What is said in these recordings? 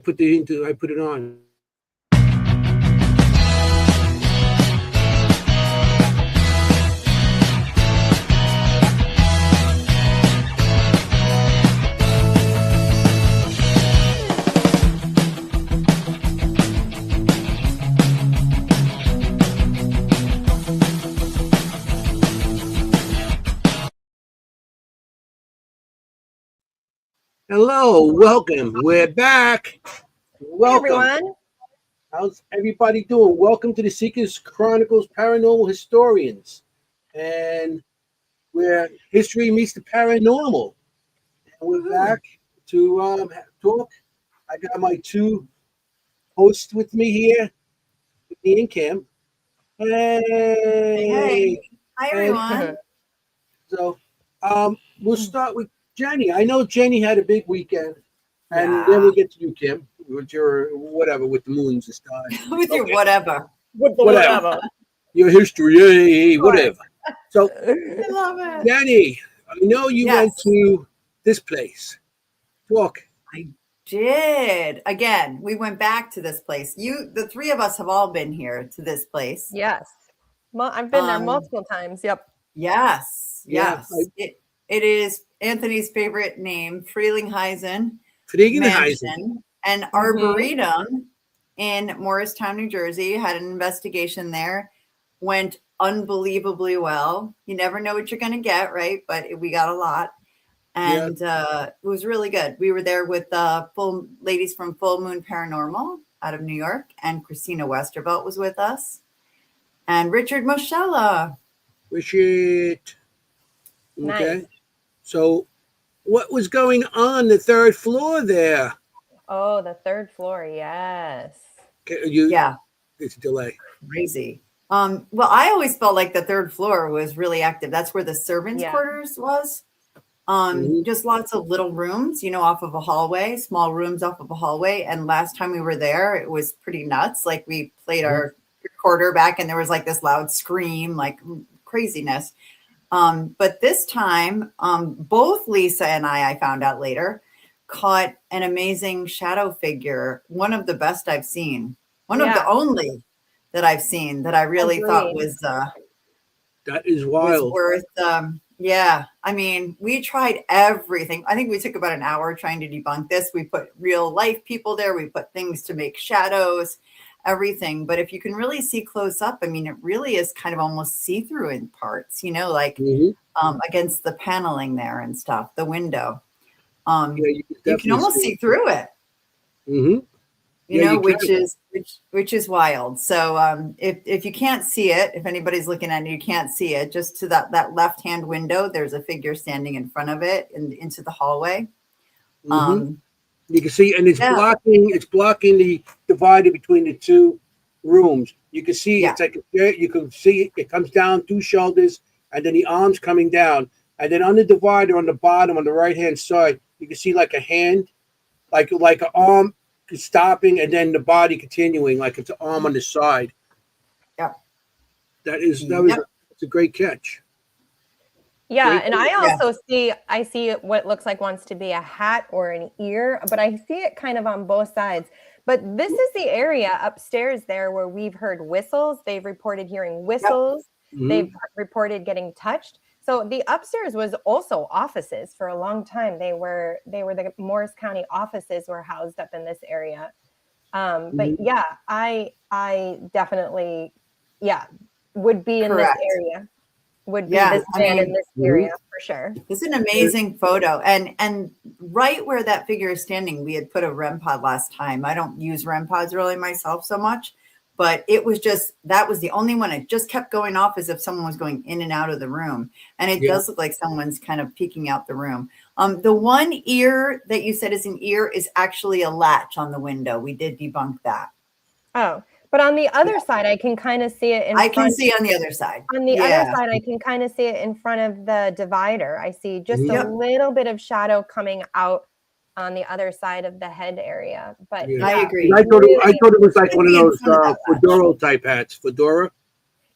I put it on. Hello, welcome. We're back. Welcome. Hey everyone. How's everybody doing? Welcome to the Seekers Chronicles Paranormal Historians, and where history meets the paranormal. And we're back to talk. I got my two hosts with me here, Anthony and Kimm. Hey. Hi, everyone. So, we'll start with Jenny. I know Jenny had a big weekend, and then we'll get to you, Kimm, with your whatever, with the moons and stars. With your whatever. With the whatever. Your history, hey, whatever. So, I love it. Jenny, I know you went to this place. Talk. I did. Again, we went back to this place. The three of us have all been here to this place. Yes. Well, I've been there multiple times. Yep. Yes. It is Anthony's favorite name, Frelinghuysen Mansion and Arboretum in Morristown, New Jersey. Had an investigation there. Went unbelievably well. You never know what you're going to get, right? But we got a lot. And it was really good. We were there with full ladies from Full Moon Paranormal out of New York. And Christina Westervelt was with us. And Richard Moschella. Richard. Okay. Nice. So, what was going on the third floor there? Oh, the third floor. Yes. It's a delay. Crazy. Well, I always felt like the third floor was really active. That's where the servants' quarters was. Just lots of little rooms, off of a hallway, small rooms off of a hallway. And last time we were there, it was pretty nuts. Like we played our recorder back and there was like this loud scream, like craziness. But this time, both Lisa and I found out later, caught an amazing shadow figure. One of the best I've seen. One of the only that I've seen that I really thought was that is wild. Was worth I mean, we tried everything. I think we took about an hour trying to debunk this. We put real life people there. We put things to make shadows, everything. But if you can really see close up, I mean, it really is kind of almost see-through in parts, against the paneling there and stuff, the window. You can almost see through it. Which is wild. So if you can't see it, if anybody's looking at it, you can't see it, just to that left-hand window, there's a figure standing in front of it and into the hallway. You can see, and it's blocking the divider between the two rooms. You can see it's like you can see it comes down 2 shoulders and then the arms coming down. And then on the divider on the bottom on the right-hand side, you can see like a hand, like an arm stopping and then the body continuing, like it's an arm on the side. Yeah. It's a great catch. Yeah, and I also see what looks like wants to be a hat or an ear, but I see it kind of on both sides. But this is the area upstairs there where we've heard whistles. They've reported hearing whistles. Yep. They've reported getting touched. So the upstairs was also offices for a long time. They were the Morris County offices were housed up in this area. But I definitely would be in this area. Would be this man in this area for sure. It's an amazing photo. And right where that figure is standing, we had put a REM pod last time. I don't use REM pods really myself so much, but it was that was the only one. It just kept going off as if someone was going in and out of the room. And it does look like someone's kind of peeking out the room. The one ear that you said is an ear is actually a latch on the window. We did debunk that. Oh. But on the other side, I can kind of see it. I can see on the other side. On the other side, I can kind of see it in front of the divider. I see just a little bit of shadow coming out on the other side of the head area. But I agree. I thought it was like one of those fedora type hats. Fedora.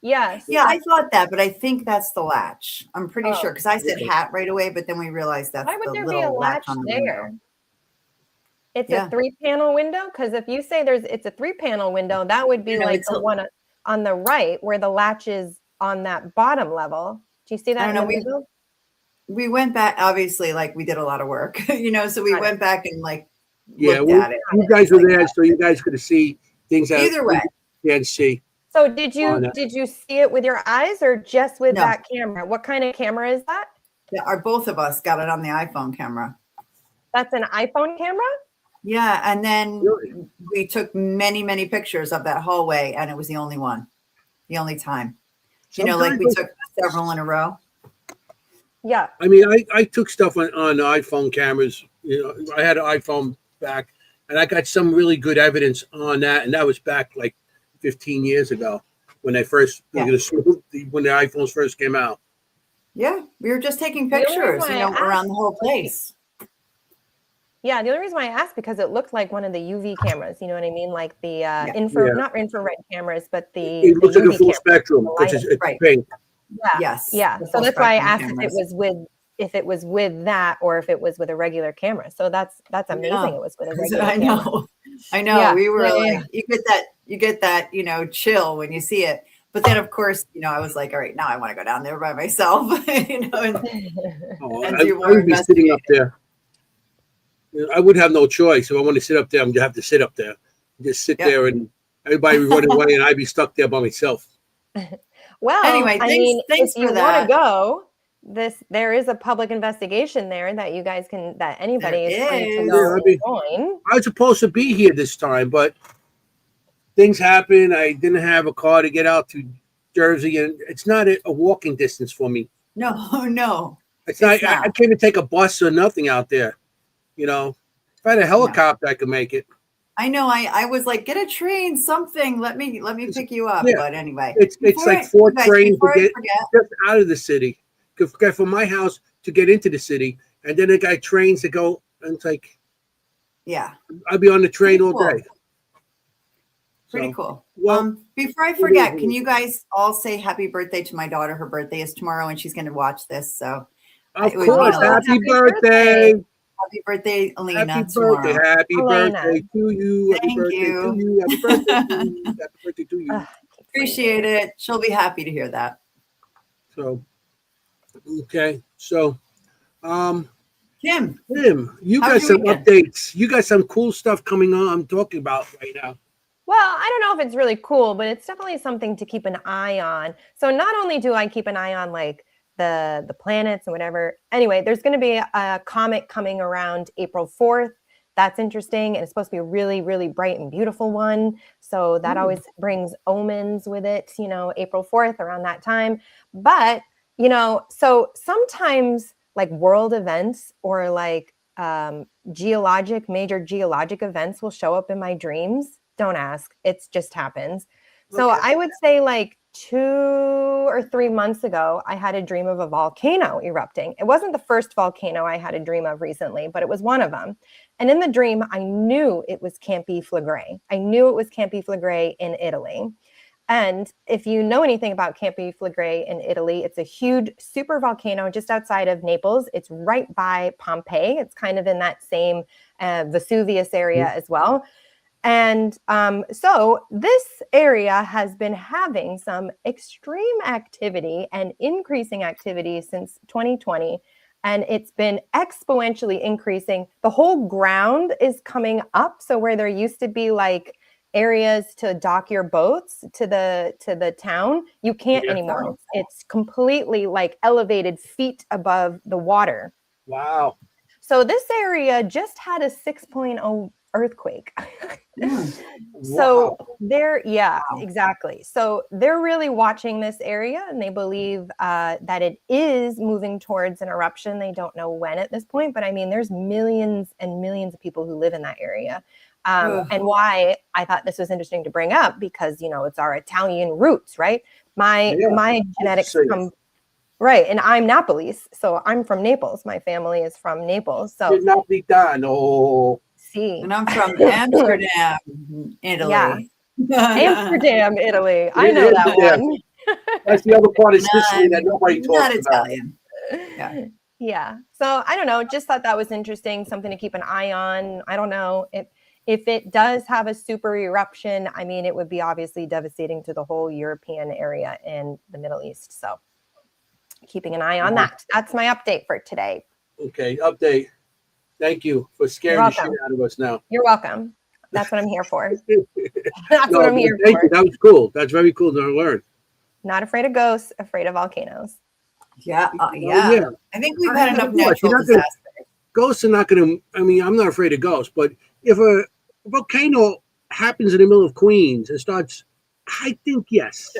Yes. Yeah, I thought that, but I think that's the latch. I'm pretty sure because I said hat right away, but then we realized that's why would the there little be a latch on the there? window. It's a 3-panel window? Because if you say it's a 3-panel window, that would be like the one on the right where the latch is on that bottom level. Do you see that? We went back, obviously, like we did a lot of work, so we went back and like looked at it. You guys were there, so you guys could see things that either way. You can't see. So did you see it with your eyes or just with that camera? What kind of camera is that? Yeah, both of us got it on the iPhone camera. That's an iPhone camera? Yeah, and then we took many, many pictures of that hallway, and it was the only time. Like we took several in a row. Yeah. I mean, I took stuff on iPhone cameras. I had an iPhone back, and I got some really good evidence on that, and that was back like 15 years ago when they first when the iPhones first came out. Yeah, we were just taking pictures, around the whole place. Yeah, the only reason why I asked because it looked like one of the UV cameras. You know what I mean? Like the not infrared cameras, but it looks like a full spectrum, which is pink. Yeah. Yes. Yeah. So that's why I asked if it was with that or if it was with a regular camera. So that's amazing. It was with a regular camera. I know. Yeah. We were you get that, chill when you see it. But then, of course, I was like, all right, now I want to go down there by myself, and I would be sitting up there. I would have no choice. If I want to sit up there, I'm going to have to sit up there. Just sit there and everybody would run away and I'd be stuck there by myself. Well, anyway, thanks if you want to go, there is a public investigation there that you guys that anybody is free to join. I was supposed to be here this time, but things happened. I didn't have a car to get out to Jersey, and it's not a walking distance for me. No. It's not. I can't even take a bus or nothing out there. If I had a helicopter, I could make it. I know. I was like, get a train, something. Let me pick you up. Yeah. But anyway, it's like 4 trains to get just out of the city. From my house to get into the city, and then I got trains to go. And it's like, I'd be on the train all day. Pretty cool. Well, before I forget, can you guys all say happy birthday to my daughter? Her birthday is tomorrow, and she's going to watch this. So, of course, happy birthday. Happy birthday, Alina. Happy birthday to you. Thank you. Happy birthday to you. Appreciate it. She'll be happy to hear that. So, okay. So, Kim, you got some updates. You got some cool stuff coming on. I'm talking about right now. Well, I don't know if it's really cool, but it's definitely something to keep an eye on. So not only do I keep an eye on like the planets and whatever. Anyway, there's going to be a comet coming around April 4th. That's interesting. And it's supposed to be a really, really bright and beautiful one. So that always brings omens with it, April 4th around that time. But, so sometimes like world events or like major geologic events will show up in my dreams. Don't ask. It just happens. So I would say like 2 or 3 months ago, I had a dream of a volcano erupting. It wasn't the first volcano I had a dream of recently, but it was one of them. And in the dream, I knew it was Campi Flegrei. I knew it was Campi Flegrei in Italy. And if you know anything about Campi Flegrei in Italy, it's a huge super volcano just outside of Naples. It's right by Pompeii. It's kind of in that same Vesuvius area as well. And so this area has been having some extreme activity and increasing activity since 2020. And it's been exponentially increasing. The whole ground is coming up. So where there used to be like areas to dock your boats to the town, you can't anymore. It's completely like elevated feet above the water. Wow. So this area just had a 6.0 earthquake. So exactly. So they're really watching this area and they believe that it is moving towards an eruption. They don't know when at this point, but I mean, there's millions and millions of people who live in that area. And why I thought this was interesting to bring up because, it's our Italian roots, right? My genetics come right. And I'm Napolese. So I'm from Naples. My family is from Naples. So Napolitano. And I'm from Amsterdam, Italy. Yeah. Amsterdam, Italy. I know that one. That's the other part of Sicily that nobody talks not about. Italian. Yeah. Yeah. So I don't know. Just thought that was interesting. Something to keep an eye on. I don't know if it does have a super eruption. I mean, it would be obviously devastating to the whole European area and the Middle East. So keeping an eye on that. That's my update for today. Okay, update. Thank you for scaring the shit out of us now. You're welcome. That's what I'm here for. That's what I'm here thank for. You. That was cool. That's very cool to learn. Not afraid of ghosts, afraid of volcanoes. Yeah. I think we've had enough natural disasters. Ghosts are not going to, I mean, I'm not afraid of ghosts, but if a volcano happens in the middle of Queens and starts, I think yes.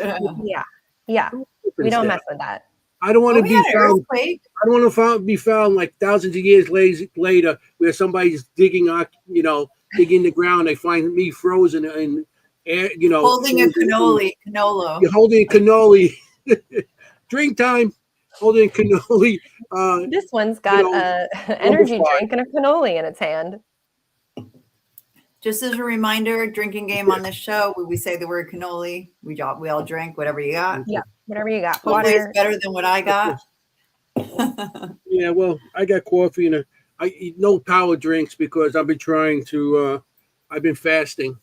Yeah. We don't mess with that. I don't want to be found. I don't want to be found like thousands of years later, where somebody's digging the ground. They find me frozen and holding a cannoli. You're holding a cannoli. Drink time. Holding a cannoli. This one's got an energy drink and a cannoli in its hand. Just as a reminder, drinking game on this show, when we say the word cannoli, we all drink whatever you got. Yeah, whatever you got. Hopefully it's better than what I got. Yeah, well, I got coffee and I eat no power drinks because I've been trying to. I've been fasting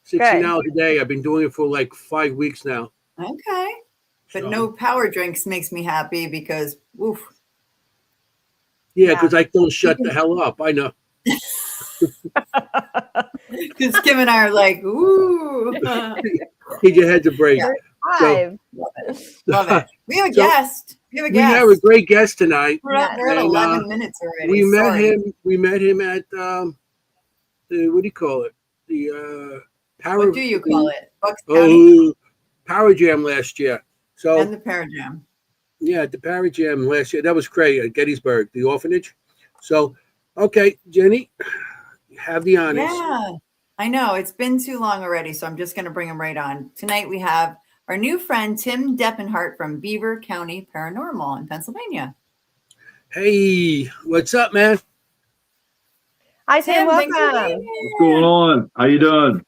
16 hours a day. I've been doing it for like 5 weeks now. Okay, but no power drinks makes me happy because, oof. Yeah, because I don't shut the hell up. I know. Because Kim and I are like, ooh. Need your head to break. So, love it. We have a guest. We have a great guest tonight. We're at 11 minutes already. We met him at what do you call it? The What do you call it? Bucks County? Power Jam last year. So and the Power Jam. Yeah, the Power Jam last year. That was great at Gettysburg, the orphanage. So, okay, Jenny, have the honors. Yeah, I know. It's been too long already, so I'm just going to bring him right on. Tonight we have our new friend, Tim Deppenhart from Beaver County Paranormal in Pennsylvania. Hey, what's up, man? Hi, Tim. Welcome. What's going on? How you doing?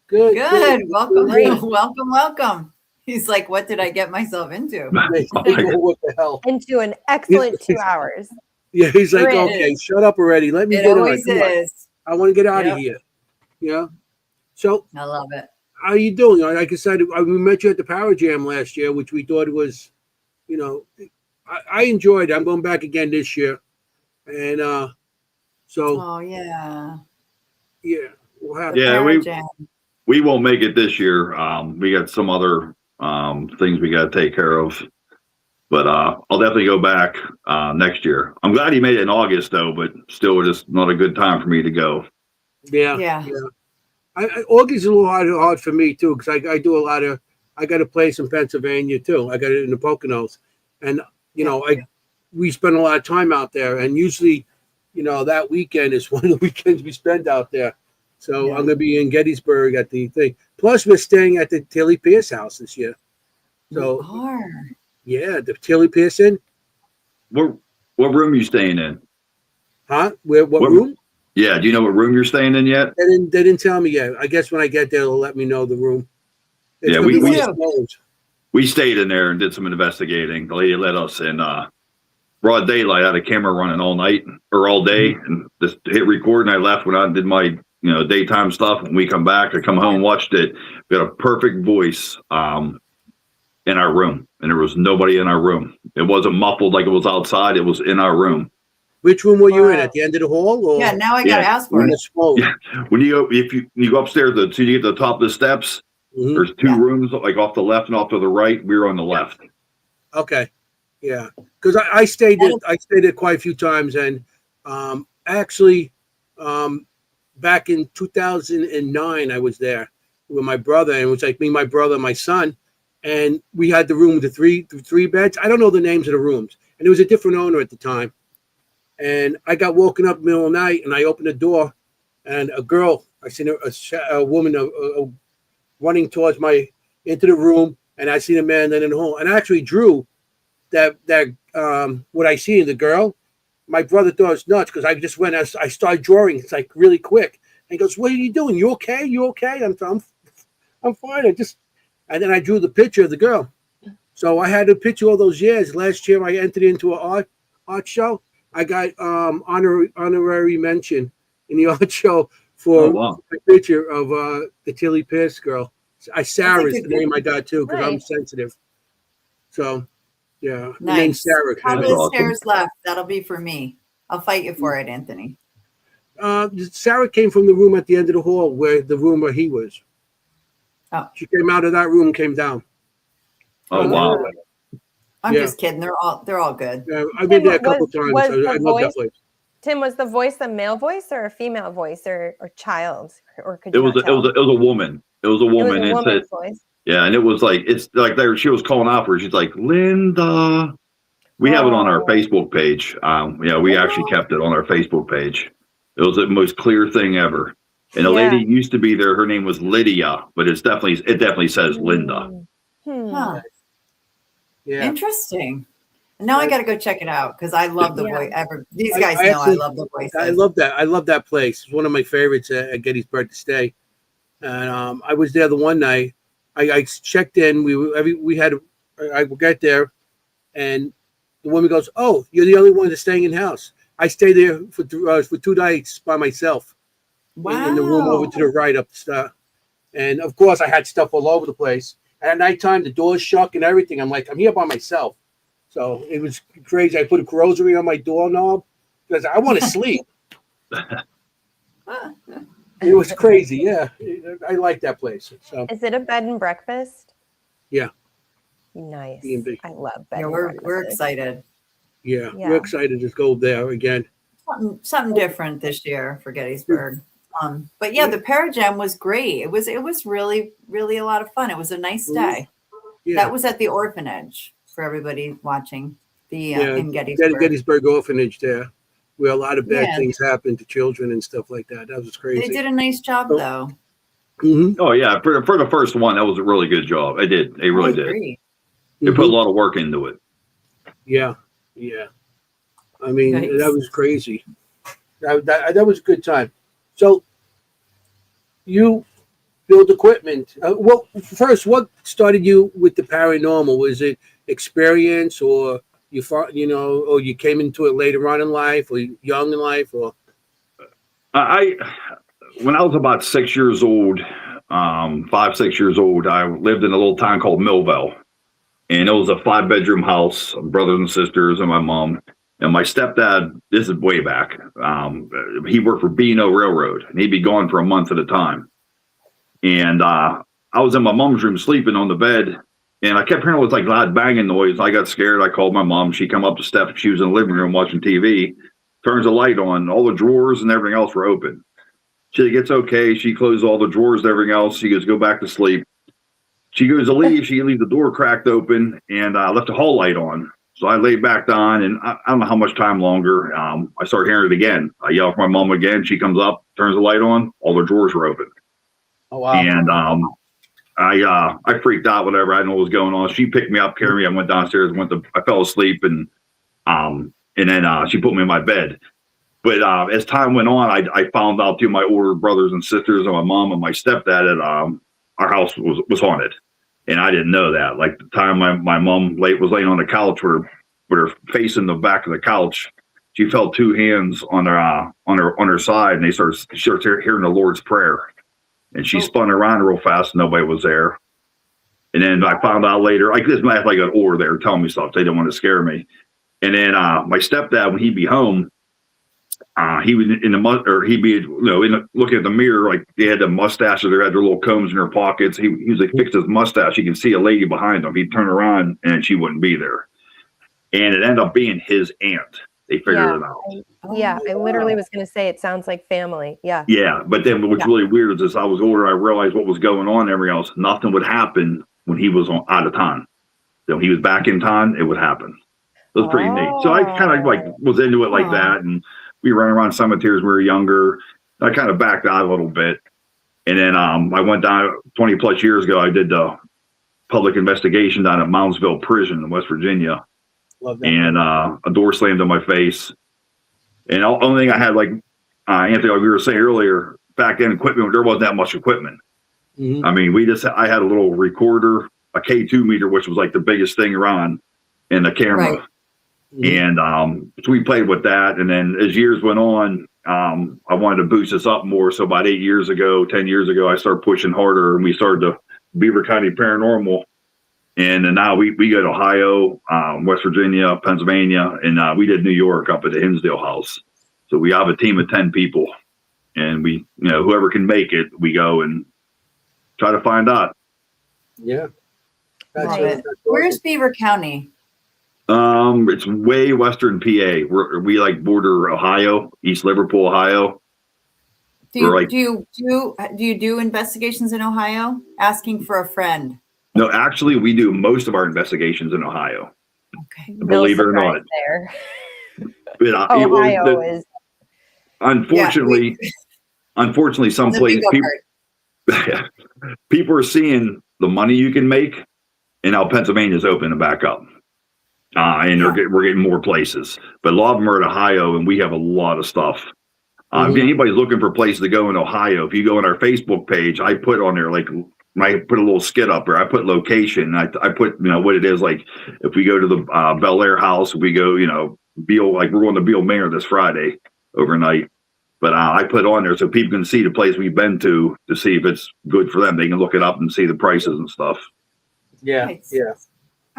Good. Welcome. He's like, what did I get myself into? What the hell? Into an excellent 2 hours. Yeah, he's like, okay, shut up already. Let me get on. I want to get out of here. Yeah. So I love it. How are you doing? Like I said, we met you at the Power Jam last year, which we thought was, I enjoyed it. I'm going back again this year. And so. Oh, yeah. Yeah. We'll have we won't make it this year. We got some other things we got to take care of. But I'll definitely go back next year. I'm glad he made it in August, though, but still just not a good time for me to go. Yeah. August is a little hard for me, too, because I do a lot of – I got a place in Pennsylvania, too. I got it in the Poconos. And, we spend a lot of time out there. And usually, that weekend is one of the weekends we spend out there. So I'm going to be in Gettysburg at the thing. Plus, we're staying at the Tilly Pierce house this year. So we are. Yeah, the Tilly Pearson. What room are you staying in? Huh? What room? Yeah, do you know what room you're staying in yet? They didn't tell me yet. I guess when I get there, they'll let me know the room. We stayed in there and did some investigating. The lady let us in broad daylight. I had a camera running all night or all day, and just hit record. And I left, went out and did my daytime stuff. When we come back, I come home, watched it. We got a perfect voice in our room, and there was nobody in our room. It wasn't muffled like it was outside. It was in our room. Which room were you in? At the end of the hall? Or? Yeah, now I got to ask for it. Yeah. When you go upstairs, so you get to the top of the steps, there's two rooms, like off the left and off to the right. We were on the left. Okay. Yeah. Because I stayed there quite a few times. And actually, back in 2009, I was there with my brother. And it was like me, my brother, my son. And we had the room with the three beds. I don't know the names of the rooms. And it was a different owner at the time. And I got woken up in the middle of the night, and I opened the door, and a girl, I seen a woman running towards into the room, and I seen a man then in the hall. And I actually drew that what I see in the girl. My brother thought it was nuts because I just went, I started drawing. It's like really quick. And he goes, "What are you doing? You okay? You okay?" I'm fine. And then I drew the picture of the girl. So I had a picture all those years. Last year, I entered into an art show. I got honorary mention in the art show for a picture of the Tilly Pierce girl. Sarah is the name I got too because I'm sensitive. So, yeah, nice. The name's Sarah. Top of the stairs left. That'll be for me. I'll fight you for it, Anthony. Sarah came from the room at the end of the hall where he was. Oh, she came out of that room, came down. Oh wow! I'm just kidding. They're all good. Yeah, I've been there a couple times. I love that place. Tim, was the voice a male voice or a female voice or child? Or could it was a woman. It was a woman. It was a woman's voice. Yeah, and it was like she was calling out for her. She's like, Linda. We have it on our Facebook page. We actually kept it on our Facebook page. It was the most clear thing ever. And the lady used to be there. Her name was Lydia, but it definitely says Linda. Huh. Yeah. Interesting. Now I got to go check it out because I love the voice. These guys know I love the voice. I love that. I love that place. It's one of my favorites at Gettysburg to stay. And I was there the one night. I checked in. I got there, and the woman goes, "Oh, you're the only one that's staying in house." I stayed there for 2 nights by myself. Wow. In the room over to the right up the stairs. And of course, I had stuff all over the place. And at nighttime, the doors shut and everything. I'm like, I'm here by myself. So it was crazy. I put a rosary on my doorknob because I want to sleep. It was crazy. Yeah. I like that place. So. Is it a bed and breakfast? Yeah. Nice. B&B. I love bed. Yeah, we're excited. Yeah, we're excited to go there again. Something different this year for Gettysburg. But yeah, the Parajam was great. It was really, really a lot of fun. It was a nice day. Yeah. That was at the orphanage for everybody watching in Gettysburg. Gettysburg Orphanage there, where a lot of bad things happen to children and stuff like that. That was crazy. They did a nice job though. Mm-hmm. Oh yeah, for the first one, that was a really good job. They did. They really did. They put a lot of work into it. Yeah. Yeah. I mean, that was crazy. That was a good time. So you build equipment. First, what started you with the paranormal? Was it experience, or or you came into it later on in life, or young in life, or? When I was about 6 years old, 5, 6 years old, I lived in a little town called Millville, and it was a 5-bedroom house, brothers and sisters, and my mom. And my stepdad, this is way back, he worked for B&O Railroad, and he'd be gone for a month at a time. And I was in my mom's room sleeping on the bed, and I kept hearing it was like loud banging noise. I got scared. I called my mom. She come up the steps. She was in the living room watching TV, turns the light on. All the drawers and everything else were open. She gets okay. She closes all the drawers and everything else. She goes, go back to sleep. She goes to leave. She leaves the door cracked open, and left the hall light on. So I laid back down, and I don't know how much time longer. I start hearing it again. I yell for my mom again. She comes up, turns the light on. All the drawers were open. Oh wow! And I freaked out. Whatever. I didn't know what was going on. She picked me up, carried me. I went downstairs. I fell asleep, and then she put me in my bed. But as time went on, I found out through my older brothers and sisters and my mom and my stepdad that our house was haunted. And I didn't know that. Like the time my mom was laying on the couch with her face in the back of the couch, she felt 2 hands on her side, and she started hearing the Lord's Prayer. And she spun around real fast, and nobody was there. And then I found out later, like this might like an order they were telling me stuff. They didn't want to scare me. And then my stepdad, when he'd be home, he would he'd be looking at the mirror, like they had the mustaches, they had their little combs in their pockets. He was like fixed his mustache. You can see a lady behind him. He'd turn around and she wouldn't be there. And it ended up being his aunt. They figured it out. I literally was going to say it sounds like family. Yeah. Yeah, but then what's really weird is as I was older, I realized what was going on. Everything else, nothing would happen when he was out of town. So when he was back in town, it would happen. It was pretty neat. So I kind of was into it like that, and we ran around cemeteries when we were younger. I kind of backed out a little bit. And then I went down 20 plus years ago. I did the public investigation down at Moundsville Prison in West Virginia. Love that. And a door slammed in my face. And the only thing I had, like Anthony, like we were saying earlier, back then equipment, there wasn't that much equipment. Mm-hmm. I mean, I had a little recorder, a K2 meter, which was like the biggest thing around, and the camera. Right. And so we played with that. And then as years went on, I wanted to boost this up more. So about 10 years ago, I started pushing harder, and we started the Beaver County Paranormal. And then now we go to Ohio, West Virginia, Pennsylvania, and we did New York up at the Hinsdale House. So we have a team of 10 people, and we, whoever can make it, we go and try to find out. Yeah. Where's Beaver County? It's way western PA. We like border Ohio, East Liverpool, Ohio. Do you do investigations in Ohio? Asking for a friend. No, actually, we do most of our investigations in Ohio. Okay. Believe it or not. There. But, Ohio is. Unfortunately, some places people are seeing the money you can make, and now Pennsylvania's open and back up. And we're getting more places, but a lot of them are in Ohio, and we have a lot of stuff. If anybody's looking for places to go in Ohio, if you go on our Facebook page, I put on there, like, I put a little skit up there. I put location. I put, what it is. Like, if we go to the Bel Air House, we go, Beale, like we're going to Beale Manor this Friday overnight. But I put on there so people can see the place we've been to see if it's good for them. They can look it up and see the prices and stuff. Yeah. Nice. Yeah.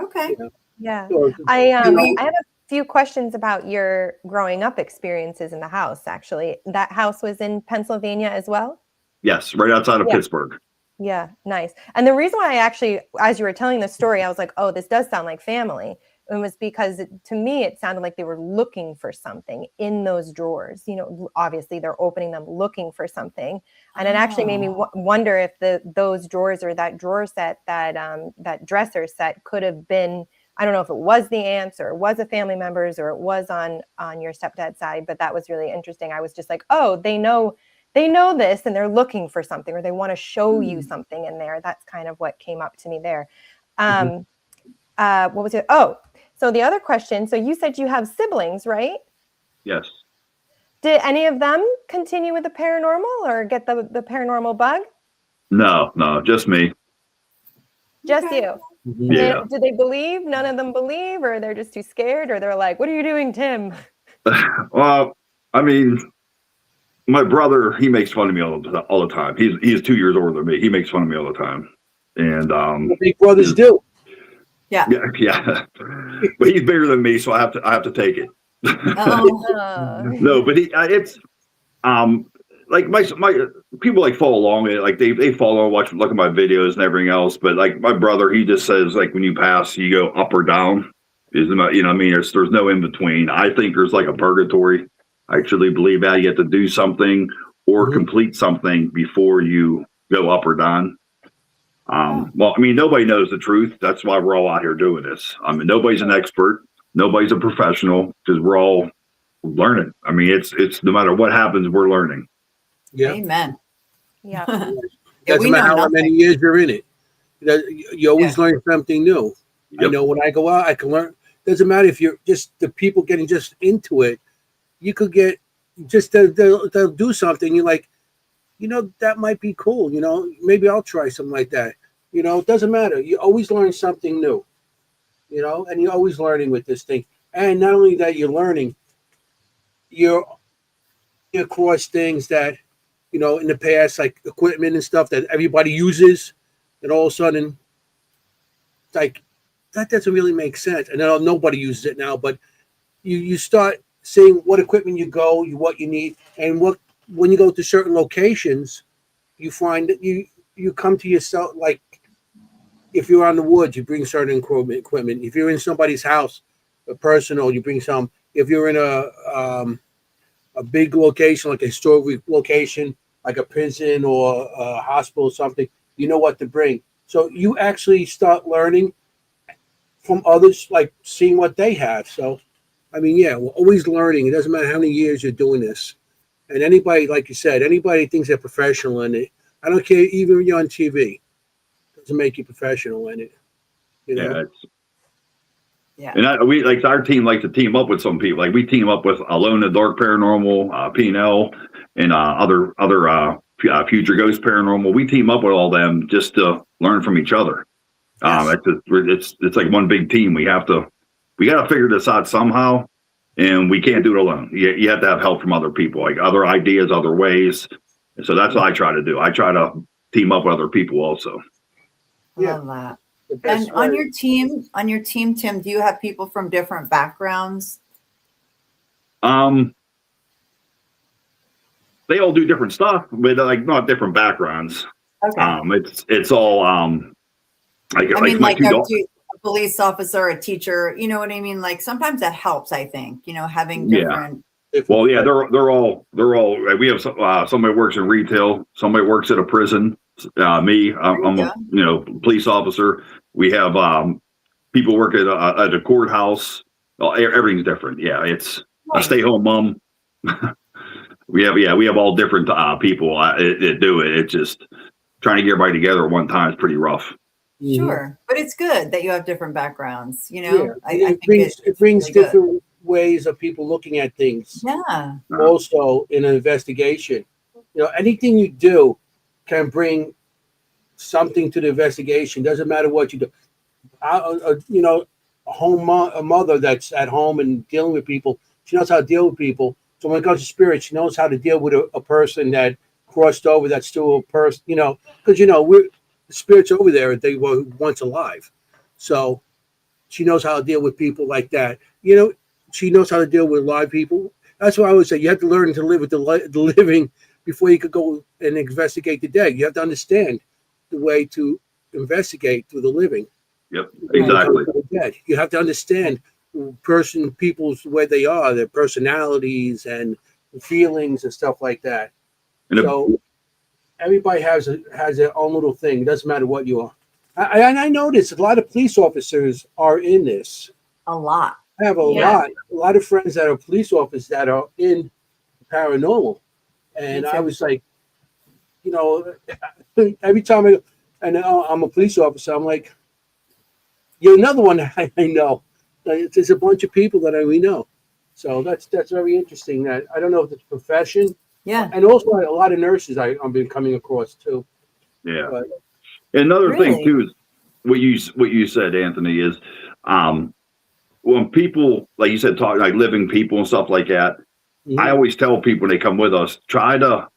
Okay. Yeah. So, I have a few questions about your growing up experiences in the house, actually. That house was in Pennsylvania as well? Yes, right outside of Pittsburgh. Yeah, nice. And the reason why I actually, as you were telling the story, I was like, oh, this does sound like family. And it was because to me, it sounded like they were looking for something in those drawers. Obviously they're opening them looking for something. And it actually made me wonder if those drawers or that drawer set, that dresser set could have been, I don't know if it was the aunt's or it was a family member's or it was on your stepdad's side, but that was really interesting. I was just like, oh, they know this and they're looking for something, or they want to show you something in there. That's kind of what came up to me there. What was it? Oh, so the other question. So you said you have siblings, right? Yes. Did any of them continue with the paranormal or get the paranormal bug? No, just me. Just you. Yeah. Do they believe? None of them believe, or they're just too scared, or they're like, what are you doing, Tim? Well, I mean, my brother, he makes fun of me all the time. He's 2 years older than me. He makes fun of me all the time. And what big brothers do. Yeah. But he's bigger than me, so I have to take it. No, but it's like my people like follow along it, like they follow and look at my videos and everything else. But like my brother, he just says, like, when you pass, you go up or down. There's no in between. I think there's like a purgatory. I actually believe that you have to do something or complete something before you go up or down. Well, I mean, nobody knows the truth. That's why we're all out here doing this. I mean, nobody's an expert. Nobody's a professional, because we're all learning. I mean, it's no matter what happens, we're learning. Yeah. Amen. Yeah. Doesn't matter how many years you're in it. You always learn something new. Yep. I know when I go out, I can learn. Doesn't matter if you're just the people getting just into it. You could get just they'll do something. You're like, that might be cool. Maybe I'll try something like that. It doesn't matter. You always learn something new. And you're always learning with this thing. And not only that, you're learning. You're across things that, in the past, like equipment and stuff that everybody uses, and all of a sudden, it's like, that doesn't really make sense. And then nobody uses it now, but you start seeing what equipment what you need, and when you go to certain locations, you find that you come to yourself, like, if you're on the woods, you bring certain equipment. If you're in somebody's house, personal, you bring some. If you're in a big location, like a historic location, like a prison or a hospital or something, you know what to bring. So you actually start learning from others, like seeing what they have. So, I mean, yeah, we're always learning. It doesn't matter how many years you're doing this. And anybody, like you said, anybody thinks they're professional in it. I don't care, even when you're on TV. It doesn't make you professional in it. Yeah. And we like our team like to team up with some people. Like we team up with Alone in the Dark Paranormal, P&L, and other Future Ghost Paranormal. We team up with all them just to learn from each other. It's like one big team. We have to we got to figure this out somehow, and we can't do it alone. You have to have help from other people, like other ideas, other ways. And so that's what I try to do. I try to team up with other people also. Love that. And on your team, Tim, do you have people from different backgrounds? They all do different stuff, but like not different backgrounds. Okay. It's all like a police officer, a teacher, you know what I mean? Like sometimes that helps, I think, having different. Well, yeah, they're all. We have somebody works in retail, somebody works at a prison. Me, I'm a police officer. We have people work at a courthouse. Everything's different. Yeah, it's a stay-home mom. we have all different people that do it. It's just trying to get everybody together at one time is pretty rough. Sure, but it's good that you have different backgrounds. I think it brings really different ways of people looking at things. Yeah. Also, in an investigation, anything you do can bring something to the investigation. Doesn't matter what you do. A mother that's at home and dealing with people, she knows how to deal with people. So when it comes to spirit, she knows how to deal with a person that crossed over. That's still a person, because the spirits over there, they were once alive. So she knows how to deal with people like that. She knows how to deal with live people. That's why I always say you have to learn to live with the living before you could go and investigate the dead. You have to understand the way to investigate through the living. Yep, exactly. You have to understand people's where they are, their personalities and feelings and stuff like that. So everybody has their own little thing. It doesn't matter what you are. I noticed a lot of police officers are in this. A lot. I have a lot of friends that are police officers that are in paranormal. And I was like, every time I'm a police officer, I'm like, you're another one I know. There's a bunch of people that we know. So that's very interesting. That I don't know if it's a profession. Yeah. And also a lot of nurses I've been coming across too. Yeah. But, another thing too is what you said, Anthony, is when people, like you said, talk like living people and stuff like that, I always tell people when they come with us, try to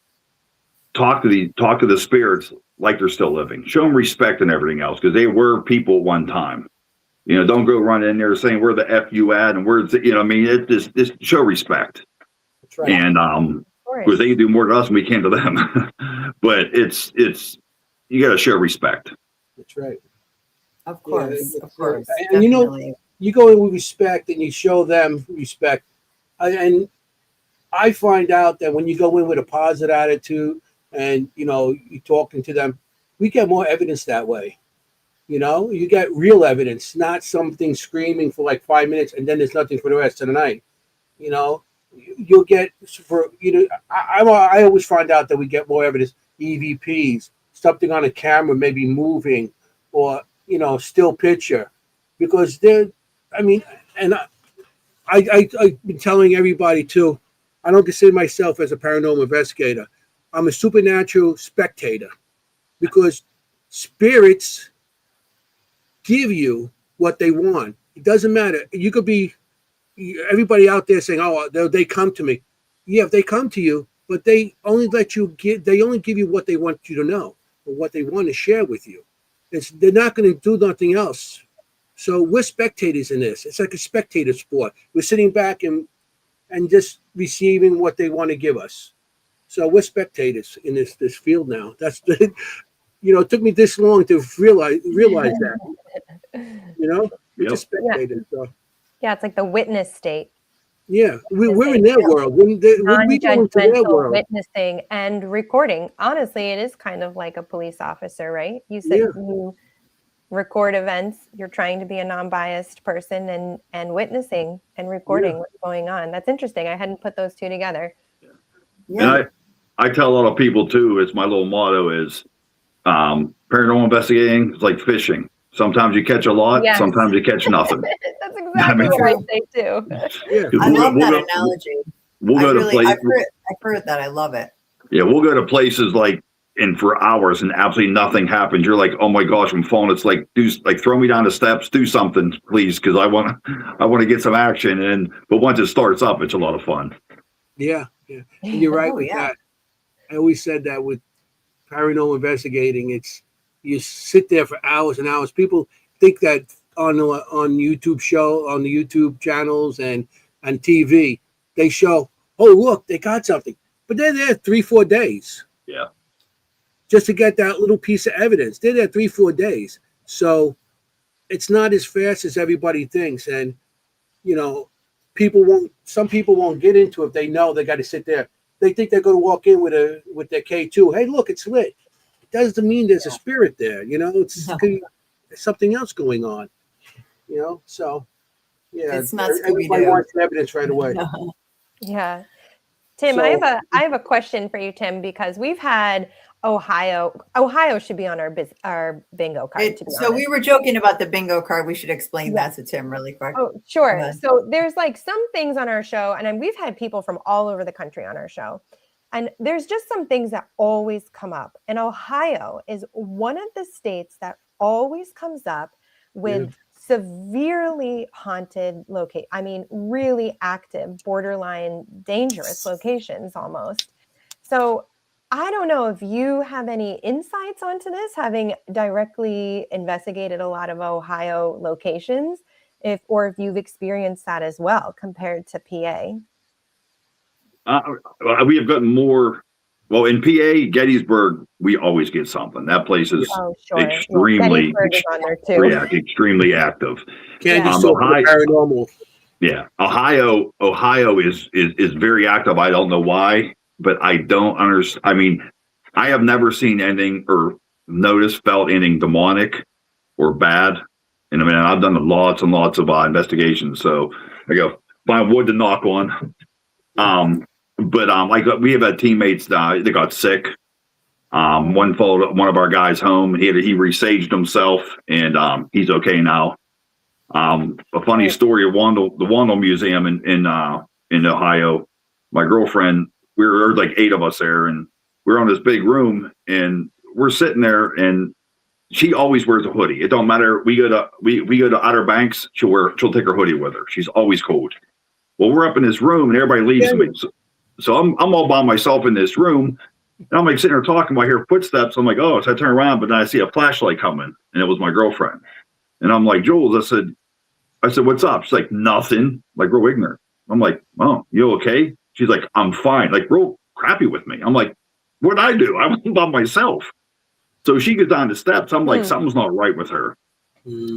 talk to the spirits like they're still living. Show them respect and everything else, because they were people at one time. Don't go run in there saying where the F you at and where's it just show respect. That's right. And because they can do more to us than we can to them. But it's you got to show respect. That's right. Of course, of course. And you go in with respect and you show them respect. And I find out that when you go in with a positive attitude and you're talking to them, we get more evidence that way. You get real evidence, not something screaming for like 5 minutes and then there's nothing for the rest of the night. You'll get I always find out that we get more evidence, EVPs, something on a camera maybe moving, or still picture, because I've been telling everybody too, I don't consider myself as a paranormal investigator. I'm a supernatural spectator, because spirits give you what they want. It doesn't matter. You could be everybody out there saying, "Oh, they come to me." Yeah, they come to you, but they only give you what they want you to know, or what they want to share with you. They're not going to do nothing else. So we're spectators in this. It's like a spectator sport. We're sitting back and just receiving what they want to give us. So we're spectators in this field now. That's it took me this long to realize that. Just spectators. So. Yeah, it's like the witness state. Yeah, we're in their world. When we go into their world, witnessing and recording. Honestly, it is kind of like a police officer, right? You said you record events. You're trying to be a non-biased person and witnessing and recording what's going on. That's interesting. I hadn't put those two together. Yeah. And I tell a lot of people too, it's my little motto is paranormal investigating is like fishing. Sometimes you catch a lot, sometimes you catch nothing. That's exactly what I say too. I love that analogy. I've heard that. I love it. Yeah, we'll go to places like and for hours and absolutely nothing happens. You're like, oh my gosh, I'm falling. It's like, throw me down the steps, do something, please, because I want to get some action. But once it starts up, it's a lot of fun. Yeah. And you're right with that. I always said that with paranormal investigating, it's you sit there for hours and hours. People think that on YouTube on the YouTube channels and on TV, they show, oh look, they got something, but they're there 3-4 days. Yeah. Just to get that little piece of evidence. They're there 3-4 days. So it's not as fast as everybody thinks. And, some people won't get into it if they know they got to sit there. They think they're going to walk in with their K2. Hey, look, it's lit. It doesn't mean there's a spirit there. It's something else going on. So, yeah. It's not everybody wants evidence right away. Yeah. Tim, I have a question for you, Tim, because we've had Ohio should be on our bingo card. We were joking about the bingo card. We should explain that to Tim really quick. Oh, sure. So there's like some things on our show, and we've had people from all over the country on our show. And there's just some things that always come up. And Ohio is one of the states that always comes up with severely haunted really active, borderline dangerous locations almost. So I don't know if you have any insights onto this, having directly investigated a lot of Ohio locations, or if you've experienced that as well compared to PA. We have gotten more. Well, in PA, Gettysburg, we always get something. That place is extremely, extremely active. Paranormal. Yeah, Ohio is very active. I don't know why. But I don't understand. I mean, I have never seen anything or felt anything demonic or bad. And I've done lots and lots of investigations. So I go find wood to knock on. But we have had teammates they got sick. One followed one of our guys home. He resaged himself, and he's okay now. A funny story of the Wandle Museum in Ohio. My girlfriend. We were like 8 of us there, and we're on this big room, and we're sitting there, and she always wears a hoodie. It don't matter. We go to Outer Banks. She'll take her hoodie with her. She's always cold. Well, we're up in this room, and everybody leaves me. So I'm all by myself in this room, and I'm like sitting there talking. I hear footsteps. I'm like, oh, so I turn around, but then I see a flashlight coming, and it was my girlfriend. And I'm like, Jules, I said, what's up? She's like, nothing. Like, real ignorant. I'm like, oh, you okay? She's like, I'm fine. Like, real crappy with me. I'm like, what'd I do? I went by myself. So she gets down the steps. I'm like, something's not right with her.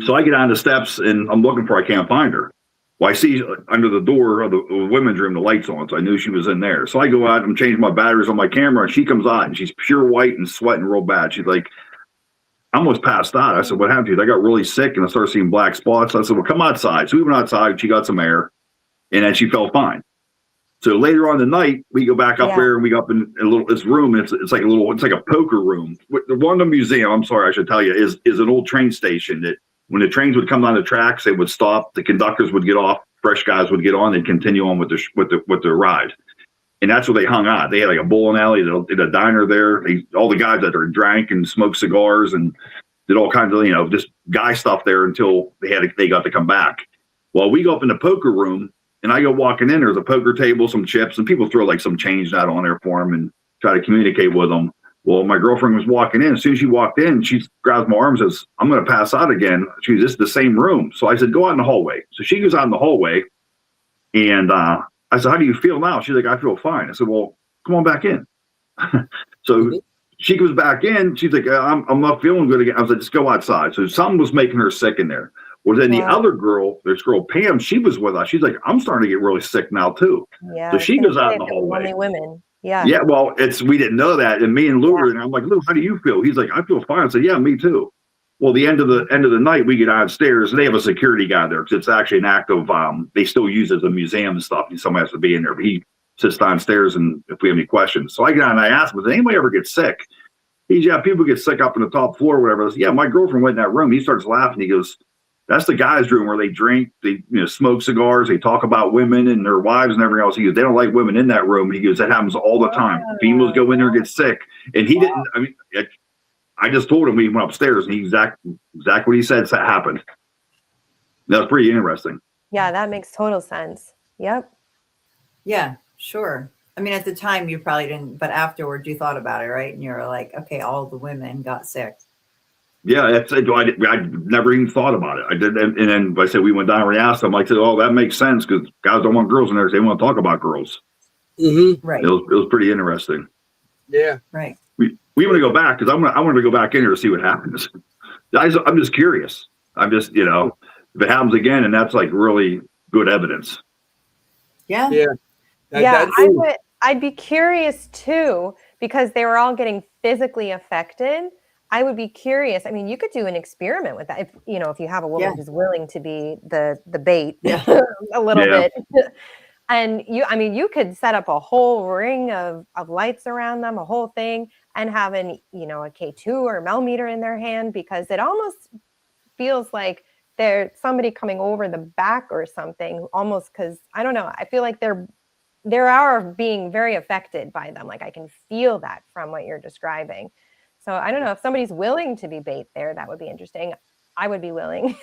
So I get on the steps, and I'm looking for her. I can't find her. Well, I see under the door of the women's room, the light's on. So I knew she was in there. So I go out and change my batteries on my camera, and she comes out, and she's pure white and sweating real bad. She's like, I almost passed out. I said, what happened to you? I got really sick, and I started seeing black spots. I said, well, come outside. So we went outside. She got some air, and then she felt fine. So later on the night, we go back up there, and we go up in this room. And it's like a poker room. The Wandle Museum, I'm sorry, I should tell you, is an old train station that when the trains would come down the tracks, they would stop. The conductors would get off. Fresh guys would get on and continue on with the ride. And that's where they hung out. They had like a bowling alley, a diner there. All the guys that drank and smoked cigars and did all kinds of just guy stuff there until they got to come back. Well, we go up in the poker room. And I go walking in, there's a poker table, some chips, and people throw like some change out on there for them and try to communicate with them. Well, my girlfriend was walking in. As soon as she walked in, she grabs my arm and says, I'm going to pass out again. This is the same room. So I said, go out in the hallway. So she goes out in the hallway. And I said, how do you feel now? She's like, I feel fine. I said, well, come on back in. So she goes back in. She's like, I'm not feeling good again. I was like, just go outside. So something was making her sick in there. Well, then the other girl, this girl Pam, she was with us. She's like, I'm starting to get really sick now too. Yeah. So she goes out in the hallway. Only women. Yeah. Yeah. Well, we didn't know that. And me and Lou were, and I'm like, Lou, how do you feel? He's like, I feel fine. I said, yeah, me too. Well, the end of the night, we get downstairs, and they have a security guy there because it's actually an active. They still use it as a museum and stuff. And somebody has to be in there, but he sits downstairs, and if we have any questions, so I get out and I ask him, does anybody ever get sick? He's, yeah, people get sick up on the top floor or whatever. I said, yeah, my girlfriend went in that room. He starts laughing. He goes, that's the guys' room where they drink, they smoke cigars, they talk about women and their wives and everything else. He goes, they don't like women in that room. He goes, that happens all the time. Females go in there and get sick. And he didn't. I mean, I just told him we went upstairs, and he exactly what he said happened. That was pretty interesting. Yeah, that makes total sense. Yep. Yeah, sure. I mean, at the time you probably didn't, but afterwards you thought about it, right? And you're like, okay, all the women got sick. Yeah, I never even thought about it. I did, and then I said we went down and we asked them. I said, "Oh, that makes sense because guys don't want girls in there. They want to talk about girls." Mm-hmm. Right. It was pretty interesting. Yeah. Right. We want to go back because I want to go back in here to see what happens. I'm just curious. I'm just if it happens again, and that's like really good evidence. Yeah. Yeah. I'd be curious too because they were all getting physically affected. I would be curious. I mean, you could do an experiment with that if you have a woman who's willing to be the bait a little bit. And you could set up a whole ring of lights around them, a whole thing, and have a K2 or millimeter in their hand because it almost feels like there's somebody coming over the back or something. Almost because I don't know. I feel like they are being very affected by them. Like I can feel that from what you're describing. So I don't know if somebody's willing to be bait there. That would be interesting. I would be willing.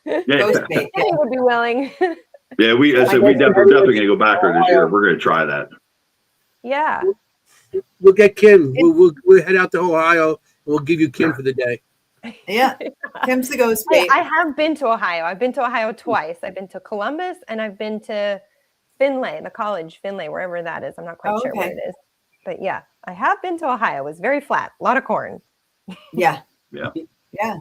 Ghost bait. I would be willing. Yeah, we're definitely going to go back there this year. We're going to try that. Yeah. We'll get Kim. We'll head out to Ohio. And we'll give you Kim for the day. Yeah. Kim's the ghost bait. I have been to Ohio. I've been to Ohio twice. I've been to Columbus and I've been to Findlay, the college, Findlay, wherever that is. I'm not quite sure where it is. But yeah, I have been to Ohio. It was very flat. A lot of corn. Yeah. Yeah. Yeah.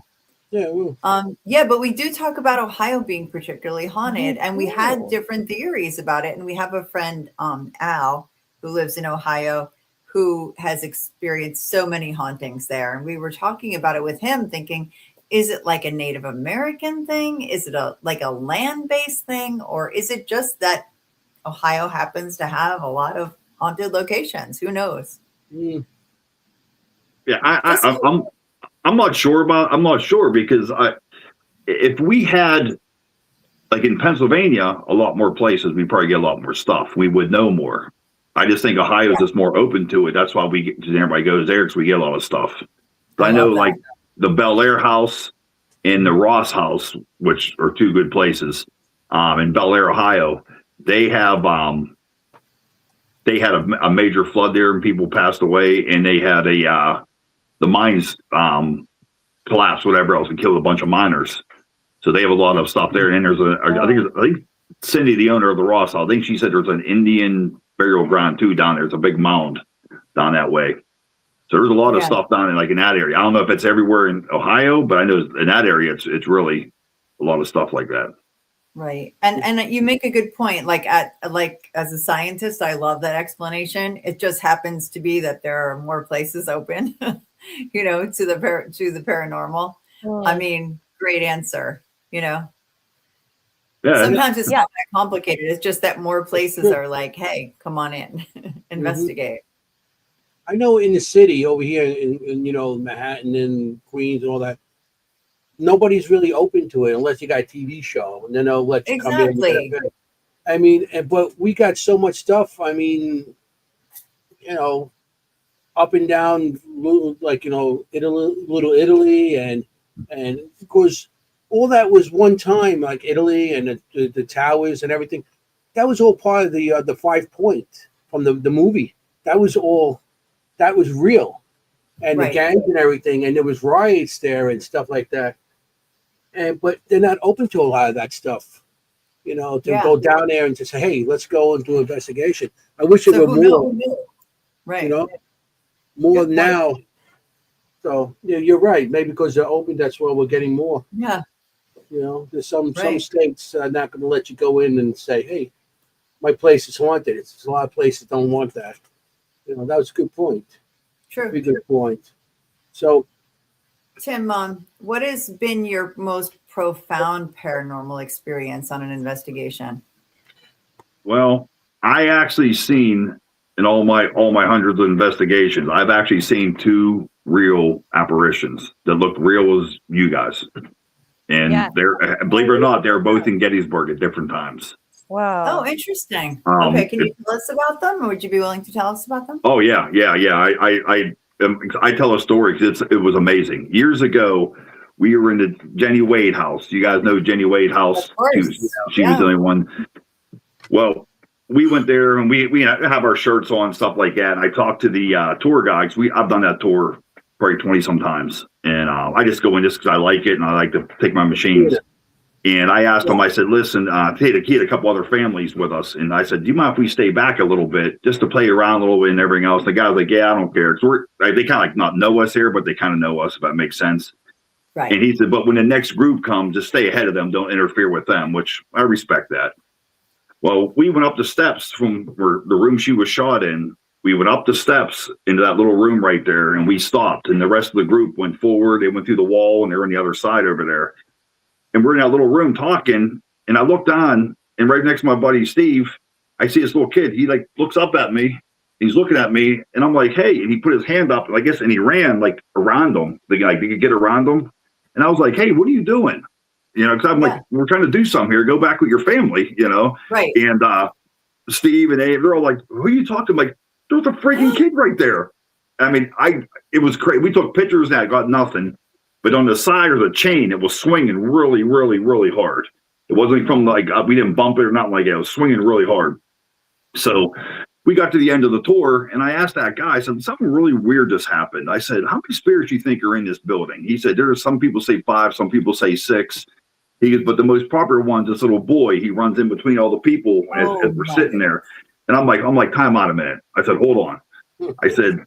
Yeah. But we do talk about Ohio being particularly haunted, and we had different theories about it. And we have a friend, Al, who lives in Ohio, who has experienced so many hauntings there. And we were talking about it with him, thinking, is it like a Native American thing? Is it like a land-based thing? Or is it just that Ohio happens to have a lot of haunted locations? Who knows? Mm. Yeah, I'm not sure because if we had like in Pennsylvania a lot more places, we probably get a lot more stuff. We would know more. I just think Ohio's just more open to it. That's why everybody goes there because we get a lot of stuff. But I know like the Bel Air house and the Ross house, which are two good places, in Bel Air, Ohio, they have they had a major flood there and people passed away, and they had the mines collapsed, whatever else, and killed a bunch of miners. So they have a lot of stuff there. And then I think Cindy, the owner of the Ross house, I think she said there's an Indian burial ground too down there. It's a big mound down that way. So there's a lot of stuff down in that area. I don't know if it's everywhere in Ohio, but I know in that area it's really a lot of stuff like that. Right. And you make a good point. Like as a scientist, I love that explanation. It just happens to be that there are more places open, to the paranormal. I mean, great answer, Yeah. Sometimes it's not that complicated. It's just that more places are like, hey, come on in, investigate. I know in the city over here in Manhattan and Queens and all that, nobody's really open to it unless you got a TV show, and then they'll let you come in. I mean, but we got so much stuff. I mean, up and down, like Little Italy, and of course, all that was one time, like Italy and the towers and everything. That was all part of the 5 Point from the movie. That was real, and the gangs and everything, and there was riots there and stuff like that. But they're not open to a lot of that stuff, to go down there and to say, hey, let's go and do an investigation. I wish it were more, right? More now. So you're right. Maybe because they're open, that's why we're getting more. Yeah. There's some states are not going to let you go in and say, hey, my place is haunted. It's a lot of places don't want that. That was a good point. True. Very good point. So, Tim, what has been your most profound paranormal experience on an investigation? Well, I actually seen in all my hundreds of investigations, I've actually seen 2 real apparitions that looked real as you guys. And they're, believe it or not, they're both in Gettysburg at different times. Wow. Oh, interesting. Okay, can you tell us about them, or would you be willing to tell us about them? Oh yeah. I tell a story because it was amazing. Years ago, we were in the Jenny Wade house. You guys know Jenny Wade house? Of course. She was the only one. Well, we went there and we have our shirts on, stuff like that. And I talked to the tour guides. I've done that tour probably 20 sometimes. And I just go in just because I like it and I like to take my machines. And I asked them, I said, listen, he had a couple other families with us. And I said, do you mind if we stay back a little bit just to play around a little bit and everything else? The guy was like, yeah, I don't care. Cause they kind of like not know us here, but they kind of know us, if that makes sense. Right. And he said, but when the next group comes, just stay ahead of them. Don't interfere with them, which I respect that. Well, we went up the steps from where the room she was shot in. We went up the steps into that little room right there, and we stopped. And the rest of the group went forward. They went through the wall, and they're on the other side over there. And we're in that little room talking. And I looked on, and right next to my buddy Steve, I see this little kid. He like looks up at me. He's looking at me, and I'm like, "Hey!" And he put his hand up, and he ran like around them. They could get around them. And I was like, "Hey, what are you doing?" You know, because I'm like, we're trying to do something here. Go back with your family, you know? Right. And Steve and Abe, they're all like, who are you talking to? Like, there's a freaking kid right there. I mean, it was crazy. We took pictures and I got nothing. But on the side of the chain, it was swinging really, really, really hard. It wasn't from like, we didn't bump it or nothing like that. It was swinging really hard. So we got to the end of the tour and I asked that guy, I said, something really weird just happened. I said, how many spirits do you think are in this building? He said, there are some people say 5, some people say 6. He goes, but the most popular one, this little boy, he runs in between all the people as we're sitting there. And I'm like, time out a minute. I said, hold on. I said,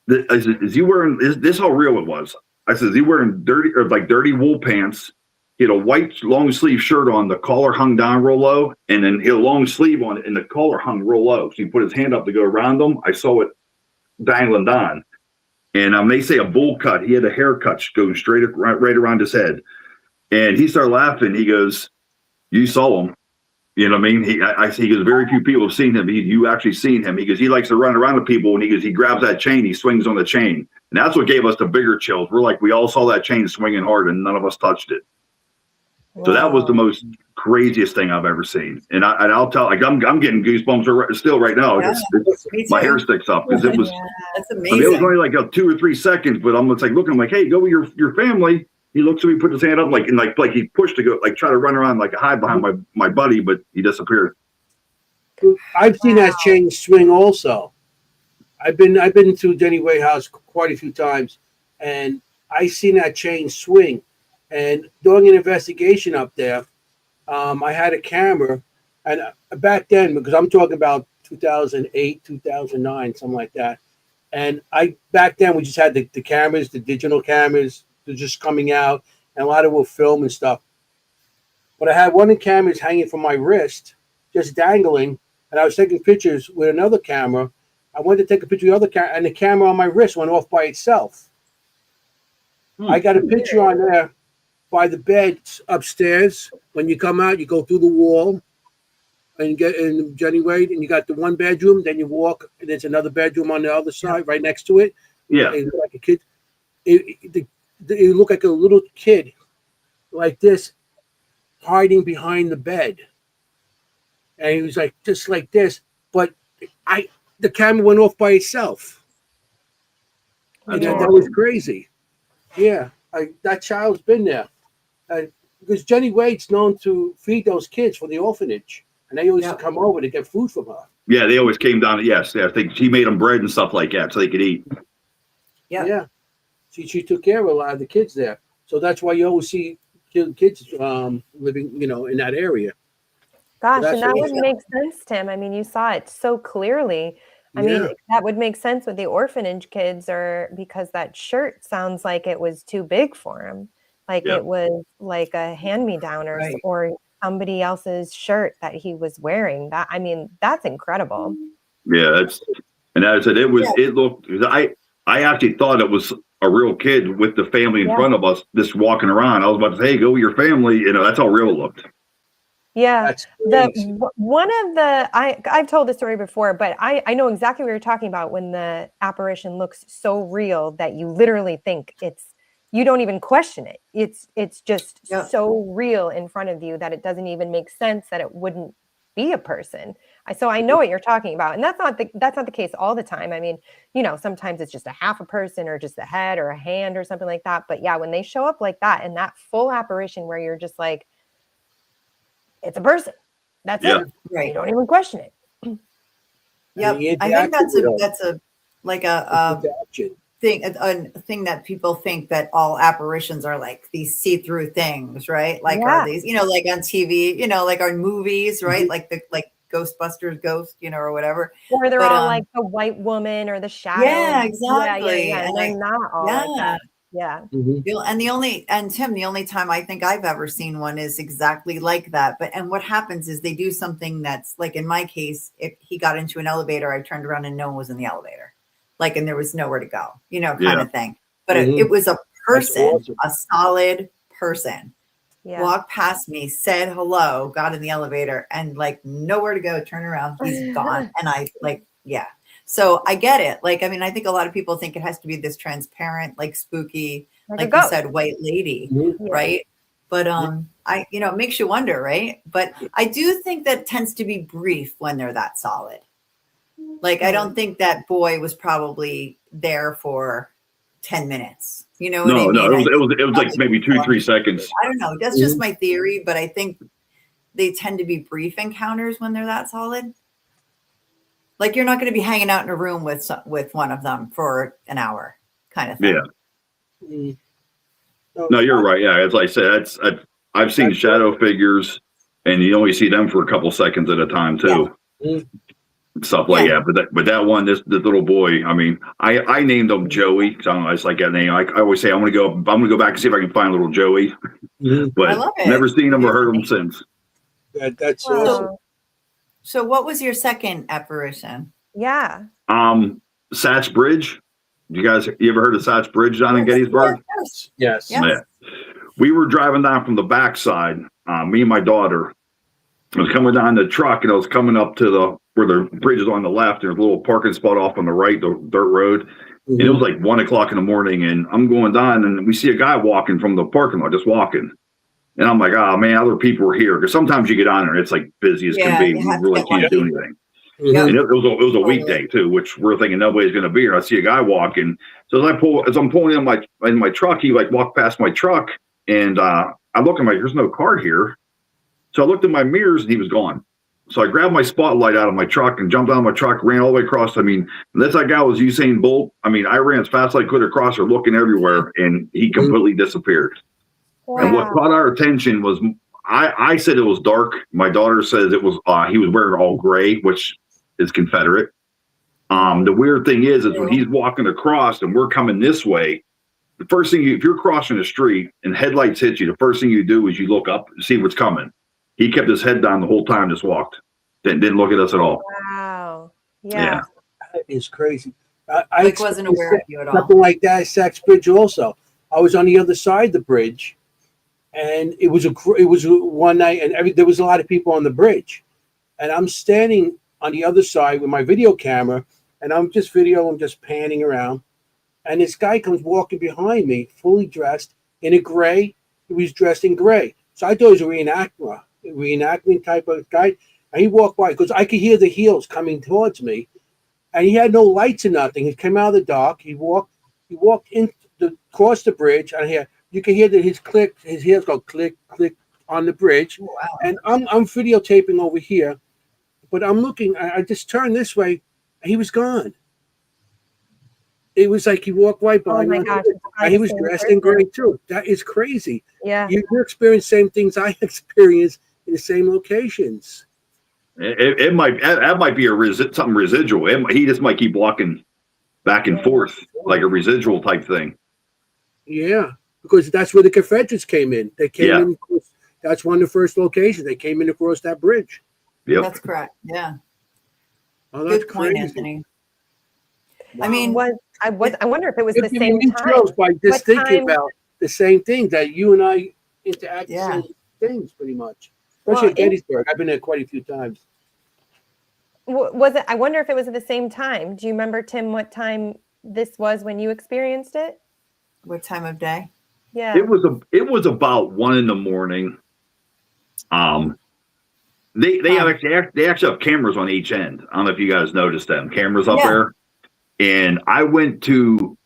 is he wearing, is this how real it was? I said, is he wearing dirty wool pants? He had a white long sleeve shirt on, the collar hung down real low, and then he had a long sleeve on it, and the collar hung real low. So he put his hand up to go around them. I saw it dangling down. And they say a bowl cut. He had a haircut going straight right around his head. And he started laughing. He goes, you saw him. You know what I mean? He goes, very few people have seen him. You actually seen him. He goes, he likes to run around with people. And he goes, he grabs that chain. He swings on the chain. And that's what gave us the bigger chills. We're like, we all saw that chain swinging hard and none of us touched it. Wow. So that was the most craziest thing I've ever seen. And I'll tell, like, I'm getting goosebumps still right now. Yeah, my hair sticks up because it was, that's amazing. I mean, it was only like 2 or 3 seconds, but I'm just like looking, I'm like, hey, go with your family. He looks at me, put his hand up, like he pushed to go, like try to run around, like hide behind my buddy, but he disappeared. I've seen that chain swing also. I've been to Jenny Wade house quite a few times, and I seen that chain swing. And doing an investigation up there, I had a camera, and back then, because I'm talking about 2008, 2009, something like that. And back then we just had the cameras, the digital cameras. They're just coming out, and a lot of them were film and stuff. But I had one of the cameras hanging from my wrist, just dangling, and I was taking pictures with another camera. I went to take a picture of the other camera, and the camera on my wrist went off by itself. I got a picture on there by the bed upstairs. When you come out, you go through the wall, and you get in Jenny Wade, and you got the one bedroom. Then you walk, and there's another bedroom on the other side, right next to it. Yeah, like a kid. It looked like a little kid like this hiding behind the bed. And he was like, just like this. But the camera went off by itself. And that was crazy. Yeah. That child's been there. Because Jenny Wade's known to feed those kids for the orphanage. And they always come over to get food from her. Yeah, they always came down. Yes. I think she made them bread and stuff like that so they could eat. Yeah. She took care of a lot of the kids there. So that's why you always see kids living, in that area. Gosh, so and that would make sense, Tim. I mean, you saw it so clearly. I mean, that would make sense with the orphanage kids, or because that shirt sounds like it was too big for him. Like it was like a hand-me-down or somebody else's shirt that he was wearing. That's incredible. Yeah, and as I said, it looked, I actually thought it was a real kid with the family in front of us just walking around. I was about to say, hey, go with your family. That's how real it looked. Yeah. I've told this story before, but I know exactly what you're talking about when the apparition looks so real that you literally think you don't even question it. It's just Yep. so real in front of you that it doesn't even make sense that it wouldn't be a person. So I know what you're talking about. And that's not the case all the time. I mean, sometimes it's just a half a person or just a head or a hand or something like that. But yeah, when they show up like that and that full apparition where you're just like, it's a person. That's it. Right. You don't even question it. Yep. I think that's a thing that people think that all apparitions are like these see-through things, right? Like are these, like on TV, like on movies, right? Mm-hmm. Like Ghostbusters ghost, or whatever. Or they're all like the white woman or the shadow. Yeah, exactly. Yeah. And they're not all like that. Yeah. Mm-hmm. And Tim, the only time I think I've ever seen one is exactly like that. And what happens is they do something that's like, in my case, if he got into an elevator, I turned around and no one was in the elevator. Like, and there was nowhere to go, kind of thing. But it was a person, awesome. A solid person. Yeah. Walked past me, said hello, got in the elevator, and like nowhere to go, turn around, he's gone. And I so I get it. Like, I mean, I think a lot of people think it has to be this transparent, like spooky, like you said, white lady, right? But it makes you wonder, right? But I do think that tends to be brief when they're that solid. Like, I don't think that boy was probably there for 10 minutes. You know what I mean? No, it was like maybe 2-3 seconds. I don't know. That's just my theory, but I think they tend to be brief encounters when they're that solid. Like, you're not going to be hanging out in a room with one of them for an hour, kind of thing. Yeah. No, you're right. Yeah, as I said, I've seen shadow figures, and you only see them for a couple seconds at a time too. Yeah. Stuff like that, but that one, this little boy. I mean, I named him Joey because I don't know. It's like that name. I always say I'm gonna go back and see if I can find little Joey. But I love it. Never seen him or heard him since. That's awesome. So, what was your second apparition? Yeah. Satch Bridge. You ever heard of Satch Bridge down in Gettysburg? Yes. Yeah. We were driving down from the backside. Me and my daughter. I was coming down the truck, and I was coming up to where the bridge is on the left. There's a little parking spot off on the right, the dirt road. Mm-hmm. And it was like 1:00 in the morning, and I'm going down, and we see a guy walking from the parking lot, just walking. And I'm like, oh man, other people are here. Because sometimes you get on there, and it's like busy as can be. You really can't do anything. Mm-hmm. And it was a weekday too, which we're thinking nobody's going to be here. I see a guy walking. So as I'm pulling in my truck, he like walked past my truck, and I look, I'm like, there's no car here. So I looked in my mirrors, and he was gone. So I grabbed my spotlight out of my truck and jumped out of my truck, ran all the way across. I mean, unless that guy was Usain Bolt, I mean, I ran as fast as I could across her, looking everywhere, and he completely disappeared. Wow. And what caught our attention was, I said it was dark. My daughter says it was, he was wearing all gray, which is Confederate. The weird thing is when he's walking across and we're coming this way, the first thing if you're crossing the street and headlights hit you, the first thing you do is you look up and see what's coming. He kept his head down the whole time, just walked. Didn't look at us at all. Wow. Yeah. That is crazy. I wasn't aware of you at all. Something like that at Sachs Bridge also. I was on the other side of the bridge, and it was one night, and there was a lot of people on the bridge. And I'm standing on the other side with my video camera, and I'm just panning around. And this guy comes walking behind me, fully dressed in a gray. He was dressed in gray. So I thought it was a reenactment type of guy. And he walked by because I could hear the heels coming towards me. And he had no lights or nothing. He came out of the dark. He walked across the bridge. And you can hear that his heels go click, click on the bridge. Oh, wow. And I'm videotaping over here. But I'm looking, I just turned this way, and he was gone. It was like he walked right by me. And he was dressed in gray too. That is crazy. Yeah. You experience the same things I experienced in the same locations. That might be something residual. He just might keep walking back and forth like a residual type thing. Yeah, because that's where the Confederates came in. They came in. That's one of the first locations. They came in across that bridge. Yep. That's correct. Yeah. Oh, that's good point, crazy. Anthony. Wow. I mean, I wonder if it was the same time. By just thinking about the same thing that you and I interact the same things pretty much. Especially at Gettysburg. I've been there quite a few times. Was it? I wonder if it was at the same time. Do you remember, Tim, what time this was when you experienced it? What time of day? Yeah. It was about 1 a.m. They actually have cameras on each end. I don't know if you guys noticed them cameras up there. And I went to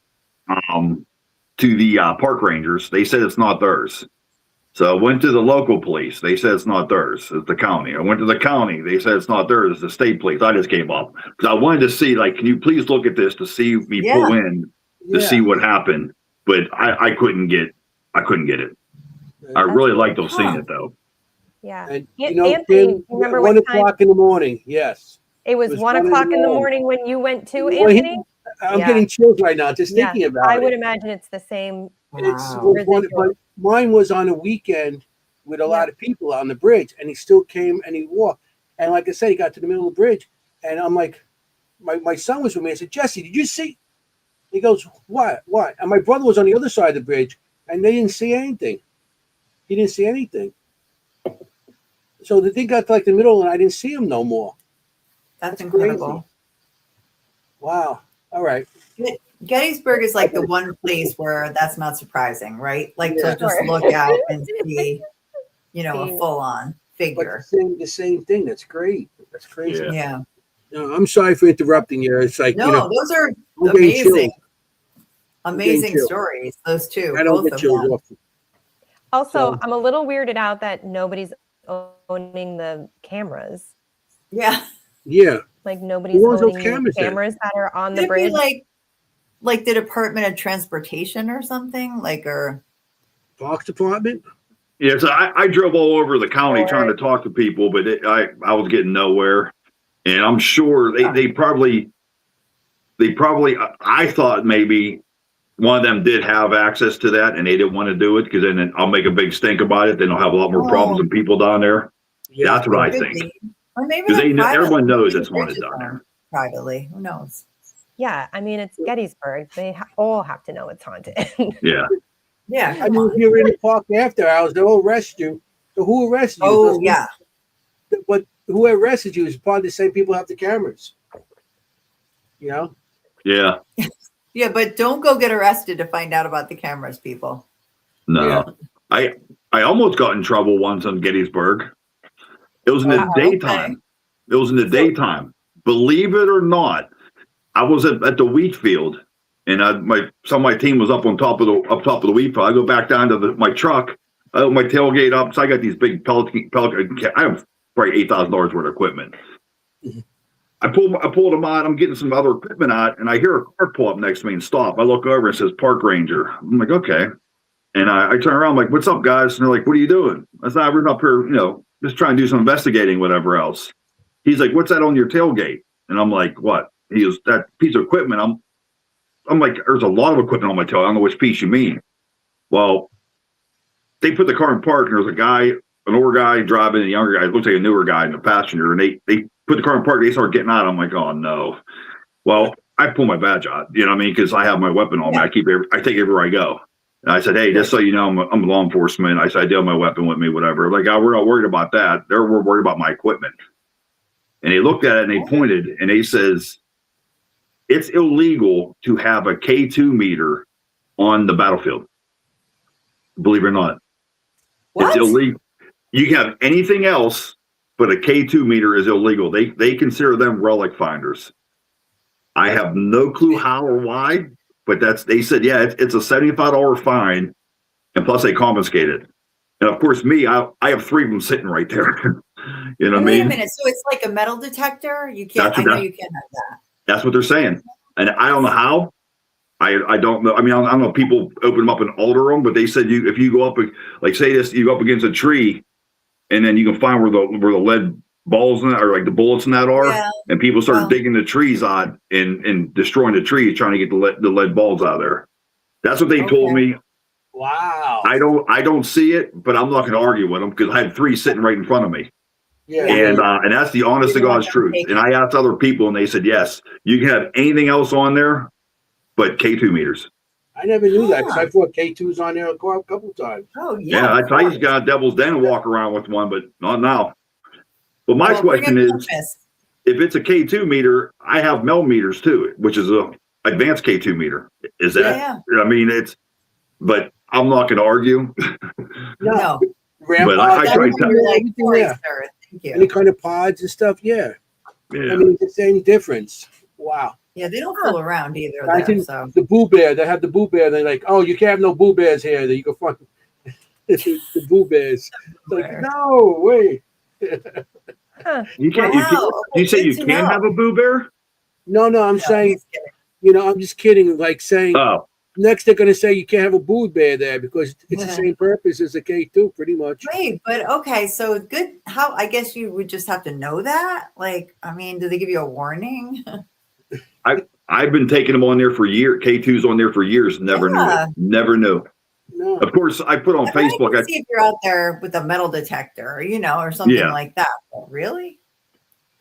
the park rangers. They said it's not theirs. So I went to the local police. They said it's not theirs. It's the county. I went to the county. They said it's not theirs. It's the state police. I just gave up because I wanted to see, like, can you please look at this to see me pull in to see what happened? But I couldn't get it. I really liked those seeing it though. Yeah. And, Anthony, remember 1 o'clock in the morning. Yes. It was 1 o'clock in the morning when you went to, Anthony? I'm getting chills right now just thinking about it. I would imagine it's the same. But mine was on a weekend with a lot of people on the bridge, and he still came and he walked. And like I said, he got to the middle of the bridge, and I'm like, my son was with me. I said, Jesse, did you see? He goes, what? And my brother was on the other side of the bridge, and they didn't see anything. He didn't see anything. So the thing got to like the middle, and I didn't see him no more. That's incredible. Crazy. Wow. All right. Gettysburg is like the one place where that's not surprising, right? Like to just look out and see, a full-on figure. But the same thing. That's great. That's crazy. Yeah. No, I'm sorry for interrupting you. It's like those are amazing stories. Those two. I don't get chilled off. Also, I'm a little weirded out that nobody's owning the cameras. Yeah. Yeah. Like nobody's owning cameras that are on the bridge. Like the Department of Transportation or something, or Parks Department. Yeah, so I drove all over the county trying to talk to people, but I was getting nowhere. And I'm sure they probably I thought maybe one of them did have access to that and they didn't want to do it because then I'll make a big stink about it. Then I'll have a lot more problems than people down there. Yeah, that's what I think. Or maybe because everyone knows it's wanted down there. Privately, who knows? Yeah, I mean, it's Gettysburg. They all have to know it's haunted. Yeah. Yeah. I mean, if you're in the park after hours, they'll arrest you. So who arrested you? Oh, yeah. But who arrested you is part of the same people who have the cameras. Yeah. Yeah, but don't go get arrested to find out about the cameras, people. No. Yeah. I almost got in trouble once on Gettysburg. It was in the daytime. Okay. It was in the daytime. Believe it or not, I was at the wheat field, and some of my team was up top of the wheat field. I go back down to my truck. I open my tailgate up, so I got these big pellet. I have probably $8,000 worth of equipment. Mm-hmm. I pulled them out. I'm getting some other equipment out, and I hear a car pull up next to me and stop. I look over and it says Park Ranger. I'm like, okay. And I turn around, I'm like, what's up, guys? And they're like, what are you doing? I said, I'm up here, just trying to do some investigating, whatever else. He's like, what's that on your tailgate? And I'm like, what? He goes, that piece of equipment. I'm like, there's a lot of equipment on my tail. I don't know which piece you mean. Well, they put the car in park, and there's a guy, an older guy driving, and a younger guy, it looks like a newer guy in the passenger, and they put the car in park, they start getting out. I'm like, oh no. Well, I pull my badge out, you know what I mean? Because I have my weapon on me. I take it everywhere I go. And I said, hey, just so you know, I'm law enforcement. I said, I do have my weapon with me, whatever. Like, we're not worried about that. We're worried about my equipment. And they looked at it and they pointed and they says, it's illegal to have a K2 meter on the battlefield. Believe it or not. What? It's illegal. You can have anything else, but a K2 meter is illegal. They consider them relic finders. I have no clue how or why, but they said, yeah, it's a $75 fine, and plus they confiscate it. And of course, I have 3 of them sitting right there. You know what I mean? Wait a minute. So it's like a metal detector? You can't. I know you can't have that. That's what they're saying, and I don't know how. I don't know. I mean, I don't know if people open them up and alter them, but they said if you go up, like say this, you go up against a tree, and then you can find where the lead balls in that, or like the bullets in that are, and people start digging the trees out and destroying the trees, trying to get the lead balls out of there. That's what they told me. Wow. I don't see it, but I'm not going to argue with them because I had 3 sitting right in front of me. Yeah. And that's the honest to God's truth. And I asked other people, and they said, yes, you can have anything else on there, but K2 meters. I never knew that because I thought K2s on there a couple times. Oh, yeah. Yeah, I used to go to Devil's Den and walk around with one, but not now. But my question is, if it's a K2 meter, I have Mel meters too, which is a advanced K2 meter. Is that? Yeah. I mean, but I'm not going to argue. No. But I try to tell you. Thank you. Any kind of pods and stuff, yeah. I mean, it's the same difference. Wow. Yeah, they don't fool around either. I think the Boo Bear, they have the Boo Bear. They're like, oh, you can't have no Boo Bears here. That you can find the Boo Bears. Like, no, wait. You can't. You say you can have a Boo Bear? No, I'm saying, I'm just kidding. Like saying, next they're going to say you can't have a Boo Bear there because it's the same purpose as a K2, pretty much. Right, but okay, so good. How I guess you would just have to know that. Like, I mean, do they give you a warning? I've been taking them on there for years. K2's on there for years. Never knew. No. Of course, I put on Facebook. I see if you're out there with a metal detector, or something like that. But really?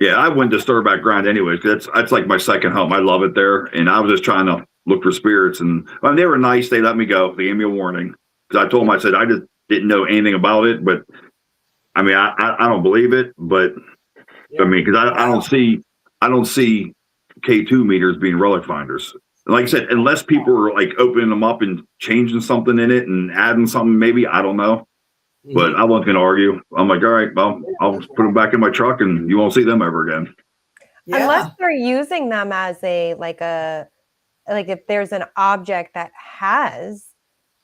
Yeah, I went to Stir Background anyways. That's like my second home. I love it there, and I was just trying to look for spirits, and they were nice. They let me go. They gave me a warning because I told them, I said I just didn't know anything about it, but I mean, I don't believe it, but I mean, because I don't see K2 meters being relic finders. Like I said, unless people are like opening them up and changing something in it and adding something, maybe, I don't know. But I wasn't going to argue. I'm like, all right, well, I'll put them back in my truck and you won't see them ever again. Yeah. Unless they're using them as like if there's an object that has,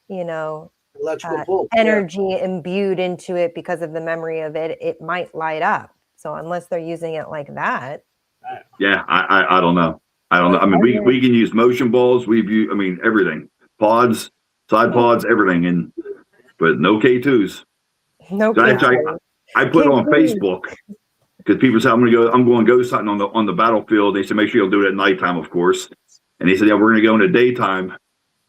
electrical energy imbued into it because of the memory of it, it might light up. So unless they're using it like that. Yeah, I don't know. I mean, we can use motion balls. We've used, everything, pods, side pods, everything, but no K2s. No K2s. I put it on Facebook because people say I'm going to go something on the battlefield. They said make sure you'll do it at nighttime, of course. And they said, yeah, we're going to go in the daytime.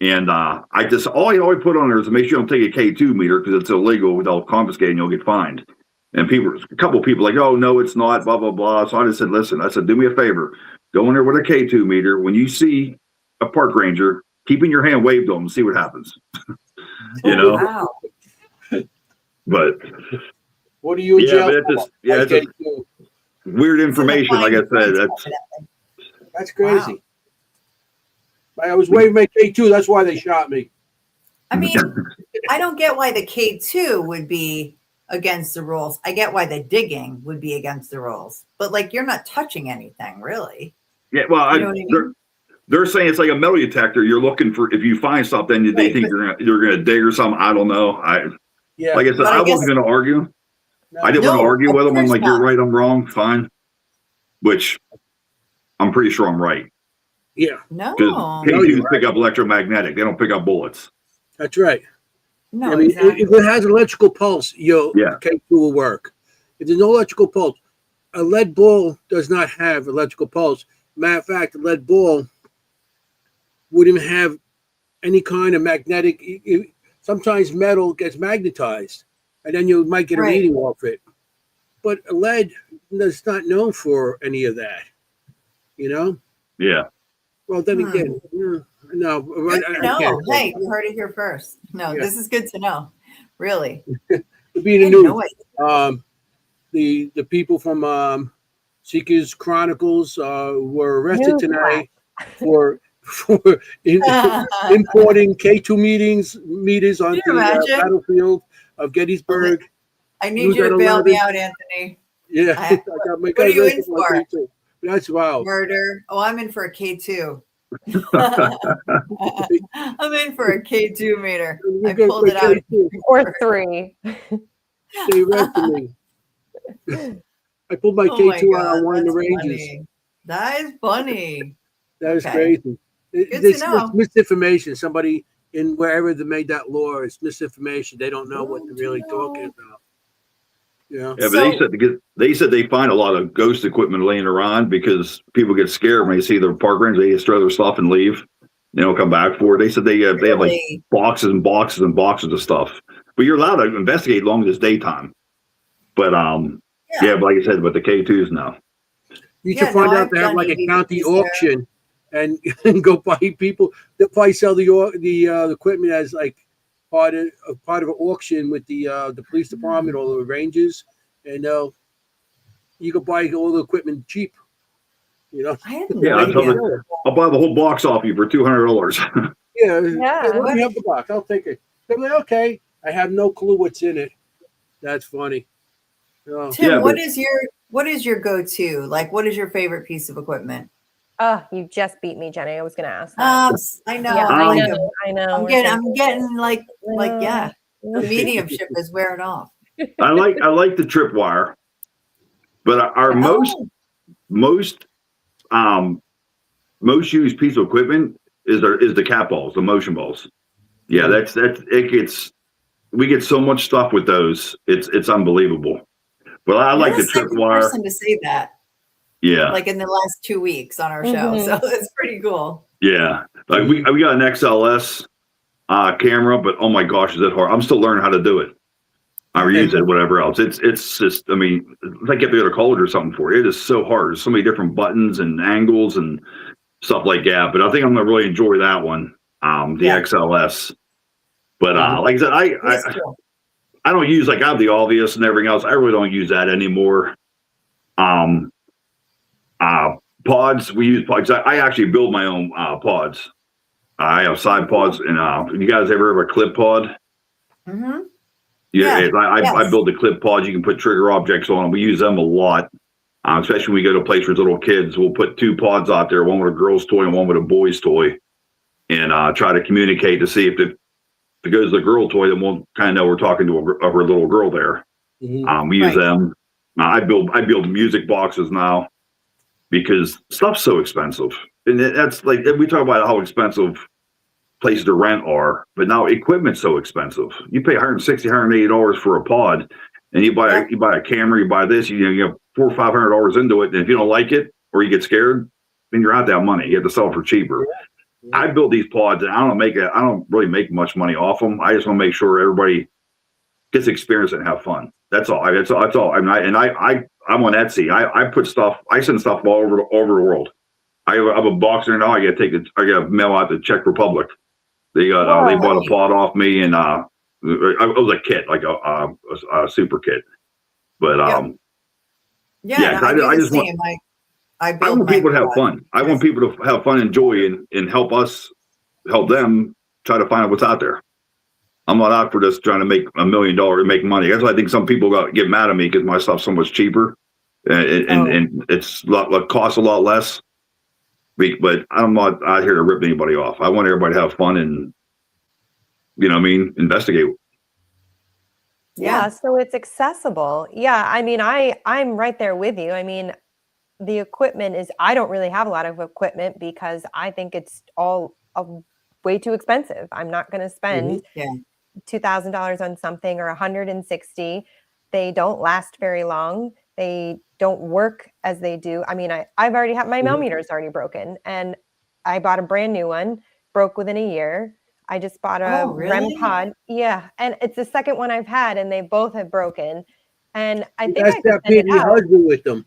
And all I put on there is to make sure you don't take a K2 meter because it's illegal. They'll confiscate and you'll get fined. And a couple of people like, oh no, it's not, blah blah blah. So I just said, listen, do me a favor. Go in there with a K2 meter. When you see a park ranger, keep in your hand, wave to them, and see what happens. Wow. But what are you in jail? It's weird information. Like I said, that's crazy. Wow. I was waving my K2. That's why they shot me. I mean, I don't get why the K2 would be against the rules. I get why the digging would be against the rules, but like you're not touching anything, really. Yeah, well, they're saying it's like a metal detector. You're looking for if you find something, they think you're gonna dig or something. I don't know. Like I said, I wasn't gonna argue. I didn't want to argue with them. I'm like, you're right, I'm wrong, fine. Which I'm pretty sure I'm right. Yeah. No. Because K2s pick up electromagnetic. They don't pick up bullets. That's right. No, I mean, if it has electrical pulse, K2 will work. If there's no electrical pulse, a lead ball does not have electrical pulse. Matter of fact, a lead ball wouldn't have any kind of magnetic. Sometimes metal gets magnetized, and then you might get a reading off it. But a lead is not known for any of that. Yeah. Well, then again, no. No, hey, you heard it here first. No, this is good to know. Really. Being a news, the people from Seekers Chronicles were arrested tonight for importing K2 meters onto the battlefield of Gettysburg. I need you to bail me out, Anthony. Yeah, I got my what are you in for? That's wild. Murder. Oh, I'm in for a K2. I'm in for a K2 meter. I pulled it out. Or 3. They arrested me. I pulled my K2 out on one of the ranges. Funny. That is funny. That is crazy. It's misinformation. Somebody in wherever they made that law, it's misinformation. They don't know what they're really talking about. Yeah, but they said they find a lot of ghost equipment laying around because people get scared when they see their park rangers. They just throw their stuff and leave. They don't come back for it. They said they have like boxes and boxes and boxes of stuff. But you're allowed to investigate as long as it's daytime. But but like I said, with the K2s now, you should find out they have like a county auction and go buy people that probably sell the equipment as like part of an auction with the police department or the rangers, and you can buy all the equipment cheap. I'll buy the whole box off you for $200. Yeah. Yeah. Let me have the box. I'll take it. I'm like, okay. I have no clue what's in it. That's funny. Oh. Tim, Yeah, what is your go-to? Like, what is your favorite piece of equipment? Oh, you just beat me, Jenny. I was going to ask that. I know. Yeah, I'm I know. I'm getting like yeah. The mediumship is wearing off. I like the tripwire, but our most used piece of equipment is the cat balls, the motion balls. Yeah, that's it gets, we get so much stuff with those. It's unbelievable. But I like the tripwire. Person to say that. Yeah. Like in the last 2 weeks on our show. So it's pretty cool. Yeah. Like we got an XLS camera, but oh my gosh, is it hard? I'm still learning how to do it. I use it, whatever else. It's just, I mean, it's like if you go to college or something for it. It is so hard. There's so many different buttons and angles and stuff like that. But I think I'm gonna really enjoy that one. The XLS. But like I said, I don't use, like, I have the Obvious and everything else. I really don't use that anymore. Pods, we use pods. I actually build my own pods. I have side pods, and you guys ever have a clip pod? Mm-hmm. Yeah, I build the clip pods. You can put trigger objects on them. We use them a lot, especially when we go to a place with little kids. We'll put 2 pods out there, one with a girl's toy and one with a boy's toy, and try to communicate to see if it goes to the girl toy, then we'll kind of know we're talking to a little girl there. We use them. I build music boxes now because stuff's so expensive, and that's like, we talk about how expensive places to rent are, but now equipment's so expensive. You pay $160, $180 for a pod, and you buy a camera, you buy this, you have $400 or $500 into it, and if you don't like it or you get scared, then you're out that money. You have to sell it for cheaper. I build these pods, and I don't really make much money off them. I just want to make sure everybody gets experience and have fun. That's all. That's all. I'm on Etsy. I send stuff all over the world. I have a boxer now. I got to mail out to Czech Republic. They got they bought a pod off me, and it was a kit, like a super kit. But I just want. I want people to have fun. I want people to have fun, enjoy, and help us help them try to find out what's out there. I'm not out for just trying to make $1 million and make money. That's why I think some people get mad at me because my stuff's so much cheaper, and it's costs a lot less. But I'm not out here to rip anybody off. I want everybody to have fun and, investigate. Yeah, so it's accessible. Yeah, I mean, I'm right there with you. I mean, the equipment I don't really have a lot of equipment because I think it's all way too expensive. I'm not going to spend $2,000 on something or $160. They don't last very long. They don't work as they do. I mean, I've already had my millimeter's already broken, and I bought a brand new one, broke within a year. I just bought a REM pod. Yeah. And it's the second one I've had, and they both have broken. And I think I could send it out. Your husband with them.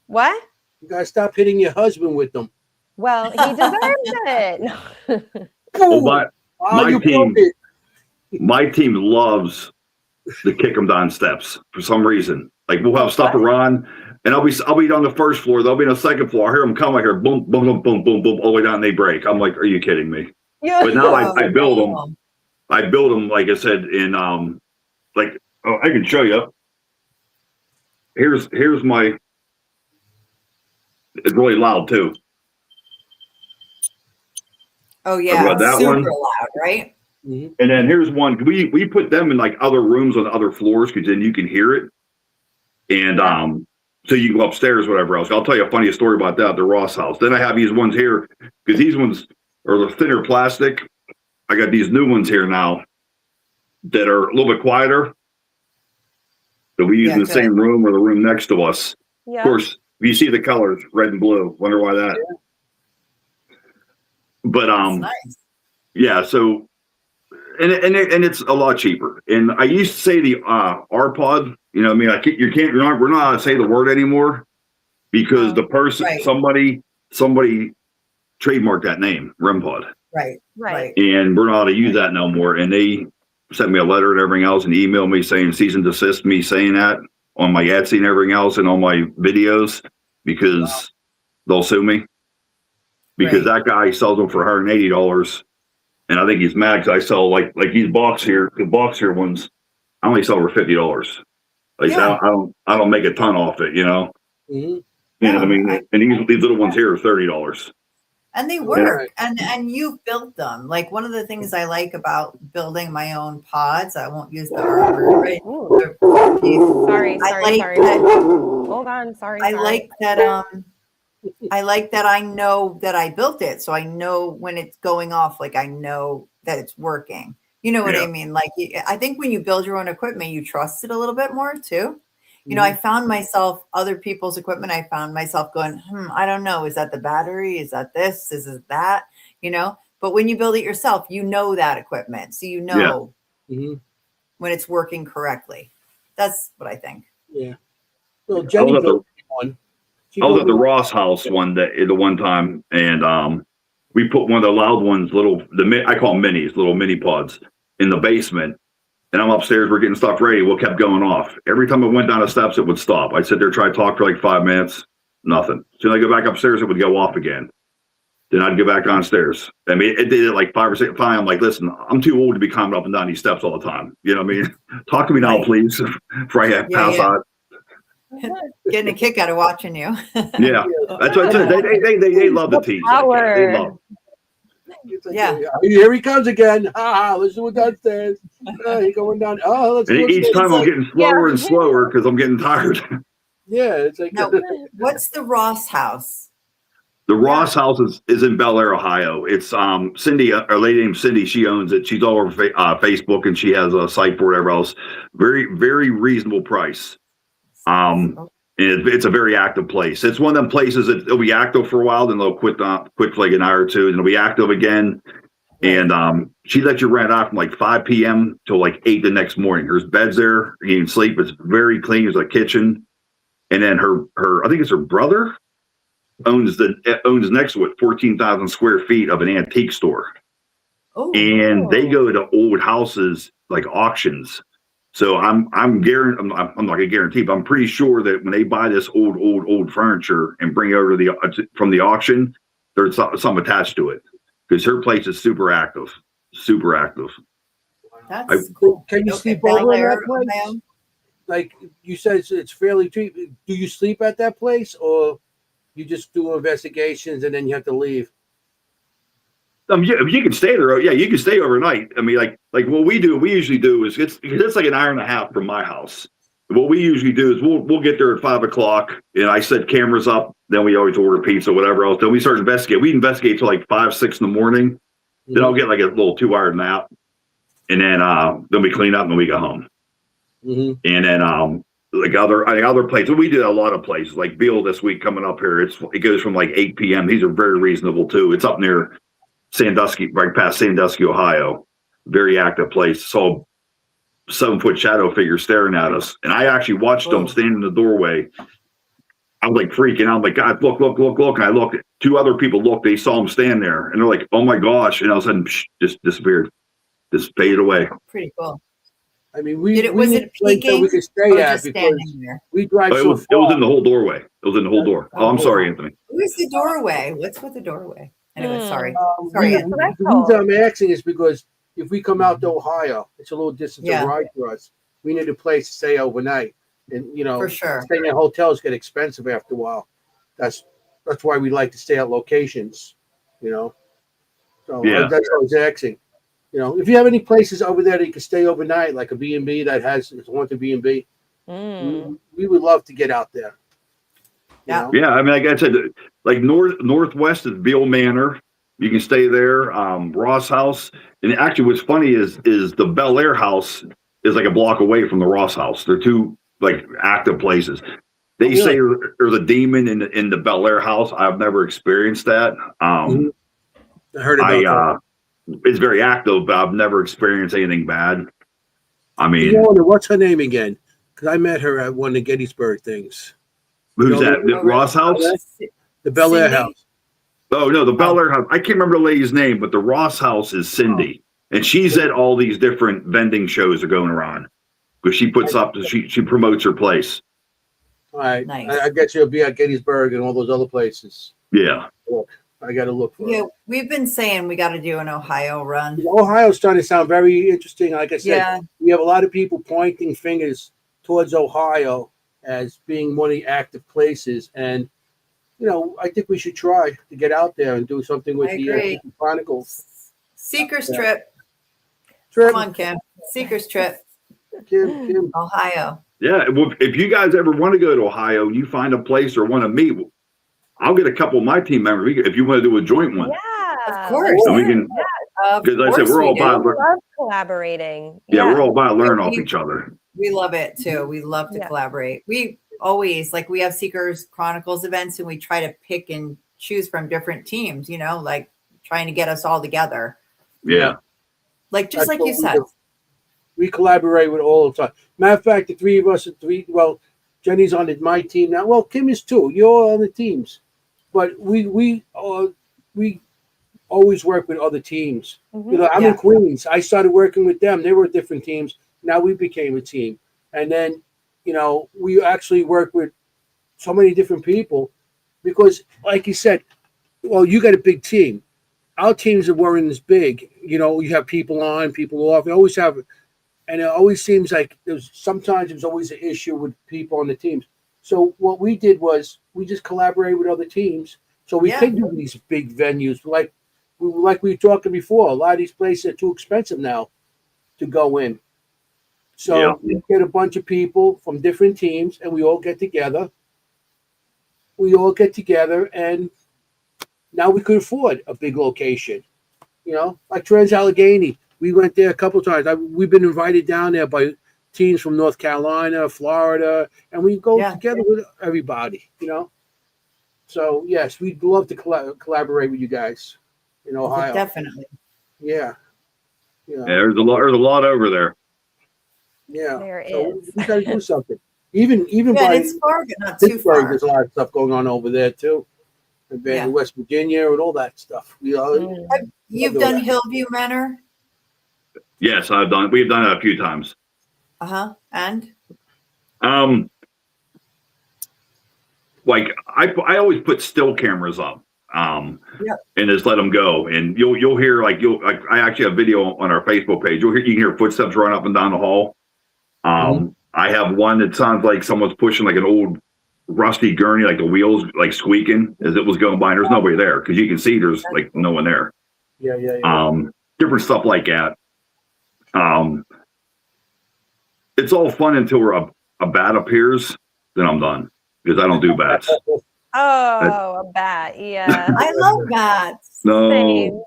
What? You gotta stop hitting your husband with them. Well, he deserves it. Well, my team loves to kick them down steps for some reason. Like, we'll have stuff around, and I'll be on the first floor. They'll be on the second floor. I hear them come. I hear boom, boom, boom, boom, boom, boom, all the way down. And they break. I'm like, are you kidding me? Yeah. But now I build them. I build them, like I said, in I can show you. Here's my. It's really loud too. Oh yeah, that super one. Loud, right? Mm-hmm. And then here's one. We put them in like other rooms on other floors because then you can hear it. And so you can go upstairs, whatever else. I'll tell you a funny story about that at the Ross house. Then I have these ones here because these ones are the thinner plastic. I got these new ones here now that are a little bit quieter. That we use in the same room or the room next to us. Yeah. Of course, you see the colors, red and blue. Wonder why that. Yeah. But nice. Yeah. So, and it's a lot cheaper. And I used to say the R-Pod. We're not allowed to say the word anymore because the person, somebody trademarked that name, REM-Pod. Right. And we're not allowed to use that no more. And they sent me a letter and everything else and emailed me saying cease and desist me saying that on my Etsy and everything else and on my videos because they'll sue me. Because that guy sells them for $180 and I think he's mad because I sell like these the box here ones. I only sell for $50. Like I don't make a ton off it, you know. Mm-hmm. You know what I mean? And these little ones here are $30. And they work, and you built them. Like one of the things I like about building my own pods, I won't use the word right. Sorry. Hold on. Sorry. I like that. I like that I know that I built it, so I know when it's going off. Like I know that it's working. You know what I mean? Like I think when you build your own equipment, you trust it a little bit more too. You know, I found myself, other people's equipment, I found myself going, I don't know. Is that the battery? Is that this? Is it that? You know, but when you build it yourself, you know that equipment. So you know when it's working correctly. That's what I think. Yeah. Well, Jenny built one. I was at the Ross house the one time, and we put one of the loud ones, I call them minis, little mini pods, in the basement. And I'm upstairs, we're getting stuff ready. Well, kept going off. Every time I went down the steps, it would stop. I'd sit there, try to talk for like 5 minutes, nothing. So I go back upstairs, it would go off again. Then I'd go back downstairs. I mean, it did it like 5 or 6 times. I'm like, listen, I'm too old to be climbing up and down these steps all the time. You know what I mean? Talk to me now, please, before I pass out. Getting a kick out of watching you. Yeah, that's what I said. They love the tease. They love. Here he comes again. Let's do it downstairs. He's going down. Let's do it. Each time I'm getting slower and slower because I'm getting tired. Yeah, it's like. Now, what's the Ross house? The Ross house is in Bel Air, Ohio. It's Cindy, a lady named Cindy. She owns it. She's all over Facebook, and she has a site for whatever else. Very, very reasonable price. It's a very active place. It's one of them places that it'll be active for a while, then they'll quit for like an hour or two, and it'll be active again. And she lets you rent out from like 5 p.m. till like 8 the next morning. There's beds there. You can sleep. It's very clean. There's a kitchen. And then her I think it's her brother owns next to it 14,000 square feet of an antique store. And they go to old houses like auctions. So I'm not gonna guarantee, but I'm pretty sure that when they buy this old furniture and bring it over from the auction, there's some attached to it because her place is super active. That's cool. Can you sleep over at that place? Like you said, it's fairly cheap. Do you sleep at that place, or you just do investigations and then you have to leave? You can stay there. Yeah, you can stay overnight. I mean, like what we usually do is it's like an hour and a half from my house. What we usually do is we'll get there at 5 o'clock, and I set cameras up. Then we always order pizza, whatever else. Then we start investigating. We investigate till like 5, 6 in the morning. Mm-hmm. Then I'll get like a little 2-hour nap, and then we clean up and we go home. Mm-hmm. And then like other places, we do a lot of places. Like Beale this week coming up here, it goes from like 8 p.m. These are very reasonable too. It's up near Sandusky, right past Sandusky, Ohio. Very active place. Saw 7-foot shadow figure staring at us, and I actually watched them stand in the doorway. I was like freaking out. I'm like, God, look. And I looked. 2 other people looked. They saw him stand there, and they're like, oh my gosh. And all of a sudden, just disappeared. Just faded away. Pretty cool. I mean, was it peeking? We could stay at because we drive it was in the whole doorway. It was in the whole door. Oh, I'm sorry, Anthony. Who's the doorway? What's with the doorway? Anyway, sorry. The reason I'm asking is because if we come out to Ohio, it's a little distance to ride for us. We need a place to stay overnight, and for sure, staying at hotels get expensive after a while. That's why we like to stay at locations. So that's what I was asking. If you have any places over there that you can stay overnight, like a B&B that has its haunted B&B, we would love to get out there. Yeah. Yeah. I mean, like I said, like northwest is Beale Manor. You can stay there. Ross House. And actually what's funny is the Bel Air house is like a block away from the Ross House. They're 2 like active places. They say there's a demon in the Bel Air house. I've never experienced that. I heard about that. It's very active, but I've never experienced anything bad. I mean, what's her name again? Because I met her at one of the Gettysburg things. Who's that? The Ross House? The Bel Air house. Oh, no, the Bel Air house. I can't remember the lady's name, but the Ross House is Cindy. And she's at all these different vending shows that are going around. Because she puts up, she promotes her place. All right. Nice. I guess you'll be at Gettysburg and all those other places. Yeah. I got to look for Yeah, it. we've been saying we got to do an Ohio run. Ohio's starting to sound very interesting. Like I said, Yeah. we have a lot of people pointing fingers towards Ohio as being one of the active places. And, I think we should try to get out there and do something with the Chronicles. Seeker's trip. Trip. Come on, Kim. Seeker's trip. Kim. Ohio. Yeah. Well, if you guys ever want to go to Ohio, you find a place or want to meet, I'll get a couple of my team members if you want to do a joint one. Yeah, of course. So we can, because like I said, we're all about collaborating. Yeah, we're all about learning off each other. We love it too. We love to collaborate. We always we have Seekers Chronicles events, and we try to pick and choose from different teams. Like trying to get us all together. Yeah, just like you said. We collaborate with all the time. Matter of fact, the three of us well, Jenny's on my team now. Well, Kim is too. You're on the teams, but we always work with other teams. Mm-hmm. I'm in Queens. I started working with them. They were different teams. Now we became a team, and then we actually work with so many different people because, like you said, well, you got a big team. Our teams weren't as big. You have people on, people off. We always have. And it always seems like sometimes there's always an issue with people on the teams. So what we did was we just collaborated with other teams. So we could do these big venues. Like we were talking before, a lot of these places are too expensive now to go in. So we get a bunch of people from different teams and we all get together. And now we could afford a big location. Like Trans-Allegheny. We went there a couple of times. We've been invited down there by teams from North Carolina, Florida, and we go together with everybody, So, yes, we'd love to collaborate with you guys in Ohio. Definitely. Yeah. There's a lot over there. Yeah. There is. So we got to do something. Even by it's far, but not too far. There's a lot of stuff going on over there, too. In West Virginia and all that stuff. You've done Hillview Manor? Yes, we've done it a few times. And like I always put still cameras up and just let them go, and you'll hear I actually have video on our Facebook page. You can hear footsteps running up and down the hall. I have one that sounds like someone's pushing like an old rusty gurney, like the wheels like squeaking as it was going by, and there's nobody there because you can see there's like no one there. Different stuff like that. It's all fun until a bat appears, then I'm done because I don't do bats. A bat, yeah. I love bats. No.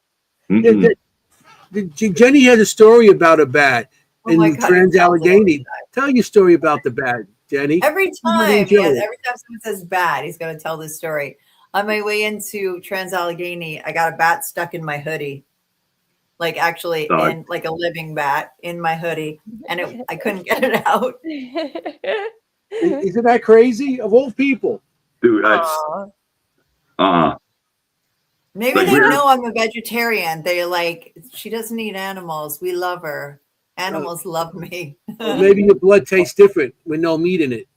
Jenny has a story about a bat in Trans-Allegheny. Tell your story about the bat, Jenny. Every time someone says bat, he's going to tell this story. On my way into Trans-Allegheny, I got a bat stuck in my hoodie. Like actually in like a living bat in my hoodie, and I couldn't get it out. Isn't that crazy? Of all people, dude, that's maybe they know I'm a vegetarian. They're like, she doesn't eat animals. We love her. Animals love me. Maybe your blood tastes different with no meat in it.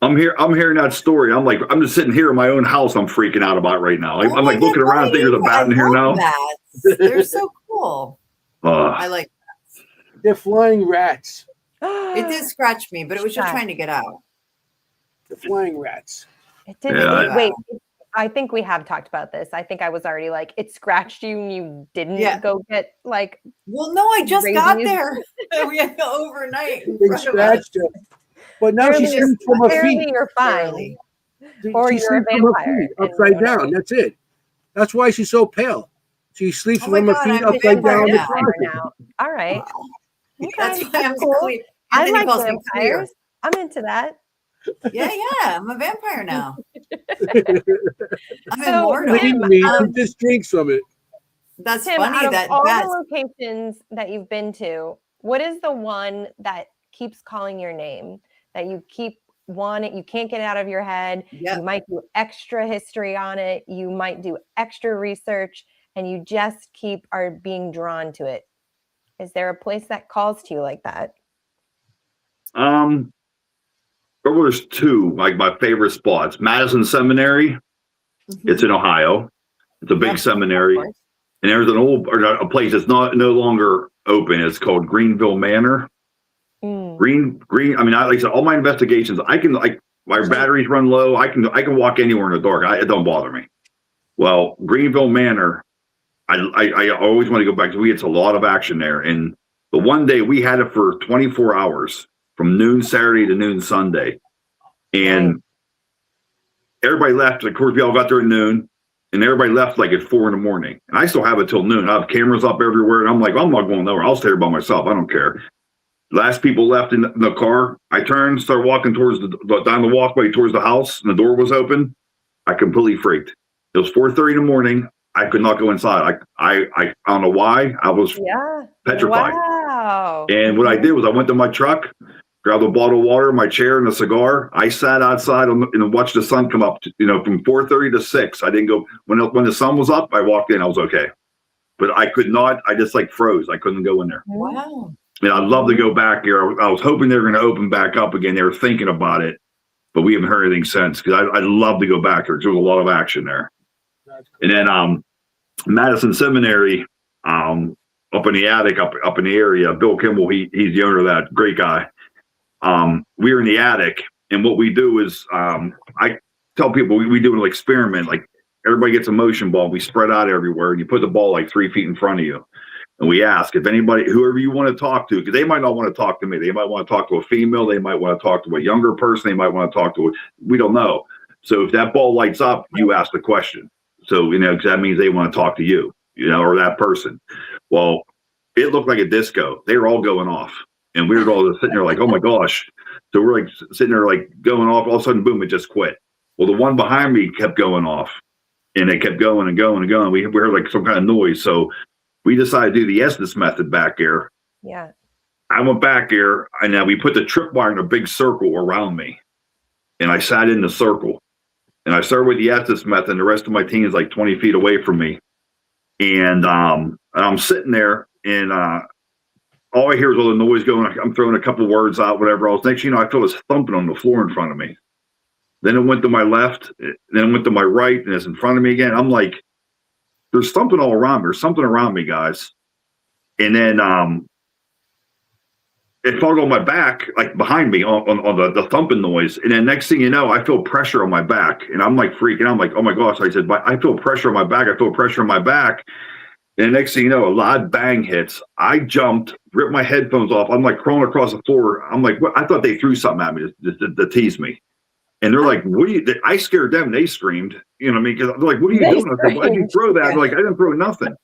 I'm hearing that story. I'm just sitting here in my own house. I'm freaking out about right now. I'm like looking around, thinking there's a bat in here now. They're so cool. I like bats. They're flying rats. It did scratch me, but it was just trying to get out. The flying rats. It didn't. Wait, I think we have talked about this. I think I was already like, it scratched you and you didn't go get like. Well, no, I just got there. We had to go overnight. They scratched her. But now she sleeps from her feet. You're fine. Or you're a vampire. Upside down. That's it. That's why she's so pale. She sleeps from her feet upside down. Now. All right. Okay. That's why I'm cool. clear. I like vampires. I'm into that. Yeah. I'm a vampire now. I'm immortal. He just drinks from it. That's Tim, funny. out That of all the locations that you've been to, what is the one that keeps calling your name? That you keep wanting, you can't get out of your head. Yep. You might do extra history on it. You might do extra research, and you just are being drawn to it. Is there a place that calls to you like that? There's two, like my favorite spots. Madison Seminary, it's in Ohio. It's a big seminary. And there's a place that's no longer open. It's called Greenville Manor. Green. I mean, like I said, all my investigations, my batteries run low. I can walk anywhere in the dark. It don't bother me. Well, Greenville Manor, I always want to go back because we had a lot of action there. And the one day we had it for 24 hours from noon Saturday to noon Sunday. And everybody left. Of course, we all got there at noon. And everybody left like at 4 a.m. And I still have it till noon. I have cameras up everywhere. And I'm like, I'm not going nowhere. I'll stay here by myself. I don't care. Last people left in the car. I turned, started walking towards down the walkway towards the house. And the door was open. I completely freaked. It was 4:30 a.m. I could not go inside. I don't know why. I was petrified. Wow. And what I did was I went to my truck, grabbed a bottle of water, my chair, and a cigar. I sat outside and watched the sun come up, from 4:30 to 6. I didn't go, when the sun was up, I walked in, I was okay. But I could not, I just froze. I couldn't go in there. Wow. And I'd love to go back here. I was hoping they were going to open back up again. They were thinking about it, but we haven't heard anything since because I'd love to go back there because there was a lot of action there. And then Madison Seminary, up in the attic, up in the area, Bill Kimball, he's the owner of that, great guy. We were in the attic, and what we do is I tell people we do an experiment. Like everybody gets a motion ball, we spread out everywhere, and you put the ball 3 feet in front of you. And we ask if anybody, whoever you want to talk to, because they might not want to talk to me. They might want to talk to a female. They might want to talk to a younger person. They might want to talk to we don't know. So if that ball lights up, you ask the question. So, because that means they want to talk to you, or that person. Well, it looked like a disco. They were all going off. And we were all just sitting there like, oh my gosh. So we're sitting there going off. All of a sudden, boom, it just quit. Well, the one behind me kept going off. And it kept going and going and going. We heard some kind of noise. So we decided to do the Estes method back there. Yeah. I went back there and we put the tripwire in a big circle around me. And I sat in the circle. And I started with the Estes method, and the rest of my team is 20 feet away from me. And I'm sitting there, and all I hear is all the noise going. I'm throwing a couple of words out, whatever else. Next thing you know, I feel this thumping on the floor in front of me. Then it went to my left, then it went to my right, and it's in front of me again. I'm like, there's something all around me. There's something around me, guys. And then it felt on my back, behind me on the thumping noise. And then next thing you know, I feel pressure on my back. And I'm freaking out. I'm like, oh my gosh. I said, I feel pressure on my back. I feel pressure on my back. And next thing you know, a loud bang hits. I jumped, ripped my headphones off. I'm crawling across the floor. I'm like, what? I thought they threw something at me to tease me. And they're like, what are you? I scared them. They screamed. You know what I mean? Because they're like, what are you doing? I said, why did you throw that? I'm like, I didn't throw nothing.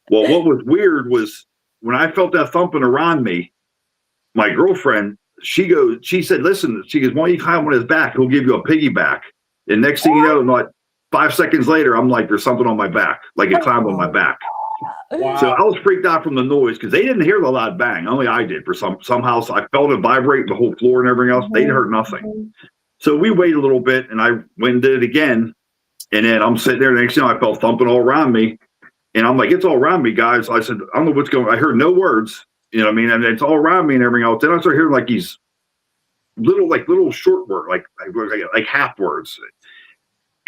Well, what was weird was when I felt that thumping around me, my girlfriend, she said, listen, she goes, why don't you climb on his back? He'll give you a piggyback. And next thing you know, not 5 seconds later, I'm like, there's something on my back, it climbed on my back. Wow. So I was freaked out from the noise because they didn't hear the loud bang. Only I did. For somehow, so I felt it vibrate the whole floor and everything else. They heard nothing. So we waited a little bit, and I went and did it again. And then I'm sitting there. Next thing you know, I felt thumping all around me. And I'm like, it's all around me, guys. I said, I don't know what's going on. I heard no words. You know what I mean? And it's all around me and everything else. Then I started hearing these little short words, like half words.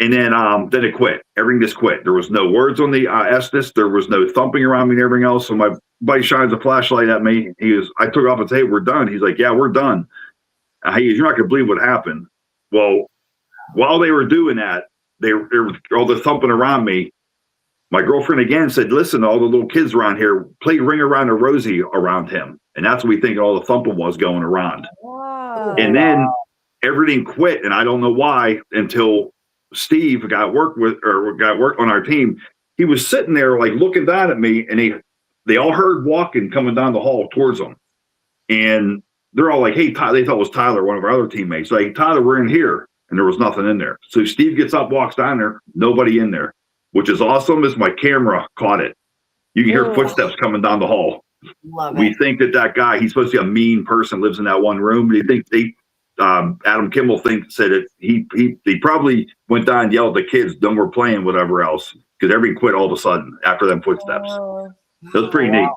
And then it quit. Everything just quit. There was no words on the Estes. There was no thumping around me and everything else. So my buddy shines a flashlight at me. I took it off and said, hey, we're done. He's like, yeah, we're done. You're not going to believe what happened. Well, while they were doing that, there was all the thumping around me. My girlfriend again said, listen, all the little kids around here, play Ring Around a Rosie around him. And that's what we think all the thumping was going around. Wow. And then everything quit. And I don't know why until Steve got work on our team. He was sitting there looking down at me, and they all heard walking coming down the hall towards them. And they're all like, hey, Tyler, they thought it was Tyler, one of our other teammates. Like, Tyler, we're in here. And there was nothing in there. So Steve gets up, walks down there, nobody in there. Which is awesome is my camera caught it. You can hear footsteps coming down the hall. We think that guy, he's supposed to be a mean person, lives in that one room. But he thinks Adam Kimball said that he probably went down and yelled at the kids, "Don't we're playing," whatever else, because everybody quit all of a sudden after them footsteps. That was pretty neat.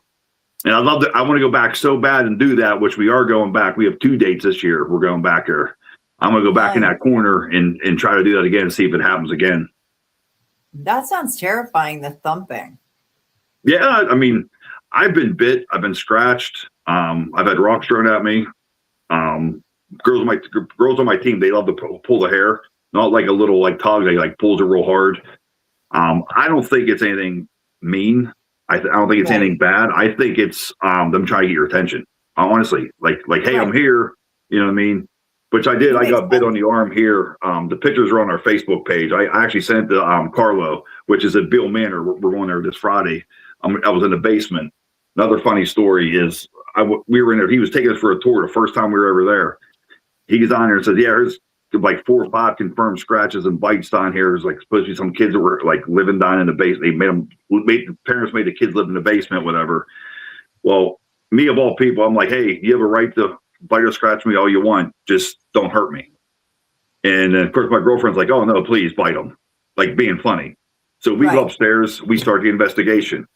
And I want to go back so bad and do that, which we are going back. We have 2 dates this year. We're going back there. I'm going to go back in that corner and try to do that again and see if it happens again. That sounds terrifying, the thumping. Yeah, I mean, I've been bit, I've been scratched, I've had rocks thrown at me. Girls on my team, they love to pull the hair, not like a little like tug, they like pulls it real hard. I don't think it's anything mean. I don't think it's anything bad. I think it's them trying to get your attention. Honestly, like hey, I'm here. You know what I mean? Which I did. I got bit on the arm here. The pictures are on our Facebook page. I actually sent it to Carlo, which is at Bill Manor. We're going there this Friday. I was in the basement. Another funny story is we were in there. He was taking us for a tour the first time we were ever there. He gets on there and says, "Yeah, there's like 4 or 5 confirmed scratches and bites down here. There's like supposed to be some kids that were like living down in the basement. The parents made the kids live in the basement, whatever." Well, me of all people, I'm like, "Hey, you have a right to bite or scratch me all you want. Just don't hurt me." And of course, my girlfriend's like, "Oh no, please bite them," like being funny. So we go upstairs. We start the investigation.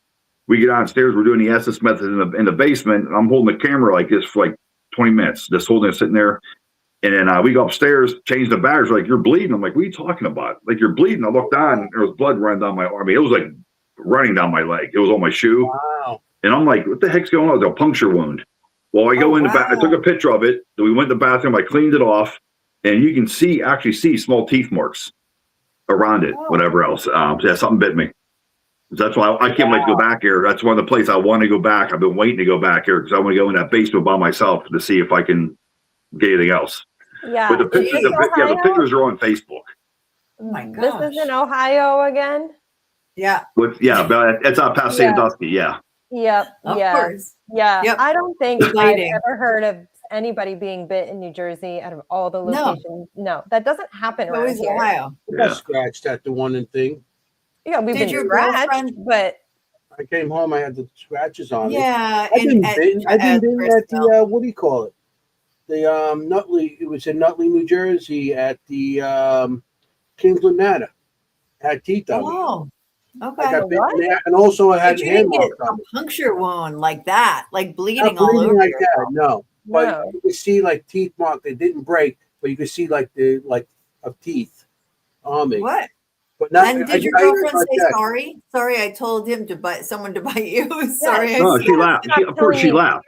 We get downstairs. We're doing the essence method in the basement. And I'm holding the camera like this for like 20 minutes, just holding it, sitting there. And then we go upstairs, change the batteries. Like, "You're bleeding." I'm like, "What are you talking about?" Like, "You're bleeding." I looked down, and there was blood running down my arm. I mean, it was like running down my leg. It was on my shoe. Wow. And I'm like, "What the heck's going on?" It was a puncture wound. Well, I go in the back. I took a picture of it. Then we went to the bathroom. I cleaned it off, and you can actually see small teeth marks around it. Whatever else, yeah, something bit me. That's why I can't wait to go back here. That's one of the places I want to go back. I've been waiting to go back here because I want to go in that basement by myself to see if I can get anything else. Yeah. But the pictures are on Facebook. Oh my gosh. This is in Ohio again? Yeah. But it's out past Sandusky. Yeah. Yep. Of course. Yeah. Yep. I don't think I've Bleeding. ever heard of anybody being bit in New Jersey out of all the locations. No, that doesn't happen around Always here. Ohio. I got scratched at the one and thing. Yeah, we've Did been your scratched, girlfriend- but I came home. I had the scratches on me. Yeah. I've been and bitten. I've been bitten at Bristol. the what do you call it? The Nutley. It was in Nutley, New Jersey, at the Kingsland Manor. Had teeth on me. Oh, I okay. got bitten there, and also I had But you hand didn't get marks on me. a puncture wound like that, like bleeding Not all bleeding over. like that, no. But No. you could see like teeth marks. They didn't break, but you could see like the of teeth on me. What? But not, And did your girlfriend say sorry? Sorry, I told him to bite someone to bite you. Sorry. No, she laughed. Of course, she laughed.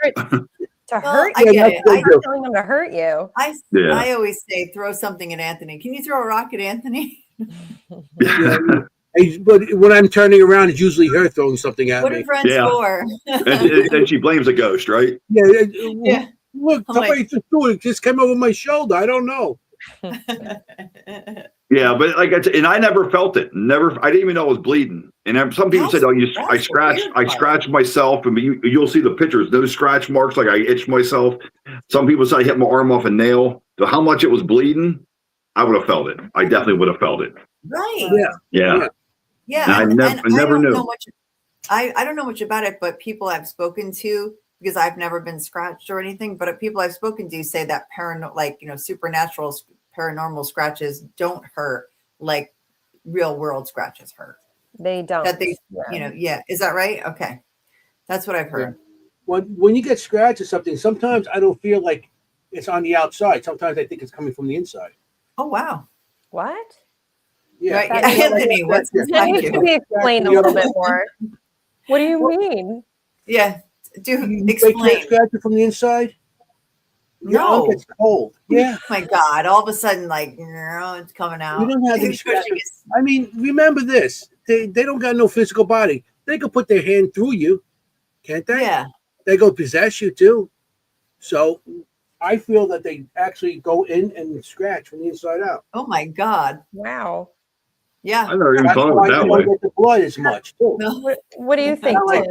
To Well, hurt I you. get it. I'm not telling them to hurt you. I always say throw something at Anthony. Can you throw a rock at Anthony? Yeah. But when I'm turning around, it's usually her throwing something at What me. are friends for? and she blames a ghost, right? Yeah. Look, I'm somebody just threw it. Just came over my shoulder. I don't know. Yeah, but and I never felt it. Never. I didn't even know I was bleeding. And some people said, "Oh, I scratched myself." And you'll see the pictures. Those scratch marks, like I itched myself. Some people said I hit my arm off a nail. So how much it was bleeding, I would have felt it. I definitely would have felt it. Right. Yeah. Yeah. I never knew. I don't know much about it, but people I've spoken to, because I've never been scratched or anything, but people I've spoken to say that supernatural paranormal scratches don't hurt like real world scratches hurt. They don't. That they, is that right? Okay. That's what I've heard. Yeah. When you get scratched or something, sometimes I don't feel like it's on the outside. Sometimes I think it's coming from the inside. Oh, wow. What? Yeah. Right. Anthony, what's That needs to be explained a little bit more. What do you mean? Yeah. You Explain. scratching from the inside? Your arm gets cold. Yeah. Oh my God. All of a sudden, it's coming out. You don't have these scratches. I mean, remember this. They don't got no physical body. They could put their hand through you, can't they? Yeah. They go possess you too. So I feel that they actually go in and scratch from the inside out. Oh my God. Wow. Yeah. I never even thought of it that way. They don't get the blood as much too. No. What do you think, Tim?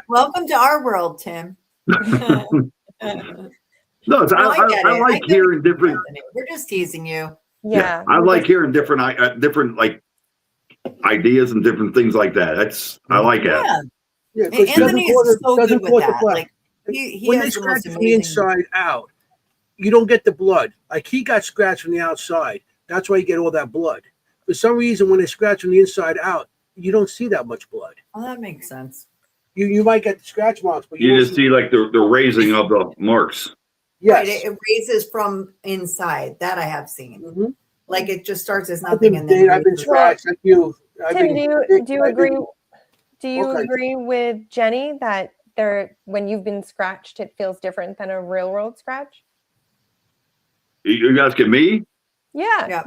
Welcome to our world, Tim. No, I like hearing different. We're just teasing you. Yeah. I like hearing different like ideas and different things like that. I like that. Yeah, Anthony is so good with that. Like when they scratch from the inside out, you don't get the blood. Like he got scratched from the outside. That's why you get all that blood. For some reason, when they scratch from the inside out, you don't see that much blood. Oh, that makes sense. You might get the scratch marks, but you just see like the raising of the marks. Yes. Right, it raises from inside. That I have seen. Mm-hmm. Like it just starts as nothing, and then I've been scratched. Like you, Tim, do you agree? Do you agree with Jenny that when you've been scratched, it feels different than a real world scratch? You asking me? Yeah.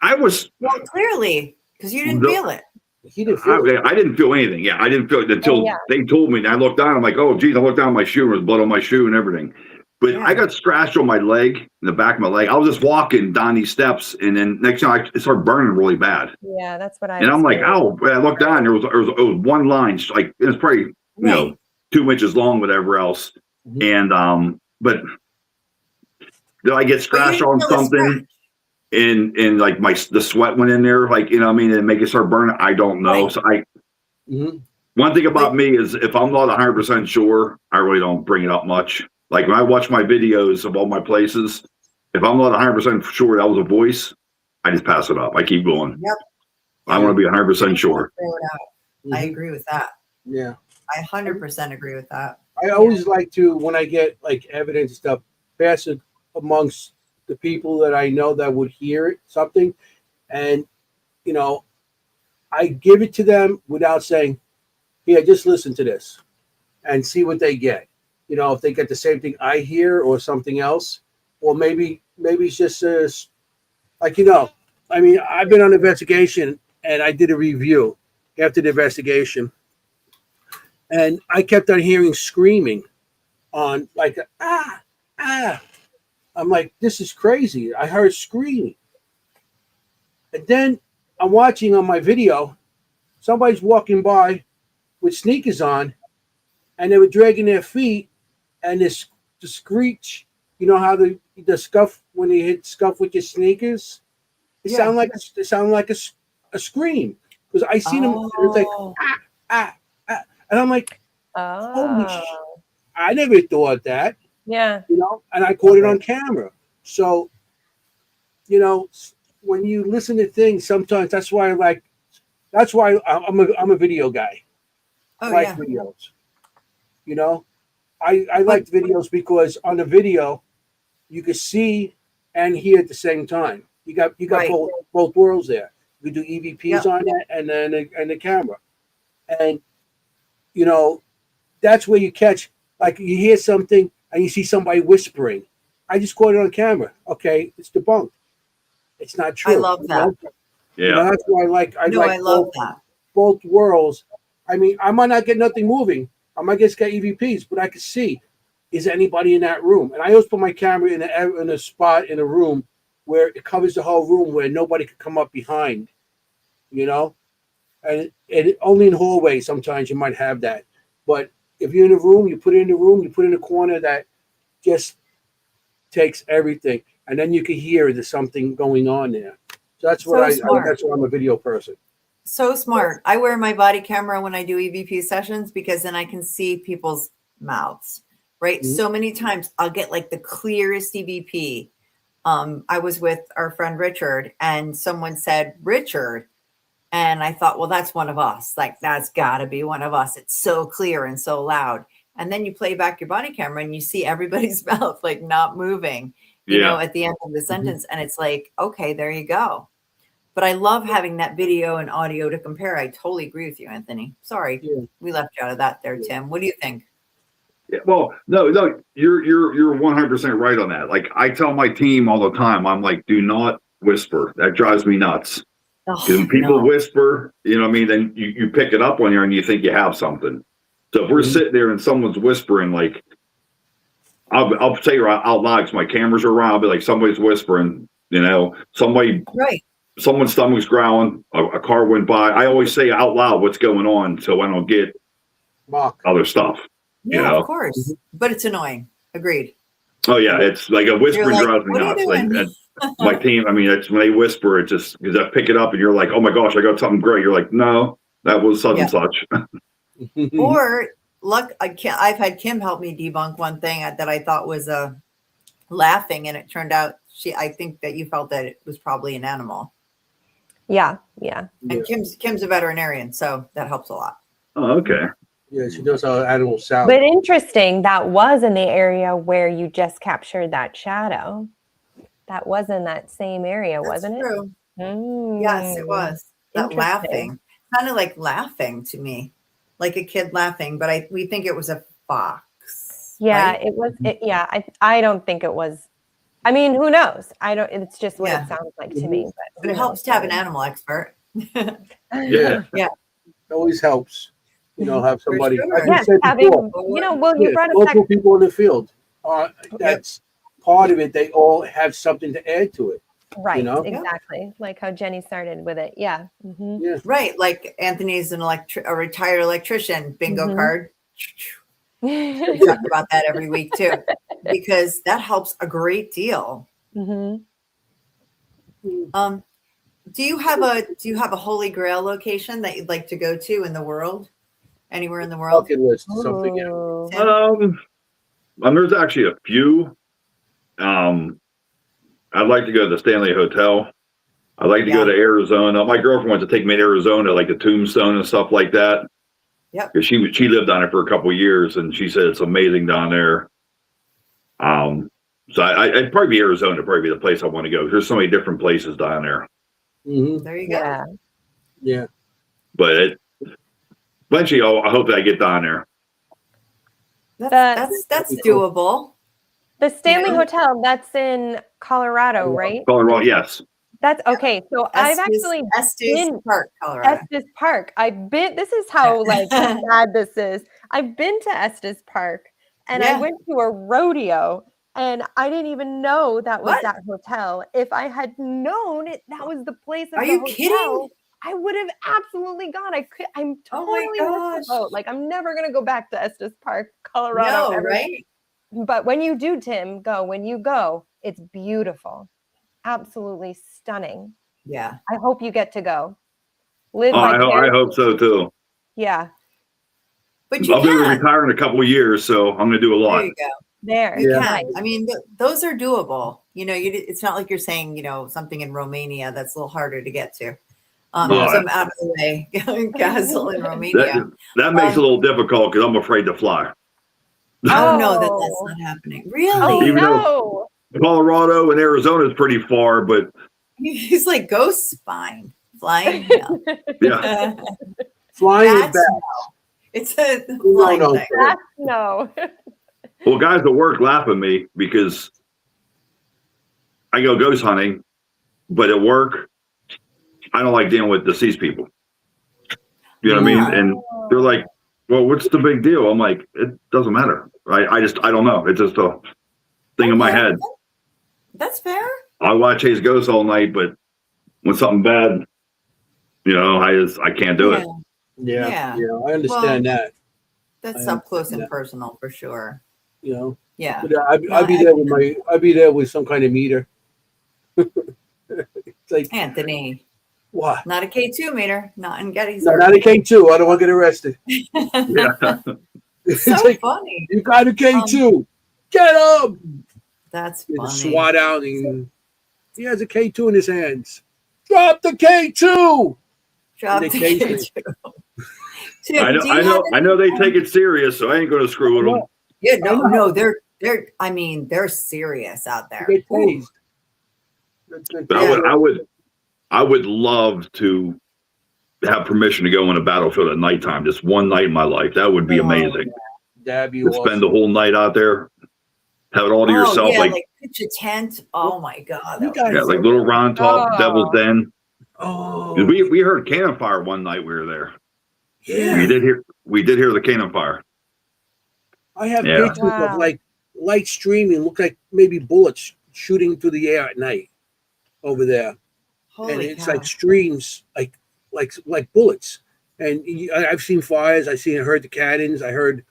I was clearly because you didn't feel it. He didn't feel it. I didn't feel anything. Yeah, I didn't feel it until they told me. And I looked down. I'm like, oh, geez, I looked down at my shoe. There was blood on my shoe and everything. But I got scratched on my leg, in the back of my leg. I was just walking down these steps, and then next time it started burning really bad. Yeah, that's what I. And I'm like, oh, I looked down. There was one line, like it was probably 2 inches long, whatever else. And but did I get scratched on something? And like the sweat went in there, like, you know what I mean, and make it start burning. I don't know. So one thing about me is if I'm not 100% sure, I really don't bring it up much. Like when I watch my videos of all my places, if I'm not 100% sure that was a voice, I just pass it up. I keep going. Yep. I want to be 100% sure. I agree with that. Yeah. I 100% agree with that. I always like to, when I get like evidence stuff, pass it amongst the people that I know that would hear something, and you know, I give it to them without saying, "Here, just listen to this," and see what they get. You know, if they get the same thing I hear or something else, or maybe it's just like, you know, I mean, I've been on investigation and I did a review after the investigation, and I kept on hearing screaming on like I'm like, this is crazy. I heard screaming. And then I'm watching on my video, somebody's walking by with sneakers on, and they were dragging their feet, and the screech, you know how the scuff, when you hit scuff with your sneakers, it sounded like a scream. Because I seen them, it was like, and I'm like, holy shit. I never thought that. Yeah. You know, and I caught it on camera. So, you know, when you listen to things, sometimes that's why I'm a video guy. I like videos. You know, I like videos because on the video you can see and hear at the same time. You got both worlds there. You can do EVPs on it and then the camera. And you know, that's where you catch, like you hear something and you see somebody whispering. I just caught it on camera. Okay, it's debunked. It's not true. I love that. Yeah, you know, that's why I love that. Both worlds. I mean, I might not get nothing moving. I might just get EVPs, but I can see, is anybody in that room? And I always put my camera in a spot in a room where it covers the whole room, where nobody could come up behind. You know, and only in hallways sometimes you might have that, but if you're in a room, you put it in the room, you put it in a corner that just takes everything, and then you can hear there's something going on there. So that's what that's why I'm a video person. So smart. I wear my body camera when I do EVP sessions because then I can see people's mouths, right? So many times I'll get like the clearest EVP. I was with our friend Richard, and someone said, Richard. And I thought, well, that's one of us. Like, that's got to be one of us. It's so clear and so loud. And then you play back your body camera and you see everybody's mouth like not moving, you know, at the end of the sentence. And it's like, okay, there you go. But I love having that video and audio to compare. I totally agree with you, Anthony. Sorry, we left you out of that there, Tim. What do you think? Yeah, well, no, you're 100% right on that. Like I tell my team all the time, I'm like, do not whisper. That drives me nuts. When people whisper, you know what I mean, then you pick it up on you and you think you have something. So if we're sitting there and someone's whispering, like, I'll say out loud because my cameras are around, I'll be like, somebody's whispering, you know, someone's stomach's growling, a car went by. I always say out loud what's going on so I don't get other stuff. Yeah, you know? Of course. But it's annoying. Agreed. Oh, yeah. It's like a whispering drives me nuts. Like, my team, I mean, it's when they whisper, it just because I pick it up and you're like, oh my gosh, I got something great. You're like, no, that was such and such. Or I've had Kim help me debunk one thing that I thought was laughing, and it turned out I think that you felt that it was probably an animal. Yeah. And Kim's a veterinarian, so that helps a lot. Oh, okay. Yeah, she knows how animals sound. But interesting, that was in the area where you just captured that shadow. That was in that same area, wasn't it? True. Yes, it was. That laughing sounded like laughing to me, like a kid laughing, but we think it was a fox. Yeah, right? it was. I don't think it was. I mean, who knows? I don't. It's just what it sounds like to me. But it helps to have an animal expert. Yeah. Yeah. It always helps, have somebody. sure. Like you Yes, said having, before, well, you brought up local people in the field. That's part of it. They all have something to add to it. right, exactly, like how Jenny started with it. Yeah. Yeah. Right. Like Anthony's a retired electrician, bingo card. We talk about that every week too, because that helps a great deal. Do you have a Holy Grail location that you'd like to go to in the world? Anywhere in the world? Bucket list, something. There's actually a few. I'd like to go to the Stanley Hotel. I'd like to go to Arizona. My girlfriend wants to take me to Arizona, like the Tombstone and stuff like that. Yep. Because she lived down there for a couple of years, and she said it's amazing down there. So I'd probably be Arizona, probably be the place I want to go. There's so many different places down there. There you go. Yeah. But eventually, I hope that I get down there. That's doable. The Stanley Hotel, that's in Colorado, right? Colorado, yes. That's okay. So I've actually Estes Park, Colorado. Estes Park. This is how bad this is. I've been to Estes Park, and I went to a rodeo, and I didn't even know that was that hotel. If I had known that was the place of the hotel, kidding? I would have absolutely gone. I'm totally with the boat. Like, I'm never gonna go back to Estes Park, Colorado. No, right? But when you do, Tim, when you go, it's beautiful. Absolutely stunning. Yeah. I hope you get to go. Live I hope so too. Yeah. But I'll be able to retire in a couple of years, so I'm going to do a lot. There you go. There. You can. I mean, those are doable. It's not like you're saying, something in Romania that's a little harder to get to. Some out of the way castle in Romania. That makes it a little difficult because I'm afraid to fly. Oh, no, that's not happening. Really? Even though Colorado and Arizona is pretty far, but he's like ghost fine. Flying. Yeah. Flying is bad. It's a flying thing. No. Well, guys at work laugh at me because I go ghost hunting, but at work, I don't like dealing with deceased people. You know what I mean? And they're like, well, what's the big deal? I'm like, it doesn't matter. I don't know. It's just a thing in my head. That's fair. I want to chase ghosts all night, but when something bad, I can't do it. Yeah. I understand that. That's up close and personal for sure. Yeah. But I'd be there with some kind of meter. It's like, Anthony. What? Not a K2 meter, not in Gettysburg. No, not a K2. I don't want to get arrested. It's so funny. You got a K2. Get him. That's funny. SWAT out, and he has a K2 in his hands. Drop the K2. Drop the K2. I know they take it serious, so I ain't going to screw with them. Yeah, no, they're serious out there. But I would love to have permission to go on a battlefield at nighttime, just one night in my life. That would be amazing. That'd be to awesome. Spend the whole night out there, have it all to yourself. Yeah, like pitch a tent. Oh my God. Like little round top, Devil's Den. Oh, we heard cannon fire one night we were there. Yeah, we did hear the cannon fire. I have pictures of like light streaming, look like maybe bullets shooting through the air at night over there. And it's like streams, like bullets. And I've seen fires. I heard the cannons. I heard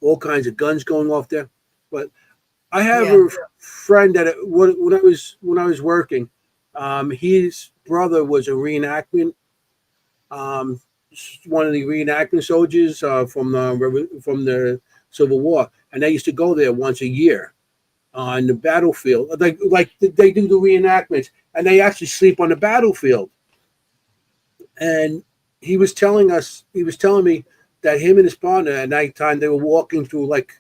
all kinds of guns going off there. But I have a friend that when I was working, his brother was a reenactment, one of the reenactment soldiers from the Civil War, and they used to go there once a year on the battlefield. Like they do the reenactments, and they actually sleep on the battlefield. And he was telling me that him and his partner at nighttime, they were walking through like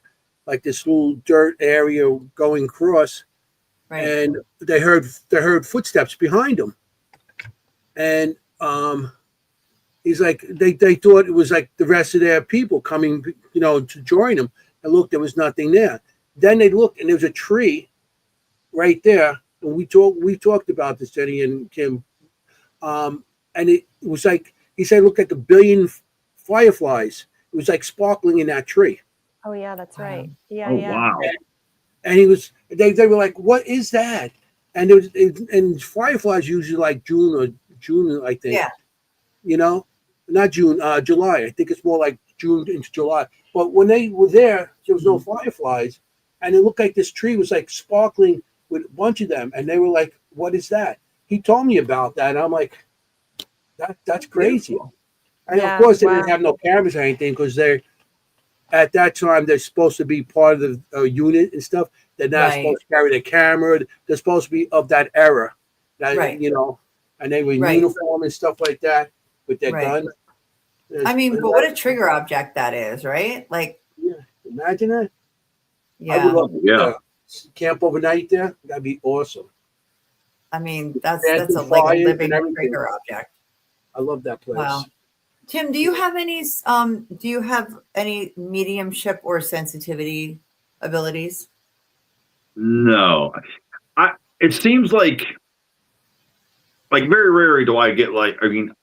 this little dirt area going across, and they heard footsteps behind them. and he's like, they thought it was like the rest of their people coming, to join them. And look, there was nothing there. Then they looked, and there was a tree right there. And we talked about this, Jenny and Kim. And it was like, he said, look at the billion fireflies. It was like sparkling in that tree. Oh yeah, that's right. Yeah, Oh, yeah. wow. And they were like, what is that? And and fireflies usually like June, I think. Yeah. Not June, July. I think it's more like June into July. But when they were there was no fireflies, and it looked like this tree was like sparkling with a bunch of them. And they were like, what is that? He told me about that. And I'm like, that's crazy. Beautiful. And of course, they didn't have no cameras or anything because at that time, they're supposed to be part of the unit and stuff. They're not supposed to carry the camera. They're supposed to be of that era. And they were in uniform and stuff like that with their guns. I mean, but what a trigger object that is, right? Like, imagine that. Yeah. I would love to camp overnight there. That'd be awesome. I mean, that's a living trigger object. I love that place. Wow. Tim, do you have any mediumship or sensitivity abilities? No. It seems like very rarely do I get when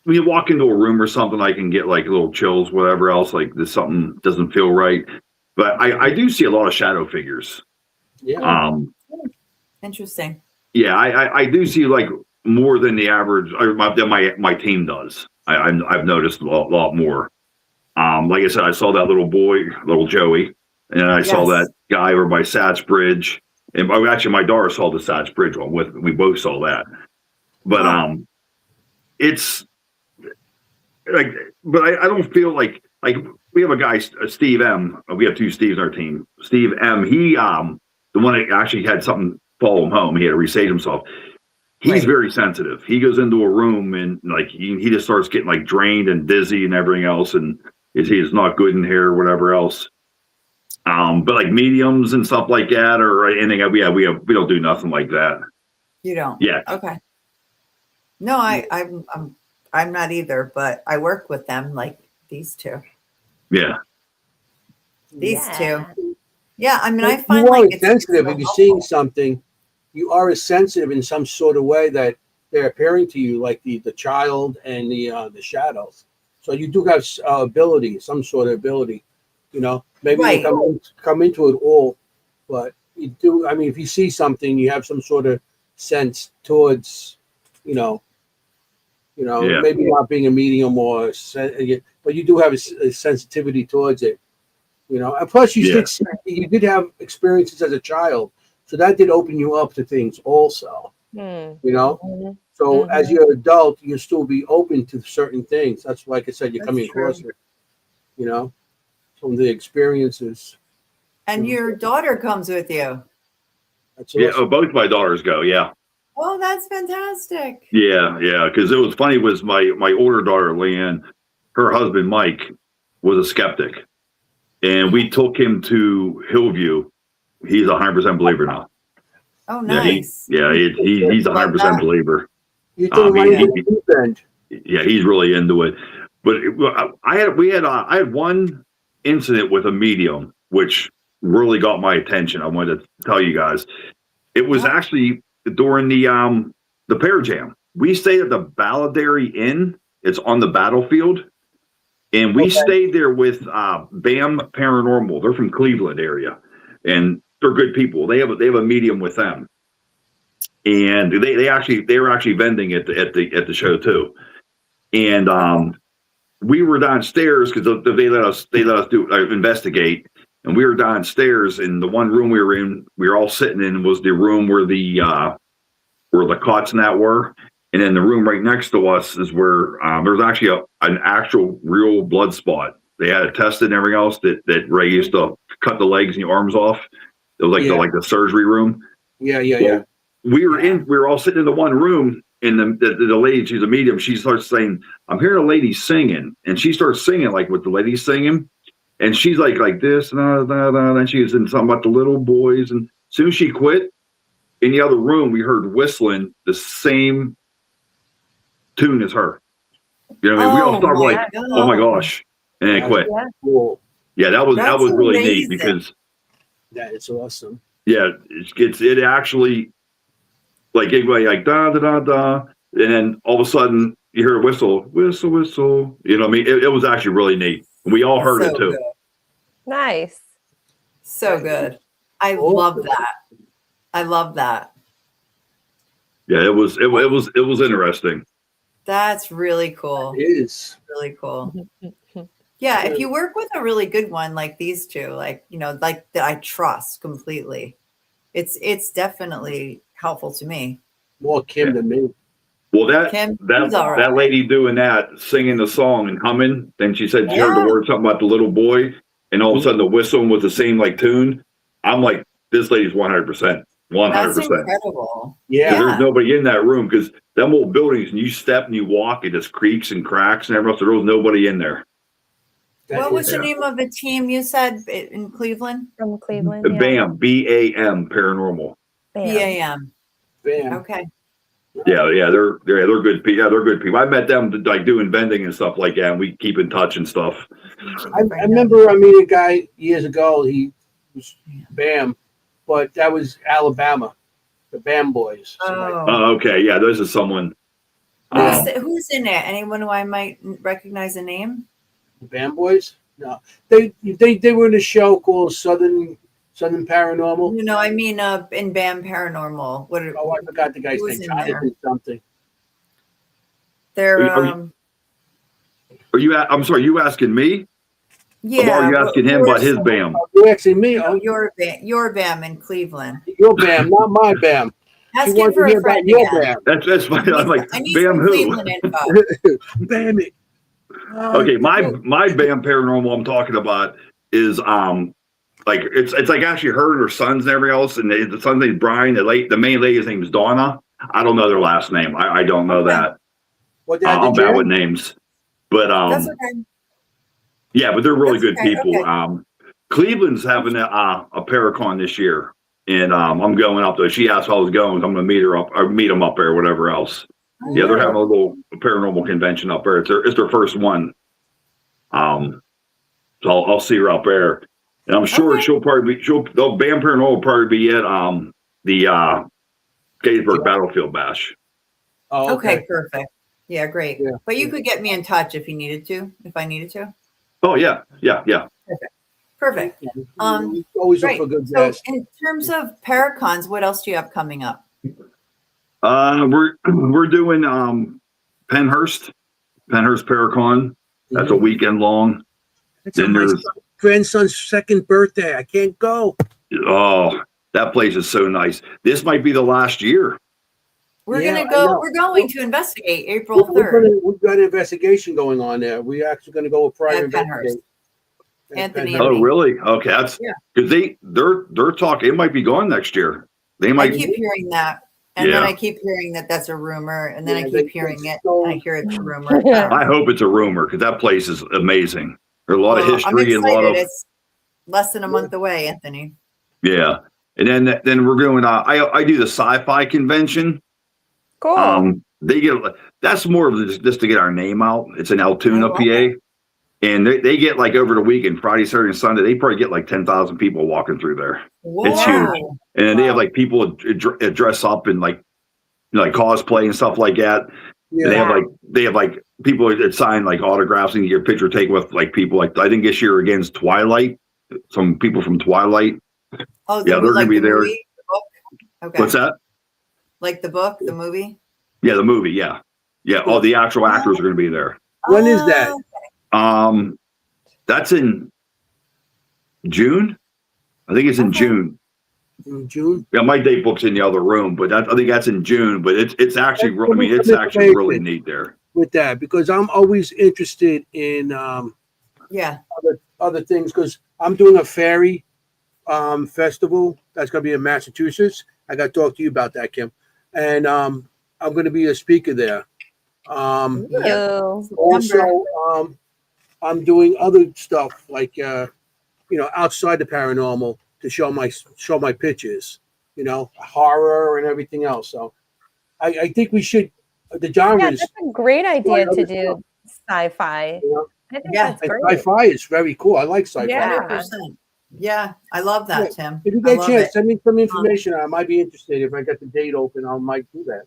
you walk into a room or something, I can get like little chills, whatever else, like there's something doesn't feel right. But I do see a lot of shadow figures. Yeah. Interesting. Yeah, I do see like more than the average, or than my team does. I've noticed a lot more. Like I said, I saw that little boy, little Joey, and I saw that guy over by Sats Bridge. And actually, my daughter saw the Sats Bridge one with me. We both saw that. But it's like, but I don't feel like we have a guy, Steve M. We have two Steves on our team. Steve M. He the one that actually had something follow him home. He had to resage himself. He's very sensitive. He goes into a room and like he just starts getting like drained and dizzy and everything else, and he's not good in here or whatever else. But like mediums and stuff like that or anything, we don't do nothing like that. You don't? Yeah. Okay. No, I'm not either, but I work with them like these two. Yeah. These two. Yeah, I mean, I find you are like it's sensitive. so If you're helpful. seeing something, you are as sensitive in some sort of way that they're appearing to you, like the child and the shadows. So you do have ability, some sort of ability. Maybe you come into it all, but you do. I mean, if you see something, you have some sort of sense towards, maybe not being a medium but you do have a sensitivity towards it. And plus you did have experiences as a child, so that did open you up to things also. So as you're an adult, you'll still be open to certain things. That's like I said, you're coming across it. Some of the experiences. And your daughter comes with you. That's awesome. Both my daughters go. Yeah. Oh, that's fantastic. Yeah. Because it was funny was my older daughter Leanne, her husband Mike was a skeptic, and we took him to Hillview. He's 100% believer now. Oh, nice. He's 100% believer. You did he's really into it. But I had one incident with a medium which really got my attention. I wanted to tell you guys. It was actually during the Pear Jam. We stayed at the Balladary Inn. It's on the battlefield. And we stayed there with BAM Paranormal. They're from Cleveland area. And they're good people. They have a medium with them. And they were actually vending at the show too. And we were downstairs because they let us do investigate, and we were downstairs in the one room we were in. We were all sitting in was the room where the cots and that were, and then the room right next to us is where there was actually an actual real blood spot. They had it tested and everything else that Ray used to cut the legs and the arms off. It was like the surgery room. Yeah. We were all sitting in the one room. And the lady, she's a medium, she starts saying, I'm hearing a lady singing. And she starts singing like what the lady's singing. And she's like this, and she was in something about the little boys. And as soon as she quit, in the other room, we heard whistling the same tune as her. You know what I mean? We all started like, God. oh my gosh, and then quit. Yeah. Cool. Yeah, that was really neat amazing. because That is awesome. yeah, it actually like it like da da da da, and then all of a sudden you hear a whistle. You know what I mean? It was actually really neat. We all heard it too. Good. Nice. So good. I love that. I love that. Yeah, it was interesting. That's really cool. It is. Really cool. Yeah, if you work with a really good one like these two, like, you know, like that I trust completely, it's definitely helpful to me. More Kimm than me. Well, that Kimm's all right. that lady doing that, singing the song and humming, then she said she heard the word something about the little boy, and all of a sudden the whistling was the same like tune. I'm like, this lady's 100%. 100%. That's incredible. Yeah. There's nobody in that room because them old buildings, and you step and you walk, it just creaks and cracks and everything else. There was nobody in there. What was the name of the team you said in Cleveland? From Cleveland. BAM, BAM, Paranormal. BAM. Bam. Okay. Yeah, they're good people. Yeah, they're good people. I met them like doing vending and stuff like that, and we keep in touch and stuff. I remember I met a guy years ago. He was BAM, but that was Alabama, the BAM boys. Oh. Okay, yeah, this is someone. Who's in it? Anyone who I might recognize the name? The BAM boys? No, they were in a show called Southern Paranormal. You know, I mean, in BAM Paranormal. I forgot the guy's name. Jonathan something. They're Are you? I'm sorry. You asking me? yeah. Or are you asking him about his BAM? You're asking me? Oh, your BAM in Cleveland. Your BAM, not my BAM. Ask He him wants for to hear a friend about your again. BAM. That's funny. I'm like, I need BAM some who? Cleveland info. BAM it. Okay, my BAM Paranormal I'm talking about is like it's like actually her and her sons and everything else, and the son's name's Brian. The main lady's name is Donna. I don't know their last name. I don't know that. What I'm bad with names, but That's okay. yeah, but they're really That's good okay, people. okay. Cleveland's having a Paracon this year, and I'm going up there. She asked if I was going. I'm going to meet her up or meet them up there, or whatever else. Yeah, they're having a little paranormal convention up there. It's their first one. So I'll see her up there, and I'm sure she'll probably be. BAM Paranormal will probably be at the Gettysburg Battlefield Bash. Oh, Okay, perfect. Yeah, great. Yeah. But you could get me in touch if I needed to. Oh yeah. Perfect. Always look Great. for good So guests. in terms of Paracons, what else do you have coming up? We're doing Penhurst Paracon. That's a weekend long. It's my grandson's second birthday. I can't go. Oh, that place is so nice. This might be the last year. We're Yeah, gonna I go. know. We're going to investigate April 3rd. We've got an investigation going on there. We're actually going to go with private At Penhurst. investigation. Anthony. Oh, really? Okay, that's because they're talking. It might be gone next year. They I might. keep hearing that, and then I keep hearing that that's a rumor, and then I keep hearing it, and I hear it's a rumor. I hope it's a rumor because that place is amazing. There's a lot of history and a lot of. It's less than a month away, Anthony. Yeah, and then we're going. I do the sci-fi convention. Cool. They get that's more of just to get our name out. It's in Altoona, PA, and they get like over the weekend, Friday, Saturday, and Sunday. They probably get like 10,000 people walking through there. Whoa. It's huge, and then they have like people dress up in like cosplay and stuff like that. Yeah. And they have like people that sign like autographs and get your picture taken with like people like I think this year against Twilight. Some people from Twilight. Oh, yeah, they're gonna be there. Movie, the book? Okay. What's that? Like the book, the movie? Yeah, the movie. Yeah. All the actual actors are going to be there. When is that? That's in June. I think it's in June. In June? Yeah, my date book's in the other room, but I think that's in June. But it's actually, it's actually really neat there. With that, because I'm always interested in other things. Because I'm doing a fairy festival that's going to be in Massachusetts. I got to talk to you about that, Kim. And I'm going to be a speaker there. Also, I'm doing other stuff like outside the paranormal to show my pictures, horror and everything else. So I think we should the genres. that's a great idea to do sci-fi. You know? I think Yeah. that's great. Sci-fi is very cool. I like sci-fi. Yeah. 100%. Yeah, I love that, Tim. If you I get a love chance, it. send me some information. I might be interested. If I got the date open, I might do that.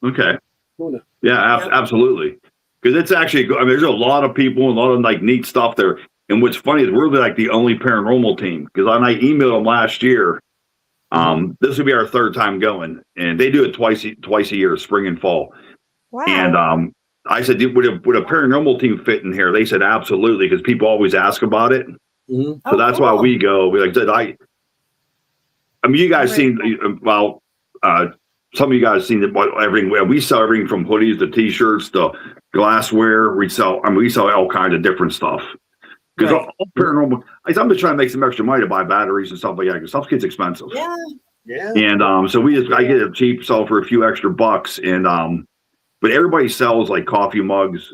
Okay. Sooner. Yeah, absolutely. Because it's actually, I mean, there's a lot of people, a lot of like neat stuff there. And what's funny is we're like the only paranormal team. Because I emailed them last year. This will be our third time going, and they do it twice a year, spring and fall. Wow. And I said, would a paranormal team fit in here? They said absolutely, because people always ask about it. So that's why we go. Like I said, I mean, you guys seen some of you guys seen everything. We sell everything from hoodies to t-shirts to glassware. We sell all kinds of different stuff. Because all paranormal, I'm just trying to make some extra money to buy batteries and stuff like that. Because stuff gets expensive. Yeah. And so I get it cheap, sell for a few extra bucks. And but everybody sells like coffee mugs,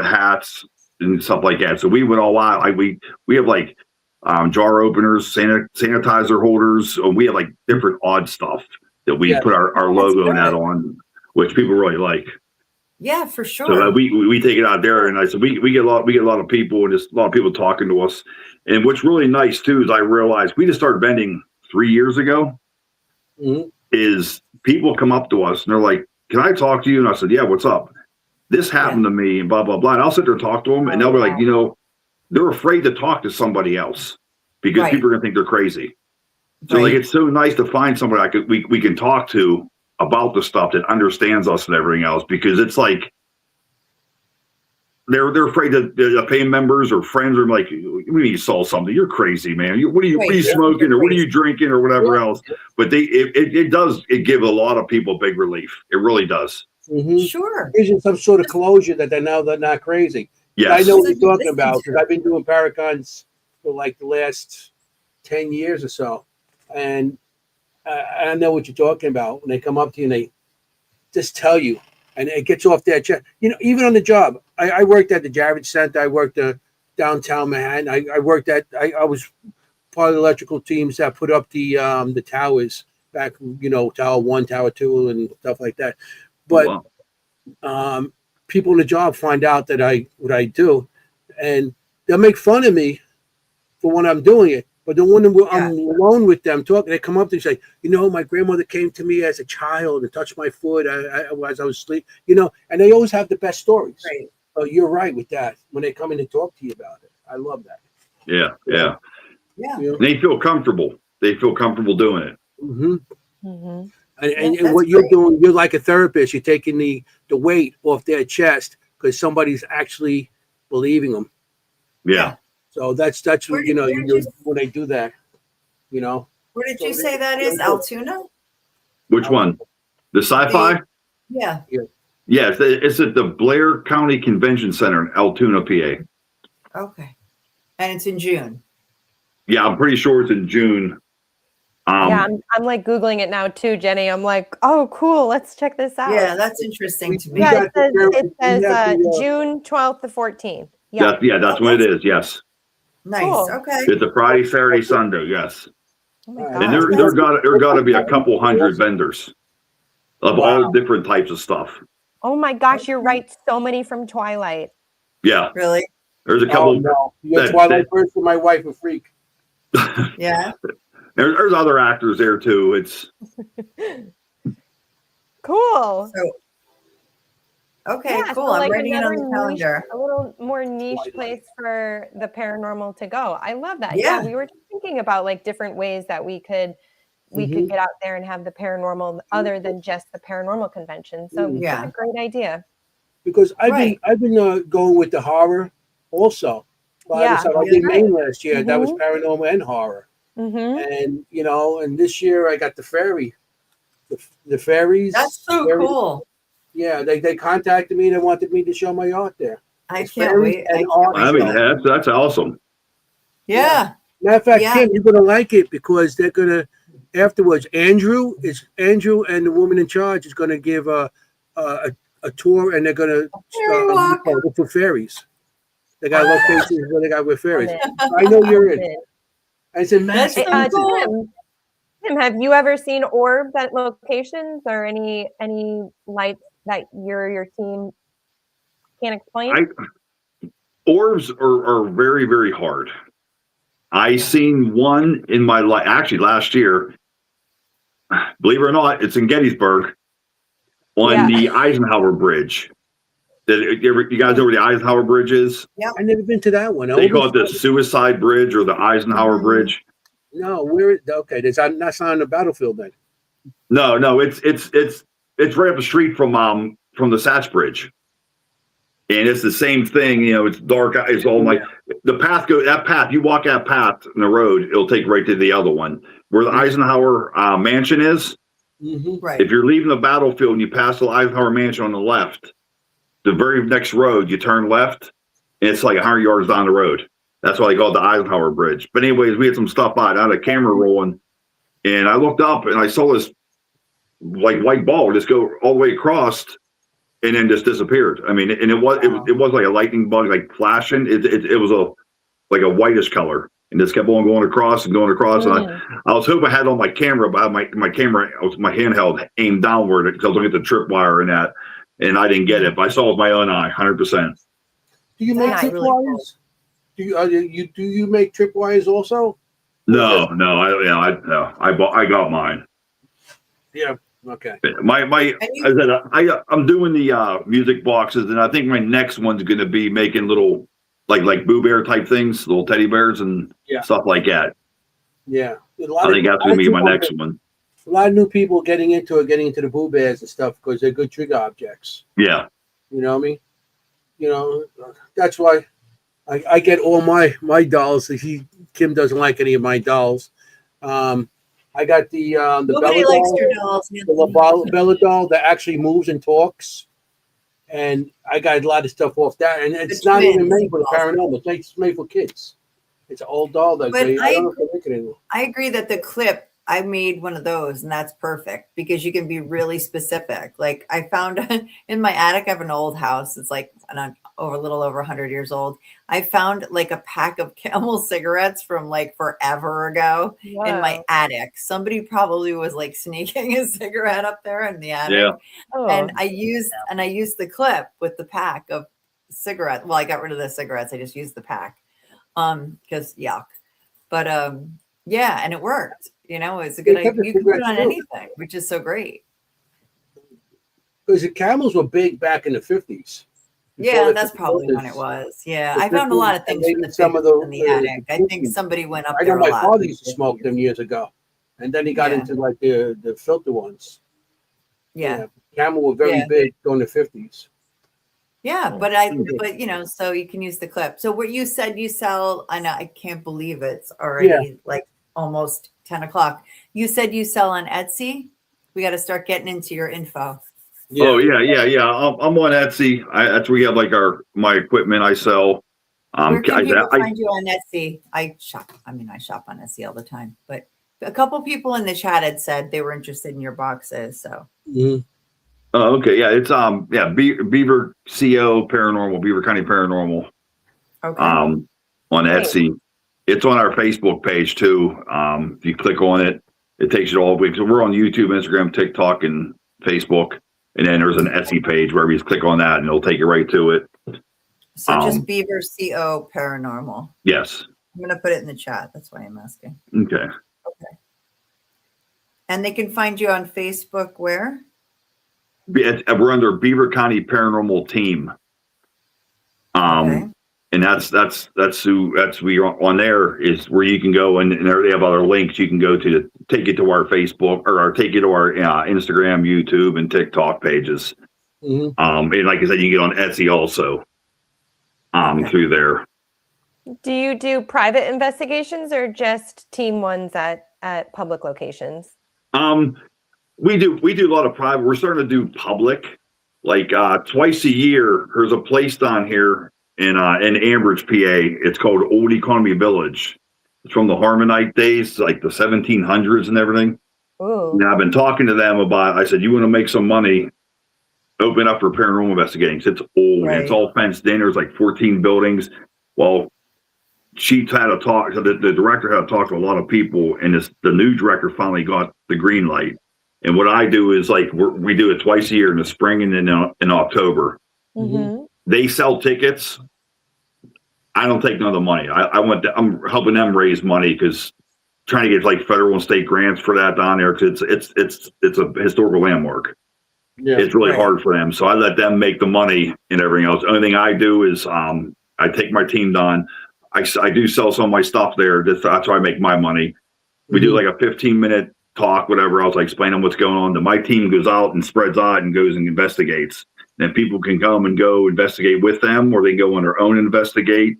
hats, and stuff like that. So we went all out. We have like jar openers, sanitizer holders. We have like different odd stuff that we put our logo and that on, which people really like. Yeah, for sure. So we take it out there, and I said we get a lot of people, and just a lot of people talking to us. And what's really nice too is I realized we just started vending 3 years ago. Is people come up to us and they're like, "Can I talk to you?" And I said, "Yeah, what's up? This happened to me," and blah blah blah. And I'll sit there and talk to them, and they'll be like, they're afraid to talk to somebody else because people are gonna think they're crazy. So like, it's so nice to find somebody we can talk to about the stuff that understands us and everything else, because it's like they're afraid that the paying members or friends are like, "We need to solve something. You're crazy, man. What are you smoking or what are you drinking or whatever else?" But it does give a lot of people big relief. It really does. Sure. Vision some sort of closure that they're not crazy. Yes. I know what you're talking about because I've been doing Paracons for like the last 10 years or so, and I know what you're talking about. When they come up to you and they just tell you, and it gets off their chest. Even on the job, I worked at the Javits Center. I worked downtown Manhattan. I worked I was part of the electrical teams that put up the towers back, Tower 1, Tower 2, and stuff like that. But people on the job find out that what I do, and they'll make fun of me for when I'm doing it. But then when I'm alone with them talking, they come up to me and say, my grandmother came to me as a child and touched my foot as I was asleep, and they always have the best stories. Right. So you're right with that when they come in and talk to you about it. I love that. Yeah. They feel comfortable. They feel comfortable doing it. And what you're doing, you're like a therapist. You're taking the weight off their chest because somebody's actually believing them. Yeah. So that's when they do that, Where did you say that is? Altoona? Which one? The sci-fi? Yeah. Yeah, it's at the Blair County Convention Center in Altoona, PA. Okay. And it's in June. Yeah, I'm pretty sure it's in June. I'm like Googling it now too, Jenny. I'm like, oh, cool. Let's check this out. Yeah, that's interesting to me. Yeah, it says June 12th to 14th. That's when it is. Yes. Nice. Cool. Okay. It's a Friday, Saturday, Sunday. Yes. Oh my God. And there got to be a couple hundred vendors of all different types of stuff. Oh my gosh, you're right. So many from Twilight. Yeah. Really? There's a couple. Oh, no. You're Twilight person, my wife a freak. Yeah. There's other actors there too. It's cool. Okay, cool. I'm writing it on the calendar. A little more niche place for the paranormal to go. I love that. Yeah. We were just thinking about like different ways that we could get out there and have the paranormal other than just the paranormal convention. So that's a great idea. Because I've been going with the horror also. I did Maine last year. That was paranormal and horror. And and this year I got the fairy. The fairies. That's so cool. Yeah, they contacted me and they wanted me to show my art there. I can't wait. I mean, that's awesome. Yeah. Matter of fact, Kim, you're gonna like it because they're gonna afterwards. Andrew and the woman in charge is gonna give a tour, and they're gonna look for fairies. They got locations where they got with fairies. I know you're in. I said, Tim, have you ever seen orbs at locations or any lights that your team can't explain? Orbs are very, very hard. I seen one in my life, actually last year. Believe it or not, it's in Gettysburg on the Eisenhower Bridge. You guys know where the Eisenhower Bridge is? Yep. I've never been to that one. They call it the Suicide Bridge or the Eisenhower Bridge. No, okay, that's not on the battlefield then. No, it's right up the street from the Satch Bridge. And it's the same thing, it's dark. It's all like the path that path, you walk that path in the road, it'll take right to the other one. Where the Eisenhower mansion is. Right. If you're leaving the battlefield and you pass the Eisenhower mansion on the left, the very next road, you turn left, and it's like 100 yards down the road. That's why they call it the Eisenhower Bridge. But anyways, we had some stuff out. I had a camera rolling, and I looked up and I saw this like white ball just go all the way across, and then just disappeared. I mean, and it was like a lightning bug, like flashing. It was like a whitish color, and just kept on going across. And I was hoping I had on my camera, but my camera, my handheld aimed downward because I was looking at the tripwire and that, and I didn't get it. But I saw it with my own eye, 100%. Do you make tripwires? Do you make tripwires also? No, I got mine. Yeah. Okay. I'm doing the music boxes, and I think my next one's going to be making little like Boo Bear type things, little teddy bears and stuff like that. Yeah, I think that's going to be my next one. A lot of new people getting into the Boo Bears and stuff because they're good trigger objects. Yeah. You know what I mean? That's why I get all my dolls. Kim doesn't like any of my dolls. I got the Nobody Bella likes doll, your dolls. the Bella doll that actually moves and talks, and I got a lot of stuff off that. And it's not even made for the paranormal; it's made for kids. It's an old doll that I don't know if they make it anymore. I agree that the clip, I made one of those, and that's perfect because you can be really specific. Like I found in my attic, I have an old house. It's like a little over 100 years old. I found like a pack of Camel cigarettes from like forever ago in my attic. Somebody probably was like sneaking a cigarette up there in the attic. Yeah. And I used the clip with the pack of cigarettes. Well, I got rid of the cigarettes. I just used the pack. Because yuck. But yeah, and it worked. It's a good idea. You can put it on anything, which is so great. Because the Camels were big back in the 50s. Yeah, that's probably when it was. Yeah, I found a lot of things from the attic. I think somebody went up there a lot. My father used to smoke them years ago, and then he got into like the filter ones. Yeah. Camel were very big during the 50s. Yeah, but so you can use the clip. So what you said you sell, I know I can't believe it's already like almost 10 o'clock. You said you sell on Etsy. We got to start getting into your info. Yeah. Oh yeah. I'm on Etsy. That's where you have like my equipment I sell. Where can people find you on Etsy? I shop on Etsy all the time, but a couple people in the chat had said they were interested in your boxes. So. Mm-hmm. Oh, okay. Yeah, it's Beaver CO Paranormal, Beaver County Paranormal. Okay. On Etsy. It's on our Facebook page too. If you click on it, it takes you all the way. So we're on YouTube, Instagram, TikTok, and Facebook. And then there's an Etsy page where you just click on that and it'll take you right to it. So just Beaver CO Paranormal. Yes. I'm going to put it in the chat. That's why I'm asking. Okay. And they can find you on Facebook where? We're under Beaver County Paranormal Team. And that's we are on there is where you can go and there they have other links you can go to take you to our Facebook or take you to our Instagram, YouTube, and TikTok pages. Mm-hmm. And like I said, you can get on Etsy also through there. Do you do private investigations or just team ones at public locations? We do a lot of private. We're starting to do public, like twice a year. There's a place down here in Ambridge, PA. It's called Old Economy Village. It's from the Harmonite days, like the 1700s and everything. Ooh. Now I've been talking to them about. I said, you want to make some money? Open up for paranormal investigating. It's old. Right. It's all fenced in. There's like 14 buildings. Well, she had a talk. So the director had to talk to a lot of people, and the new director finally got the green light. And what I do is like we do it twice a year in the spring and in October. Mm-hmm. They sell tickets. I don't take none of the money. I'm helping them raise money because trying to get like federal and state grants for that down there because it's a historical landmark. Yeah, it's really hard for them. So I let them make the money and everything else. The only thing I do is I take my team down. I do sell some of my stuff there. That's how I make my money. We do like a 15-minute talk, whatever else. I explain them what's going on. Then my team goes out and spreads out and goes and investigates. And people can come and go investigate with them, or they go on their own and investigate.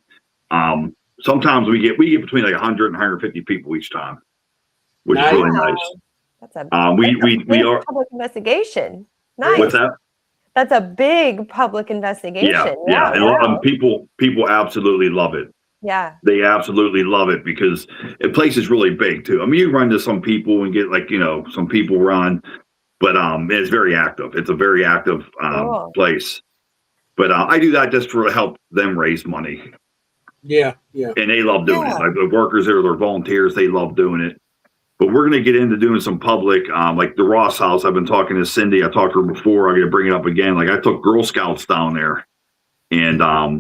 Sometimes we get between like 100 and 150 people each time, which is really nice. That's a we are public investigation. Nice. What's that? That's a big public investigation. Yeah. And a lot of people absolutely love it. Yeah. They absolutely love it because the place is really big too. I mean, you run to some people and get like, some people run, but it's very active. It's a very active place. But I do that just to help them raise money. Yeah, yeah. And they love doing it. Like the workers there, they're volunteers. They love doing it. But we're going to get into doing some public, like the Ross house. I've been talking to Cindy. I talked to her before. I'm going to bring it up again. Like I took Girl Scouts down there, and a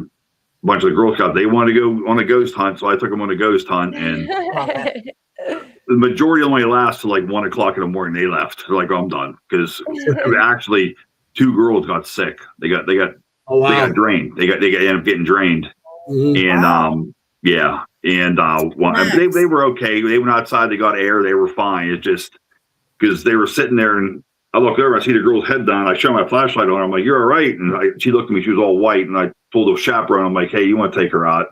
bunch of the Girl Scouts, they wanted to go on a ghost hunt. So I took them on a ghost hunt, and the majority only lasts till like 1 o'clock in the morning. They left. They're like, oh, I'm done. Because actually 2 girls got sick. They got drained. They ended up getting drained. And they were okay. They went outside, they got air, they were fine. It's just because they were sitting there, and I looked over, I see the girl's head down, I shone my flashlight on her, I'm like, you're all right. And she looked at me, she was all white, and I told the chaperone, I'm like, hey, you want to take her out?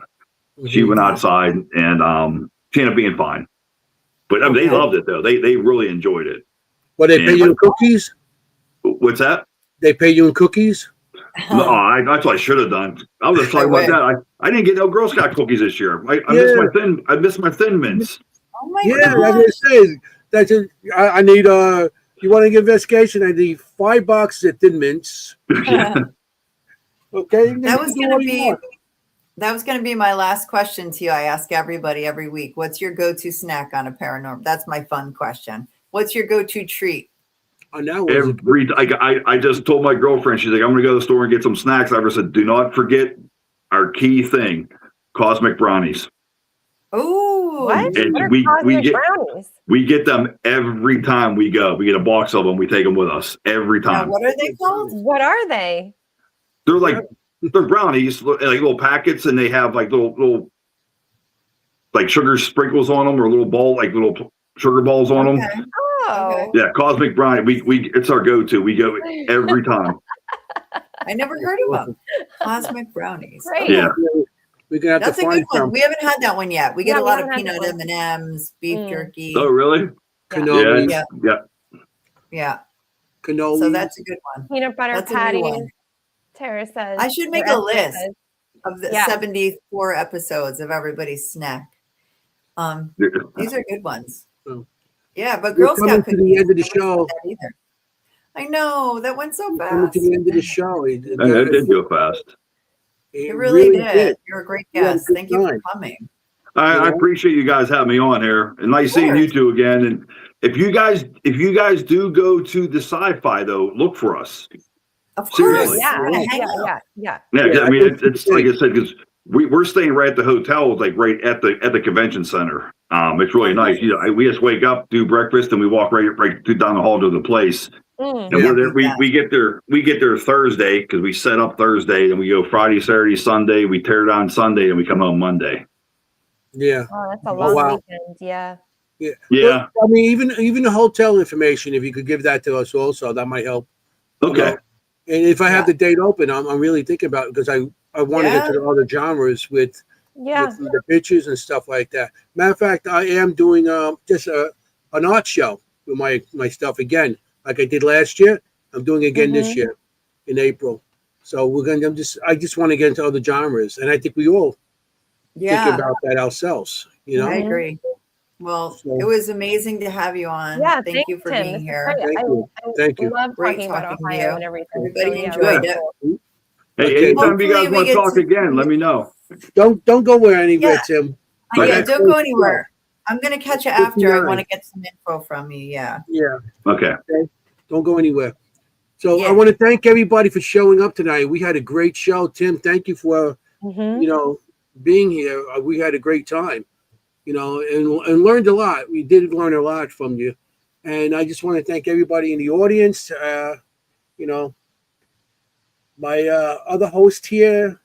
She went outside, and she ended up being fine. But they loved it though. They really enjoyed it. Well, they pay you in cookies? What's that? They pay you in cookies? No, that's what I should have done. I was just talking about that. I didn't get no Girl Scout cookies this year. I missed my Thin Mints. Oh my God! Yeah, God. I say I need you want to get investigation? I need 5 boxes of Thin Mints. Okay. That was gonna be my last question to you. I ask everybody every week. What's your go-to snack on a paranormal? That's my fun question. What's your go-to treat? I just told my girlfriend, she's like, I'm gonna go to the store and get some snacks. I said, do not forget our key thing, cosmic brownies. Oh, what? And what we get them every time we go. We get a box of them. We take them with us every time. Now, what are they called? What are they? They're brownies, like little packets, and they have like little like sugar sprinkles on them, or little sugar balls on them. Oh. Yeah, cosmic brownie. We it's our go-to. We go every time. I never heard of them. Cosmic brownies. Right. Yeah. That's a good one. We haven't had that one yet. We get a lot of peanut M&Ms, beef jerky. Oh, really? Cannoli. Yeah. Cannoli. So that's a good one. Peanut butter patties. Tara says. I should make a list of the 74 episodes of everybody's snack. These are good ones. Yeah, but Girl Scout to the end of the show. I know that went so fast. Coming to the end of the show. It did go fast. It really did. You're a great guest. Thank you for coming. I appreciate you guys having me on here, and nice seeing you two again. And if you guys do go to the sci-fi though, look for us. Of course. Yeah. I mean, it's like I said, because we're staying right at the hotel, like right at the convention center. It's really nice. We just wake up, do breakfast, and we walk right down the hall to the place. And we're there. We get there Thursday because we set up Thursday, and we go Friday, Saturday, Sunday. We tear down Sunday, and we come home Monday. Yeah. Oh, that's a long weekend. Yeah. Yeah. Yeah. Well, I mean, even the hotel information, if you could give that to us also, that might help. Okay. And if I have the date open, I'm really thinking about it because I want to get to the other genres with the pictures and stuff like that. Matter of fact, I am doing just an art show with my stuff again, like I did last year. I'm doing it again this year in April. So I just want to get into other genres, and I think we all think about that ourselves. I agree. Well, it was amazing to have you on. Yeah, thank you for being here. Thank you. I love talking about Ohio and everything. Everybody enjoyed it. Hey, anytime you guys want to talk again, let me know. Don't go where anywhere, Tim. Yeah, don't go anywhere. I'm gonna catch you after. I 59. want to get some info from you. Yeah. Yeah. Okay. Don't go anywhere. So Yeah. I want to thank everybody for showing up tonight. We had a great show. Tim, thank you for being here. We had a great time, and learned a lot. We did learn a lot from you. And I just want to thank everybody in the audience. My other host here,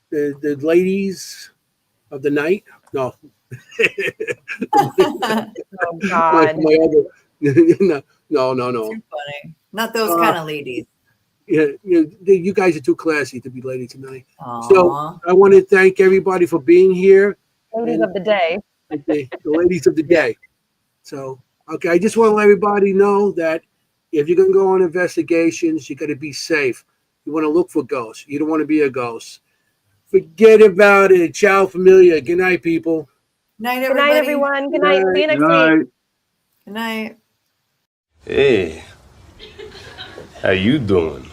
the ladies of the night. No. Oh God. my other, no. Too funny. Not those kind of ladies. Yeah, you guys are too classy to be lady tonight. Aww. So I want to thank everybody for being here. Ladies of the day. The ladies of the day. So, okay, I just want to let everybody know that if you're going to go on investigations, you got to be safe. You want to look for ghosts. You don't want to be a ghost. Forget about it. Ciao, familia. Good night, people. Night, Good everybody. night, everyone. Good night. See you next week. Good night. Hey, how you doing?